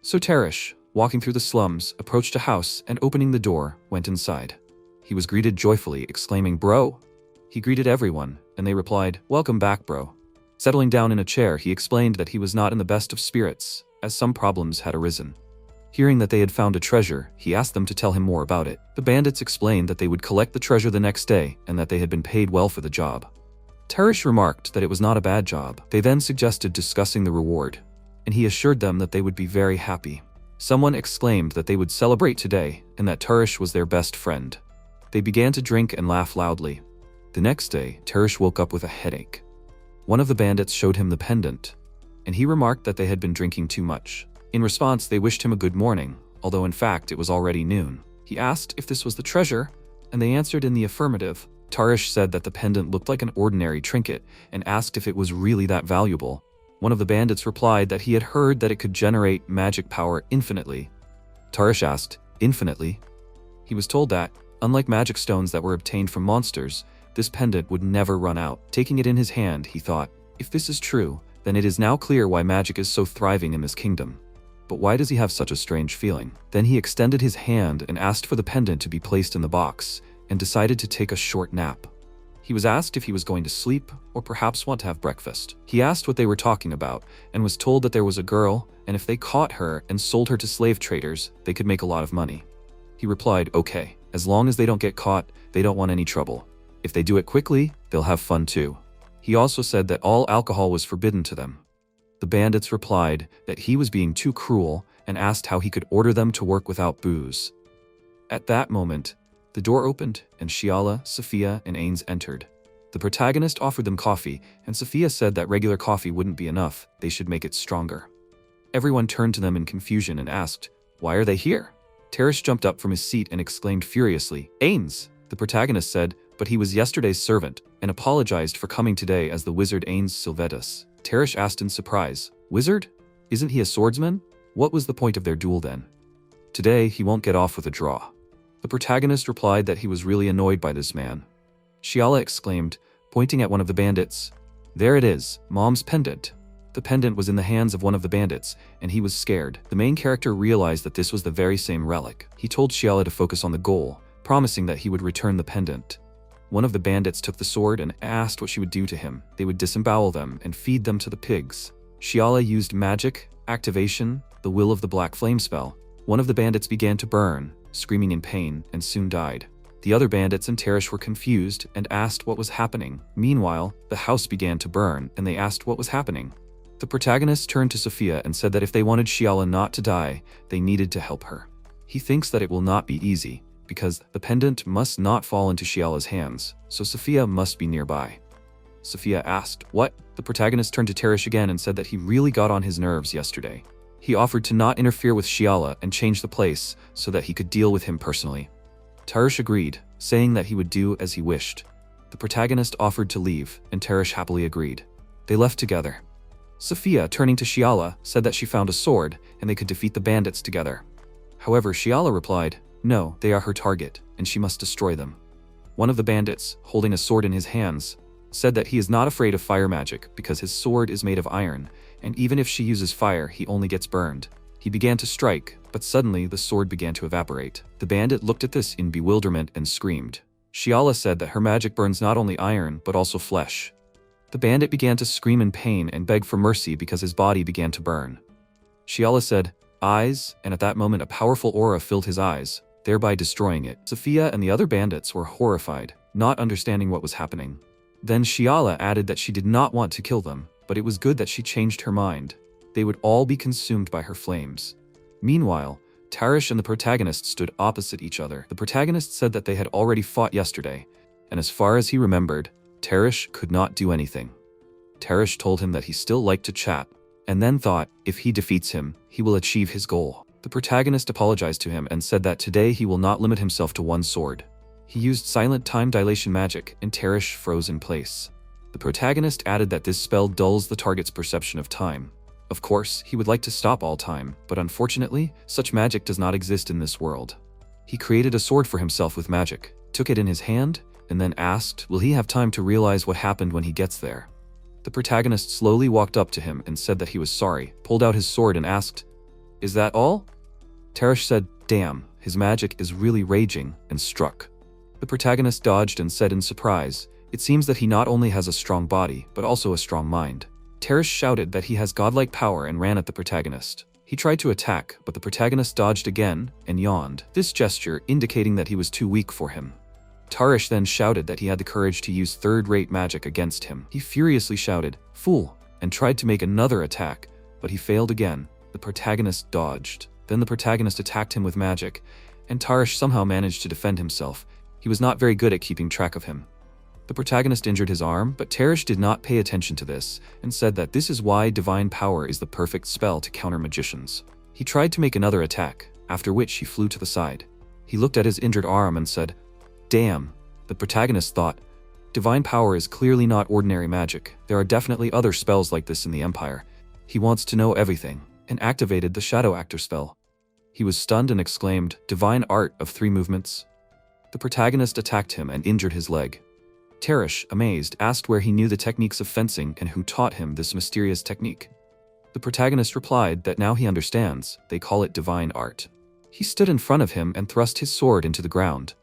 So Teresh, walking through the slums, approached a house and opening the door, went inside. He was greeted joyfully, exclaiming, bro! He greeted everyone, and they replied, welcome back, bro. Settling down in a chair, he explained that he was not in the best of spirits, as some problems had arisen. Hearing that they had found a treasure, he asked them to tell him more about it. The bandits explained that they would collect the treasure the next day, and that they had been paid well for the job. Teresh remarked that it was not a bad job. They then suggested discussing the reward, and he assured them that they would be very happy. Someone exclaimed that they would celebrate today, and that Teresh was their best friend. They began to drink and laugh loudly. The next day, Teresh woke up with a headache. One of the bandits showed him the pendant, and he remarked that they had been drinking too much. In response, they wished him a good morning, although in fact it was already noon. He asked if this was the treasure, and they answered in the affirmative. Teresh said that the pendant looked like an ordinary trinket, and asked if it was really that valuable. One of the bandits replied that he had heard that it could generate magic power infinitely. Teresh asked, infinitely? He was told that, unlike magic stones that were obtained from monsters, this pendant would never run out. Taking it in his hand, he thought, if this is true, then it is now clear why magic is so thriving in this kingdom. But why does he have such a strange feeling? Then he extended his hand and asked for the pendant to be placed in the box, and decided to take a short nap. He was asked if he was going to sleep, or perhaps want to have breakfast. He asked what they were talking about, and was told that there was a girl, and if they caught her and sold her to slave traders, they could make a lot of money. He replied, okay, as long as they don't get caught, they don't want any trouble. If they do it quickly, they'll have fun too. He also said that all alcohol was forbidden to them. The bandits replied that he was being too cruel and asked how he could order them to work without booze. At that moment, the door opened and Shiala, Sophia, and Ains entered. The protagonist offered them coffee, and Sophia said that regular coffee wouldn't be enough, they should make it stronger. Everyone turned to them in confusion and asked, why are they here? Teresh jumped up from his seat and exclaimed furiously, Ains! The protagonist said, but he was yesterday's servant, and apologized for coming today as the wizard Ains Silvetus. Teresh asked in surprise, wizard? Isn't he a swordsman? What was the point of their duel then? Today, he won't get off with a draw. The protagonist replied that he was really annoyed by this man. Shiala exclaimed, pointing at one of the bandits, there it is, Mom's pendant. The pendant was in the hands of one of the bandits, and he was scared. The main character realized that this was the very same relic. He told Shiala to focus on the goal, promising that he would return the pendant. One of the bandits took the sword and asked what she would do to him. They would disembowel them and feed them to the pigs. Shiala used magic, activation, the Will of the Black Flame spell. One of the bandits began to burn, screaming in pain, and soon died. The other bandits and Teresh were confused and asked what was happening. Meanwhile, the house began to burn, and they asked what was happening. The protagonist turned to Sophia and said that if they wanted Shiala not to die, they needed to help her. He thinks that it will not be easy, because the pendant must not fall into Shiala's hands, so Sophia must be nearby. Sophia asked, what? The protagonist turned to Teresh again and said that he really got on his nerves yesterday. He offered to not interfere with Shiala and change the place so that he could deal with him personally. Teresh agreed, saying that he would do as he wished. The protagonist offered to leave, and Teresh happily agreed. They left together. Sophia, turning to Shiala, said that she found a sword and they could defeat the bandits together. However, Shiala replied, no, they are her target, and she must destroy them. One of the bandits, holding a sword in his hands, said that he is not afraid of fire magic because his sword is made of iron, and even if she uses fire, he only gets burned. He began to strike, but suddenly the sword began to evaporate. The bandit looked at this in bewilderment and screamed. Shiala said that her magic burns not only iron, but also flesh. The bandit began to scream in pain and beg for mercy because his body began to burn. Shiala said, eyes, and at that moment a powerful aura filled his eyes, thereby destroying it. Sophia and the other bandits were horrified, not understanding what was happening. Then Shiala added that she did not want to kill them, but it was good that she changed her mind. They would all be consumed by her flames. Meanwhile, Tarish and the protagonist stood opposite each other. The protagonist said that they had already fought yesterday, and as far as he remembered, Tarish could not do anything. Tarish told him that he still liked to chat, and then thought, if he defeats him, he will achieve his goal. The protagonist apologized to him and said that today he will not limit himself to one sword. He used silent time dilation magic, and Tarish froze in place. The protagonist added that this spell dulls the target's perception of time. Of course, he would like to stop all time, but unfortunately, such magic does not exist in this world. He created a sword for himself with magic, took it in his hand, and then asked, will he have time to realize what happened when he gets there? The protagonist slowly walked up to him and said that he was sorry, pulled out his sword and asked, is that all? Tarish said, damn, his magic is really raging, and struck. The protagonist dodged and said in surprise, it seems that he not only has a strong body, but also a strong mind. Tarish shouted that he has godlike power and ran at the protagonist. He tried to attack, but the protagonist dodged again and yawned, this gesture indicating that he was too weak for him. Tarish then shouted that he had the courage to use third-rate magic against him. He furiously shouted, fool, and tried to make another attack, but he failed again. The protagonist dodged. Then the protagonist attacked him with magic, and Tarish somehow managed to defend himself. He was not very good at keeping track of him. The protagonist injured his arm, but Tarish did not pay attention to this, and said that this is why divine power is the perfect spell to counter magicians. He tried to make another attack, after which he flew to the side. He looked at his injured arm and said, damn. The protagonist thought, divine power is clearly not ordinary magic. There are definitely other spells like this in the Empire. He wants to know everything, and activated the Shadow Actor spell. He was stunned and exclaimed, divine art of 3 movements. The protagonist attacked him and injured his leg. Tarish, amazed, asked where he knew the techniques of fencing and who taught him this mysterious technique. The protagonist replied that now he understands, they call it divine art. He stood in front of him and thrust his sword into the ground.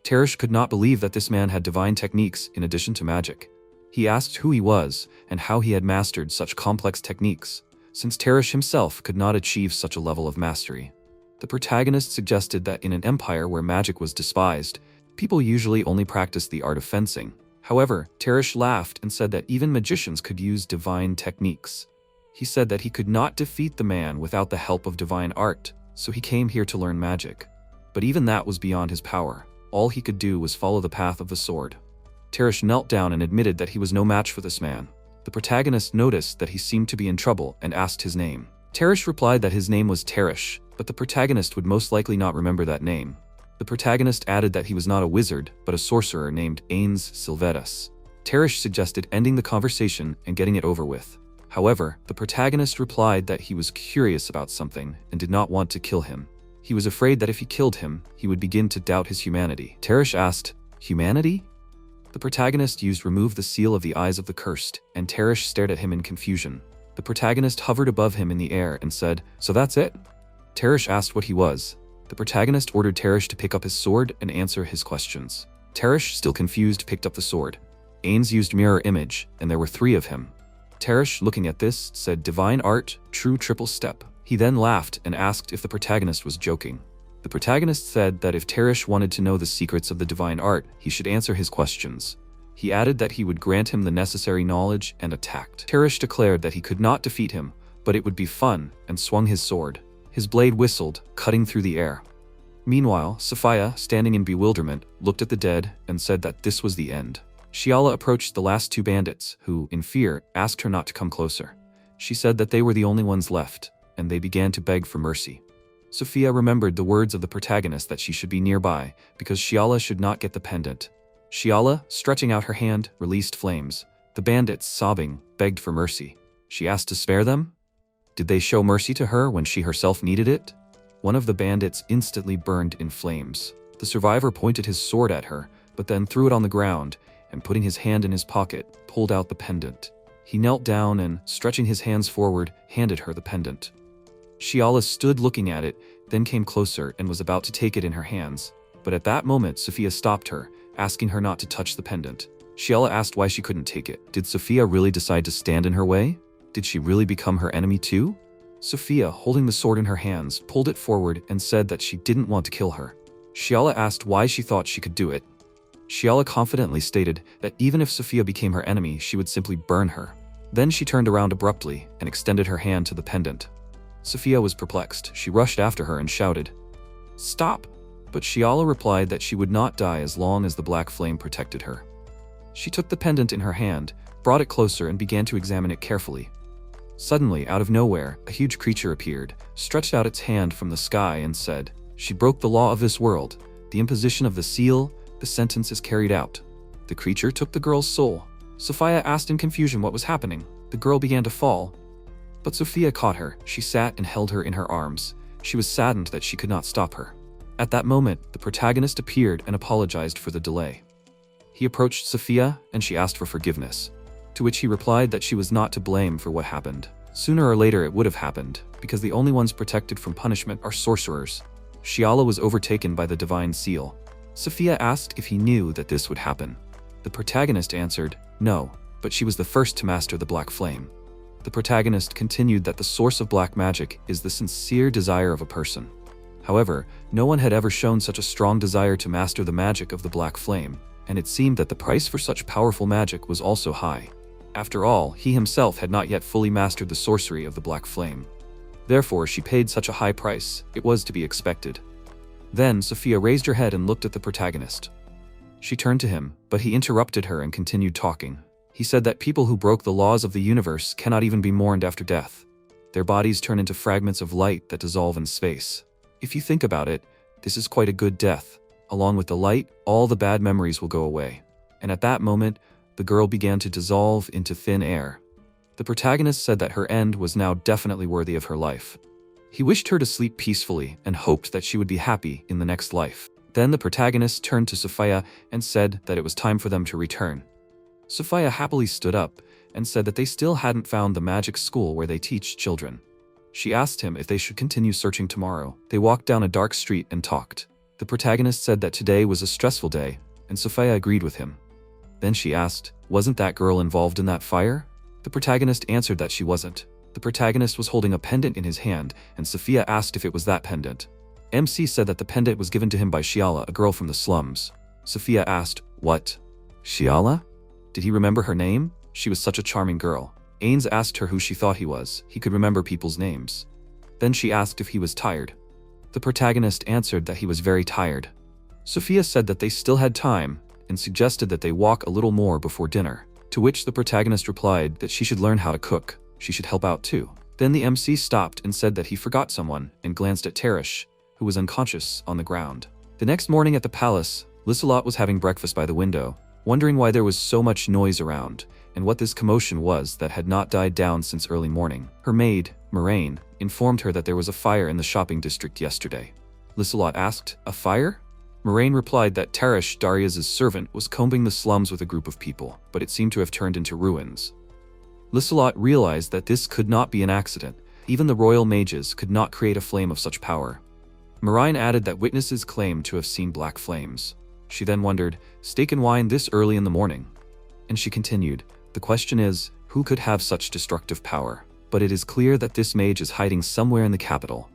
Tarish could not believe that this man had divine techniques in addition to magic. He asked who he was and how he had mastered such complex techniques, since Tarish himself could not achieve such a level of mastery. The protagonist suggested that in an empire where magic was despised, people usually only practiced the art of fencing. However, Tarish laughed and said that even magicians could use divine techniques. He said that he could not defeat the man without the help of divine art, so he came here to learn magic. But even that was beyond his power. All he could do was follow the path of the sword. Tarish knelt down and admitted that he was no match for this man. The protagonist noticed that he seemed to be in trouble and asked his name. Tarish replied that his name was Tarish, but the protagonist would most likely not remember that name. The protagonist added that he was not a wizard, but a sorcerer named Ains Silvetus. Tarish suggested ending the conversation and getting it over with. However, the protagonist replied that he was curious about something and did not want to kill him. He was afraid that if he killed him, he would begin to doubt his humanity. Tarish asked, humanity? The protagonist used remove the seal of the eyes of the cursed, and Tarish stared at him in confusion. The protagonist hovered above him in the air and said, so that's it? Tarish asked what he was. The protagonist ordered Tarish to pick up his sword and answer his questions. Tarish, still confused, picked up the sword. Ains used mirror image, and there were 3 of him. Tarish, looking at this, said divine art, true triple step. He then laughed and asked if the protagonist was joking. The protagonist said that if Tarish wanted to know the secrets of the divine art, he should answer his questions. He added that he would grant him the necessary knowledge and attacked. Tarish declared that he could not defeat him, but it would be fun, and swung his sword. His blade whistled, cutting through the air. Meanwhile, Sophia, standing in bewilderment, looked at the dead and said that this was the end. Shiala approached the last 2 bandits, who, in fear, asked her not to come closer. She said that they were the only ones left, and they began to beg for mercy. Sophia remembered the words of the protagonist that she should be nearby, because Shiala should not get the pendant. Shiala, stretching out her hand, released flames. The bandits, sobbing, begged for mercy. She asked to spare them? Did they show mercy to her when she herself needed it? One of the bandits instantly burned in flames. The survivor pointed his sword at her, but then threw it on the ground, and putting his hand in his pocket, pulled out the pendant. He knelt down and, stretching his hands forward, handed her the pendant. Shiala stood looking at it, then came closer and was about to take it in her hands. But at that moment, Sophia stopped her, asking her not to touch the pendant. Shiala asked why she couldn't take it. Did Sophia really decide to stand in her way? Did she really become her enemy too? Sophia, holding the sword in her hands, pulled it forward and said that she didn't want to kill her. Shiala asked why she thought she could do it. Shiala confidently stated that even if Sophia became her enemy, she would simply burn her. Then she turned around abruptly and extended her hand to the pendant. Sophia was perplexed. She rushed after her and shouted, "Stop!" But Shiala replied that she would not die as long as the black flame protected her. She took the pendant in her hand, brought it closer and began to examine it carefully. Suddenly, out of nowhere, a huge creature appeared, stretched out its hand from the sky and said, "She broke the law of this world. The imposition of the seal, the sentence is carried out." The creature took the girl's soul. Sophia asked in confusion what was happening. The girl began to fall, but Sophia caught her. She sat and held her in her arms. She was saddened that she could not stop her. At that moment, the protagonist appeared and apologized for the delay. He approached Sophia and she asked for forgiveness, to which he replied that she was not to blame for what happened. Sooner or later it would have happened, because the only ones protected from punishment are sorcerers. Shiala was overtaken by the divine seal. Sophia asked if he knew that this would happen. The protagonist answered, no, but she was the first to master the black flame. The protagonist continued that the source of black magic is the sincere desire of a person. However, no one had ever shown such a strong desire to master the magic of the black flame, and it seemed that the price for such powerful magic was also high. After all, he himself had not yet fully mastered the sorcery of the black flame. Therefore, she paid such a high price. It was to be expected. Then, Sophia raised her head and looked at the protagonist. She turned to him, but he interrupted her and continued talking. He said that people who broke the laws of the universe cannot even be mourned after death. Their bodies turn into fragments of light that dissolve in space. If you think about it, this is quite a good death. Along with the light, all the bad memories will go away. And at that moment, the girl began to dissolve into thin air. The protagonist said that her end was now definitely worthy of her life. He wished her to sleep peacefully and hoped that she would be happy in the next life. Then the protagonist turned to Sophia and said that it was time for them to return. Sophia happily stood up and said that they still hadn't found the magic school where they teach children. She asked him if they should continue searching tomorrow. They walked down a dark street and talked. The protagonist said that today was a stressful day, and Sophia agreed with him. Then she asked, wasn't that girl involved in that fire? The protagonist answered that she wasn't. The protagonist was holding a pendant in his hand, and Sophia asked if it was that pendant. MC said that the pendant was given to him by Shiala, a girl from the slums. Sophia asked, what? Shiala? Did he remember her name? She was such a charming girl. Ains asked her who she thought he was. He could remember people's names. Then she asked if he was tired. The protagonist answered that he was very tired. Sophia said that they still had time and suggested that they walk a little more before dinner, to which the protagonist replied that she should learn how to cook. She should help out too. Then the MC stopped and said that he forgot someone and glanced at Teresh, who was unconscious on the ground. The next morning at the palace, Lissellot was having breakfast by the window, wondering why there was so much noise around and what this commotion was that had not died down since early morning. Her maid, Moraine, informed her that there was a fire in the shopping district yesterday. Lissellot asked, a fire? Moraine replied that Teresh, Darius's servant, was combing the slums with a group of people, but it seemed to have turned into ruins. Lissellot realized that this could not be an accident. Even the royal mages could not create a flame of such power. Moraine added that witnesses claimed to have seen black flames. She then wondered, steak and wine this early in the morning? And she continued, the question is, who could have such destructive power? But it is clear that this mage is hiding somewhere in the capital.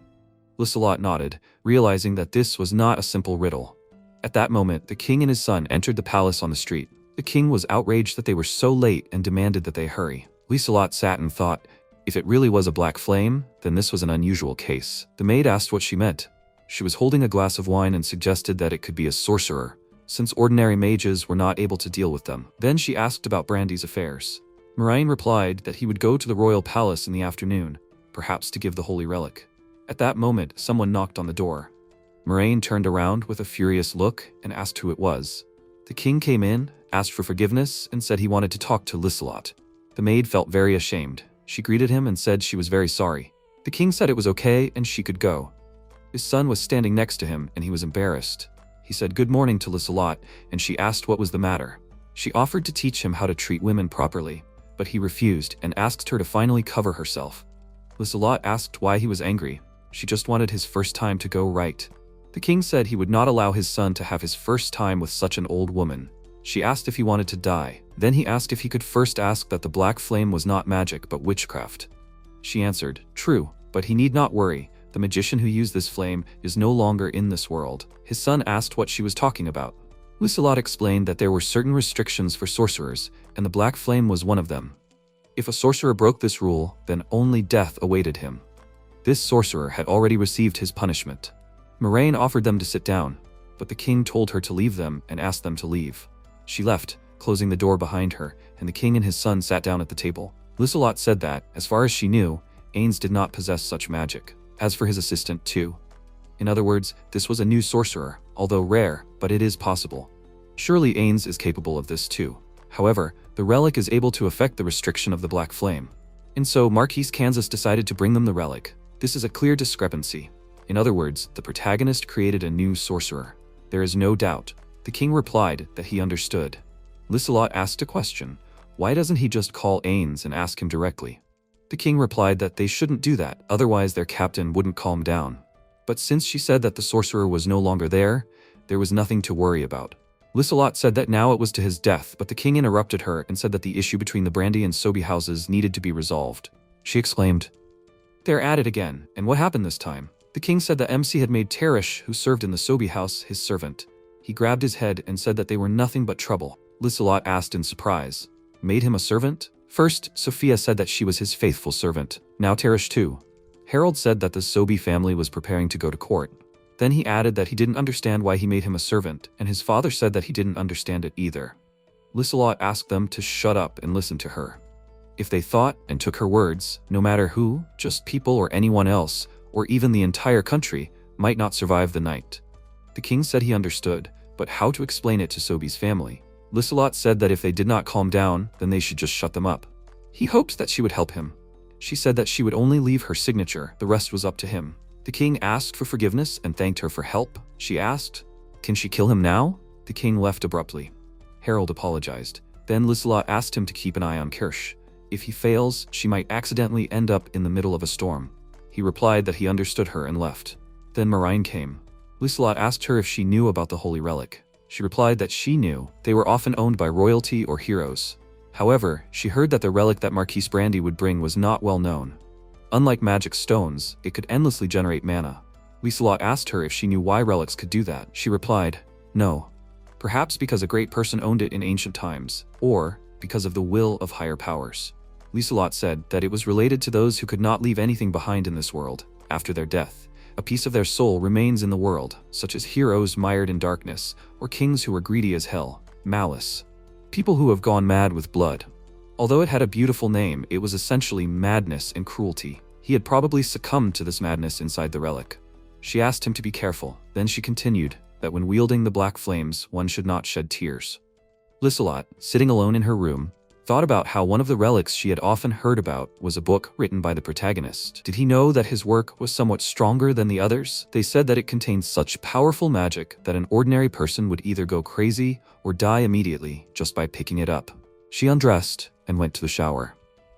Lissellot nodded, realizing that this was not a simple riddle. At that moment, the king and his son entered the palace on the street. The king was outraged that they were so late and demanded that they hurry. Lissellot sat and thought, if it really was a black flame, then this was an unusual case. The maid asked what she meant. She was holding a glass of wine and suggested that it could be a sorcerer, since ordinary mages were not able to deal with them. Then she asked about Brandy's affairs. Moraine replied that he would go to the royal palace in the afternoon, perhaps to give the holy relic. At that moment, someone knocked on the door. Moraine turned around with a furious look and asked who it was. The king came in, asked for forgiveness, and said he wanted to talk to Lissellot. The maid felt very ashamed. She greeted him and said she was very sorry. The king said it was okay and she could go. His son was standing next to him and he was embarrassed. He said good morning to Lissellot and she asked what was the matter. She offered to teach him how to treat women properly, but he refused and asked her to finally cover herself. Lissellot asked why he was angry. She just wanted his first time to go right. The king said he would not allow his son to have his first time with such an old woman. She asked if he wanted to die. Then he asked if he could first ask that the black flame was not magic but witchcraft. She answered, true, but he need not worry. The magician who used this flame is no longer in this world. His son asked what she was talking about. Lissellot explained that there were certain restrictions for sorcerers, and the black flame was one of them. If a sorcerer broke this rule, then only death awaited him. This sorcerer had already received his punishment. Moraine offered them to sit down, but the king told her to leave them and asked them to leave. She left, closing the door behind her, and the king and his son sat down at the table. Lissellot said that, as far as she knew, Ains did not possess such magic. As for his assistant too. In other words, this was a new sorcerer, although rare, but it is possible. Surely Ains is capable of this too. However, the relic is able to affect the restriction of the black flame. And so Marquise Kansas decided to bring them the relic. This is a clear discrepancy. In other words, the protagonist created a new sorcerer. There is no doubt. The king replied that he understood. Lissellot asked a question. Why doesn't he just call Ains and ask him directly? The king replied that they shouldn't do that, otherwise their captain wouldn't calm down. But since she said that the sorcerer was no longer there was nothing to worry about. Lissellot said that now it was to his death, but the king interrupted her and said that the issue between the Brandy and Sobey houses needed to be resolved. She exclaimed, "They're at it again, and what happened this time?" The king said that MC had made Teresh, who served in the Sobey house, his servant. He grabbed his head and said that they were nothing but trouble. Lissellot asked in surprise, "Made him a servant?" First, Sophia said that she was his faithful servant. Now Teresh too. Harold said that the Sobey family was preparing to go to court. Then he added that he didn't understand why he made him a servant, and his father said that he didn't understand it either. Lissellot asked them to shut up and listen to her. If they thought and took her words, no matter who, just people or anyone else, or even the entire country, might not survive the night. The king said he understood, but how to explain it to Sobey's family? Lissellot said that if they did not calm down, then they should just shut them up. He hoped that she would help him. She said that she would only leave her signature, the rest was up to him. The king asked for forgiveness and thanked her for help. She asked, "Can she kill him now?" The king left abruptly. Harold apologized. Then Lissellot asked him to keep an eye on Kirsch. If he fails, she might accidentally end up in the middle of a storm. He replied that he understood her and left. Then Moraine came. Lissellot asked her if she knew about the holy relic. She replied that she knew. They were often owned by royalty or heroes. However, she heard that the relic that Marquise Brandy would bring was not well known. Unlike magic stones, it could endlessly generate mana. Lissellot asked her if she knew why relics could do that. She replied, "No. Perhaps because a great person owned it in ancient times, or because of the will of higher powers." Lissellot said that it was related to those who could not leave anything behind in this world. After their death, a piece of their soul remains in the world, such as heroes mired in darkness, or kings who were greedy as hell, malice. People who have gone mad with blood. Although it had a beautiful name, it was essentially madness and cruelty. He had probably succumbed to this madness inside the relic. She asked him to be careful. Then she continued that when wielding the black flames, one should not shed tears. Lissellot, sitting alone in her room, thought about how one of the relics she had often heard about was a book written by the protagonist. Did he know that his work was somewhat stronger than the others? They said that it contained such powerful magic that an ordinary person would either go crazy or die immediately just by picking it up. She undressed and went to the shower.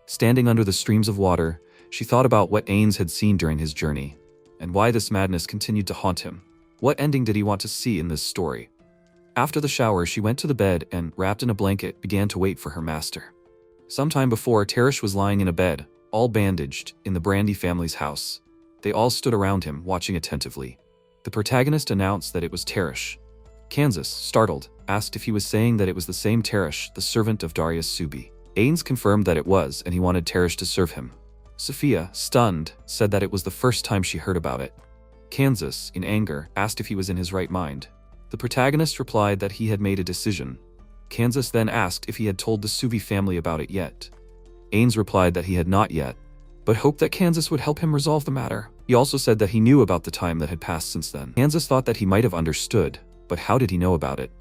Standing under the streams of water, she thought about what Ains had seen during his journey, and why this madness continued to haunt him. What ending did he want to see in this story? After the shower, she went to the bed and, wrapped in a blanket, began to wait for her master. Sometime before, Teresh was lying in a bed, all bandaged, in the Brandy family's house. They all stood around him, watching attentively. The protagonist announced that it was Teresh. Kansas, startled, asked if he was saying that it was the same Teresh, the servant of Darius Subi. Ains confirmed that it was, and he wanted Teresh to serve him. Sophia, stunned, said that it was the first time she heard about it. Kansas, in anger, asked if he was in his right mind. The protagonist replied that he had made a decision. Kansas then asked if he had told the Subi family about it yet. Ains replied that he had not yet, but hoped that Kansas would help him resolve the matter. He also said that he knew about the time that had passed since then. Kansas thought that he might have understood, but how did he know about it?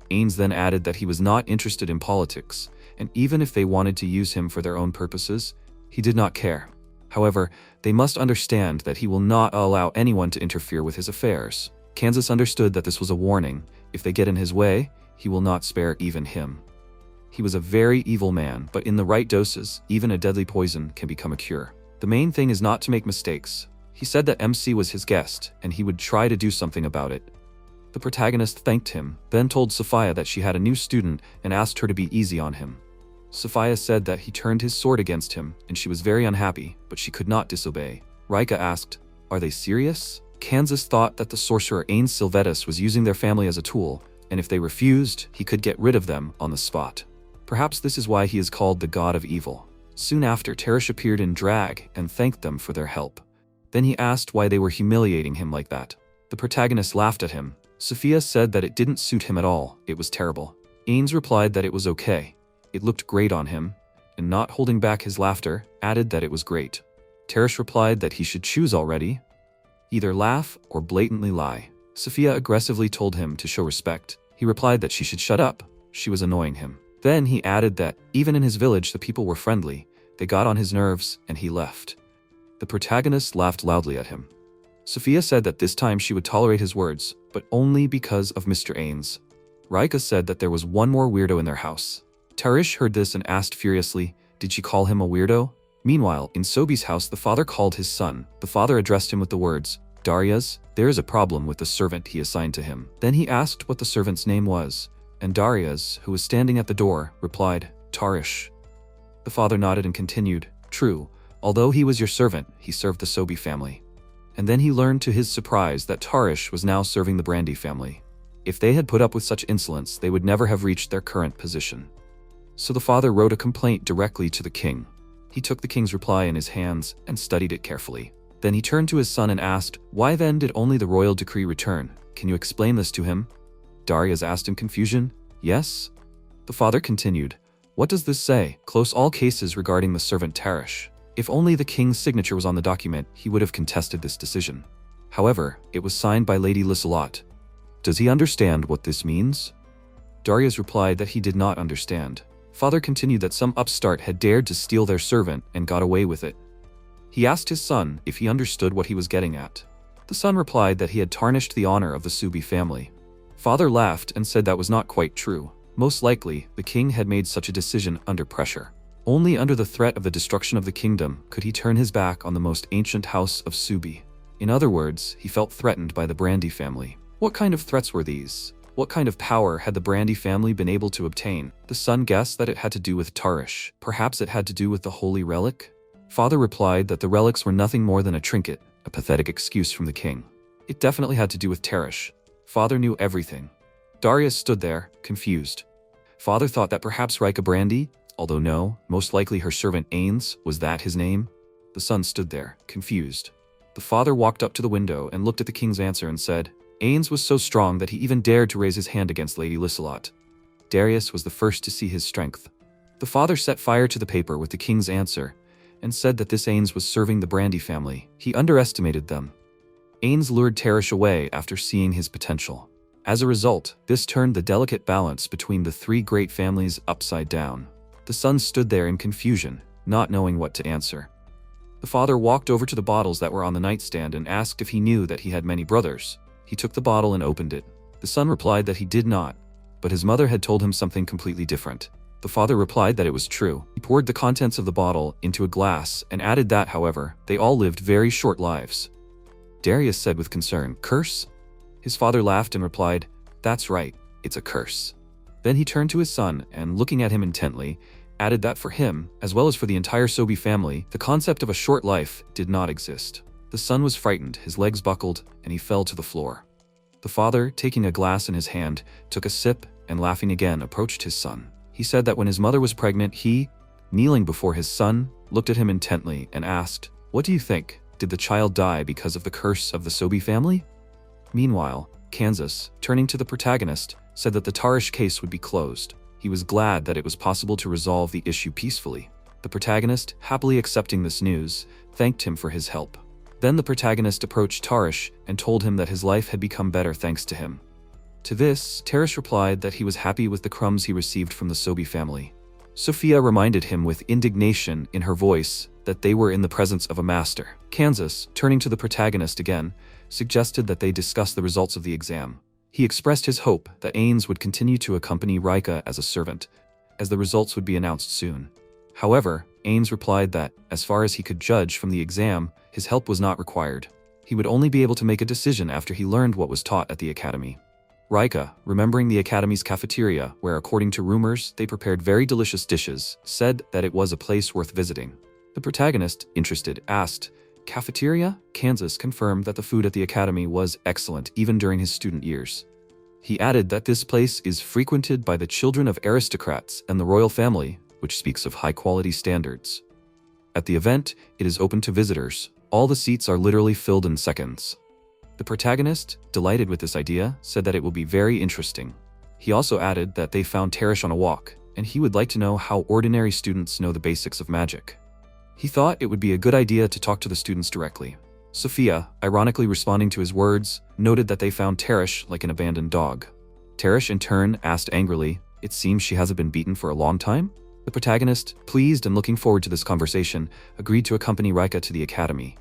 Ains then added that he was not interested in politics, and even if they wanted to use him for their own purposes, He did not care. However, they must understand that he will not allow anyone to interfere with his affairs. Kansas understood that this was a warning. If they get in his way, he will not spare even him. He was a very evil man, but in the right doses, even a deadly poison can become a cure. The main thing is not to make mistakes. He said that MC was his guest, and he would try to do something about it. The protagonist thanked him, then told Sophia that she had a new student and asked her to be easy on him. Sophia said that he turned his sword against him, and she was very unhappy, but she could not disobey. Rika asked, "Are they serious?" Kansas thought that the sorcerer Ains Silvetus was using their family as a tool, and if they refused, he could get rid of them on the spot. Perhaps this is why he is called the God of Evil. Soon after, Tarish appeared in drag and thanked them for their help. Then he asked why they were humiliating him like that. The protagonist laughed at him. Sophia said that it didn't suit him at all, it was terrible. Ains replied that it was okay. It looked great on him, and not holding back his laughter, added that it was great. Tarish replied that he should choose already. Either laugh or blatantly lie. Sophia aggressively told him to show respect. He replied that she should shut up. She was annoying him. Then he added that, even in his village the people were friendly. They got on his nerves, and he left. The protagonist laughed loudly at him. Sophia said that this time she would tolerate his words, but only because of Mr. Ains. Rika said that there was one more weirdo in their house. Tarish heard this and asked furiously, did she call him a weirdo? Meanwhile, in Sobi's house the father called his son. The father addressed him with the words, Darius, there is a problem with the servant he assigned to him. Then he asked what the servant's name was, and Darius, who was standing at the door, replied, Tarish. The father nodded and continued, true, although he was your servant, he served the Sobi family. And then he learned to his surprise that Tarish was now serving the Brandy family. If they had put up with such insolence, they would never have reached their current position. So the father wrote a complaint directly to the king. He took the king's reply in his hands and studied it carefully. Then he turned to his son and asked, why then did only the royal decree return? Can you explain this to him? Darius asked in confusion. Yes? The father continued, what does this say? Close all cases regarding the servant Tarish. If only the king's signature was on the document, he would have contested this decision. However, it was signed by Lady Lissellot. Does he understand what this means? Darius replied that he did not understand. Father continued that some upstart had dared to steal their servant and got away with it. He asked his son if he understood what he was getting at. The son replied that he had tarnished the honor of the Subi family. Father laughed and said that was not quite true. Most likely, the king had made such a decision under pressure. Only under the threat of the destruction of the kingdom could he turn his back on the most ancient house of Subi. In other words, he felt threatened by the Brandy family. What kind of threats were these? What kind of power had the Brandy family been able to obtain? The son guessed that it had to do with Tarish. Perhaps it had to do with the holy relic? Father replied that the relics were nothing more than a trinket, a pathetic excuse from the king. It definitely had to do with Tarish. Father knew everything. Darius stood there, confused. Father thought that perhaps Rika Brandy, although no, most likely her servant Ains, was that his name? The son stood there, confused. The father walked up to the window and looked at the king's answer and said, Ains was so strong that he even dared to raise his hand against Lady Lissellot. Darius was the first to see his strength. The father set fire to the paper with the king's answer and said that this Ains was serving the Brandy family. He underestimated them. Ains lured Tarish away after seeing his potential. As a result, this turned the delicate balance between the three great families upside down. The son stood there in confusion, not knowing what to answer. The father walked over to the bottles that were on the nightstand and asked if he knew that he had many brothers. He took the bottle and opened it. The son replied that he did not, but his mother had told him something completely different. The father replied that it was true. He poured the contents of the bottle into a glass and added that, however, they all lived very short lives. Darius said with concern, curse? His father laughed and replied, that's right, it's a curse. Then he turned to his son and, looking at him intently, added that for him, as well as for the entire Sobi family, the concept of a short life did not exist. The son was frightened, his legs buckled, and he fell to the floor. The father, taking a glass in his hand, took a sip and, laughing again, approached his son. He said that when his mother was pregnant, he, kneeling before his son, looked at him intently and asked, what do you think? Did the child die because of the curse of the Sobi family? Meanwhile, Kansas, turning to the protagonist, said that the Tarish case would be closed. He was glad that it was possible to resolve the issue peacefully. The protagonist, happily accepting this news, thanked him for his help. Then the protagonist approached Tarish and told him that his life had become better thanks to him. To this, Tarish replied that he was happy with the crumbs he received from the Sobi family. Sophia reminded him with indignation in her voice that they were in the presence of a master. Kansas, turning to the protagonist again, suggested that they discuss the results of the exam. He expressed his hope that Ains would continue to accompany Rika as a servant, as the results would be announced soon. However, Ains replied that, as far as he could judge from the exam, his help was not required. He would only be able to make a decision after he learned what was taught at the academy. Rika, remembering the academy's cafeteria, where according to rumors they prepared very delicious dishes, said that it was a place worth visiting. The protagonist, interested, asked, "Cafeteria?" Kansas confirmed that the food at the academy was excellent even during his student years. He added that this place is frequented by the children of aristocrats and the royal family, which speaks of high-quality standards. At the event, it is open to visitors. All the seats are literally filled in seconds. The protagonist, delighted with this idea, said that it will be very interesting. He also added that they found Teresh on a walk, and he would like to know how ordinary students know the basics of magic. He thought it would be a good idea to talk to the students directly. Sophia, ironically responding to his words, noted that they found Teresh like an abandoned dog. Teresh in turn asked angrily, "It seems she hasn't been beaten for a long time?" The protagonist, pleased and looking forward to this conversation, agreed to accompany Rika to the academy.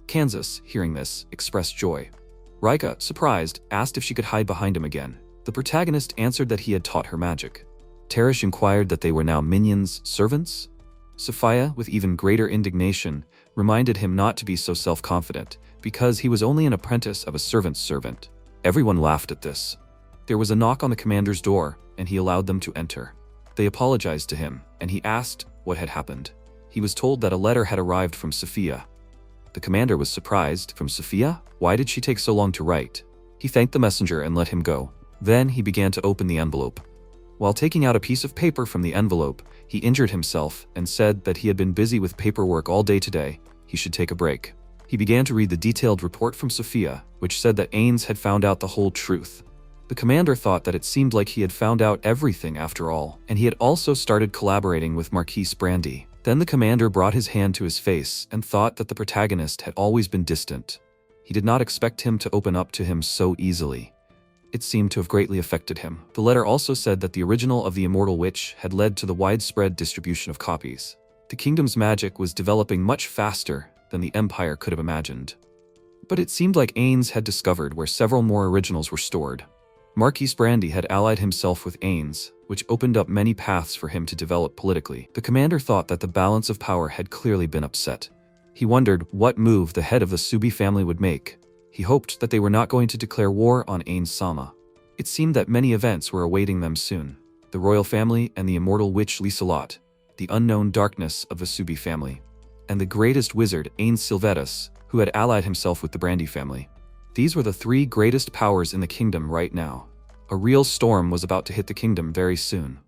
Kansas, hearing this, expressed joy. Rika, surprised, asked if she could hide behind him again. The protagonist answered that he had taught her magic. Teresh inquired that they were now minions, servants? Sophia, with even greater indignation, reminded him not to be so self-confident, because he was only an apprentice of a servant's servant. Everyone laughed at this. There was a knock on the commander's door, and he allowed them to enter. They apologized to him, and he asked what had happened. He was told that a letter had arrived from Sophia. The commander was surprised. From Sophia? Why did she take so long to write? He thanked the messenger and let him go. Then he began to open the envelope. While taking out a piece of paper from the envelope, he injured himself and said that he had been busy with paperwork all day today. He should take a break. He began to read the detailed report from Sophia, which said that Ains had found out the whole truth. The commander thought that it seemed like he had found out everything after all, and he had also started collaborating with Marquise Brandy. Then the commander brought his hand to his face and thought that the protagonist had always been distant. He did not expect him to open up to him so easily. It seemed to have greatly affected him. The letter also said that the original of the Immortal Witch had led to the widespread distribution of copies. The kingdom's magic was developing much faster than the Empire could have imagined. But it seemed like Ains had discovered where several more originals were stored. Marquise Brandy had allied himself with Ains, which opened up many paths for him to develop politically. The commander thought that the balance of power had clearly been upset. He wondered what move the head of the Subi family would make. He hoped that they were not going to declare war on Ains-sama. It seemed that many events were awaiting them soon. The royal family and the immortal witch Lissellot, the unknown darkness of the Subi family, and the greatest wizard Ains Silvetus, who had allied himself with the Brandy family. These were the three greatest powers in the kingdom right now. A real storm was about to hit the kingdom very soon.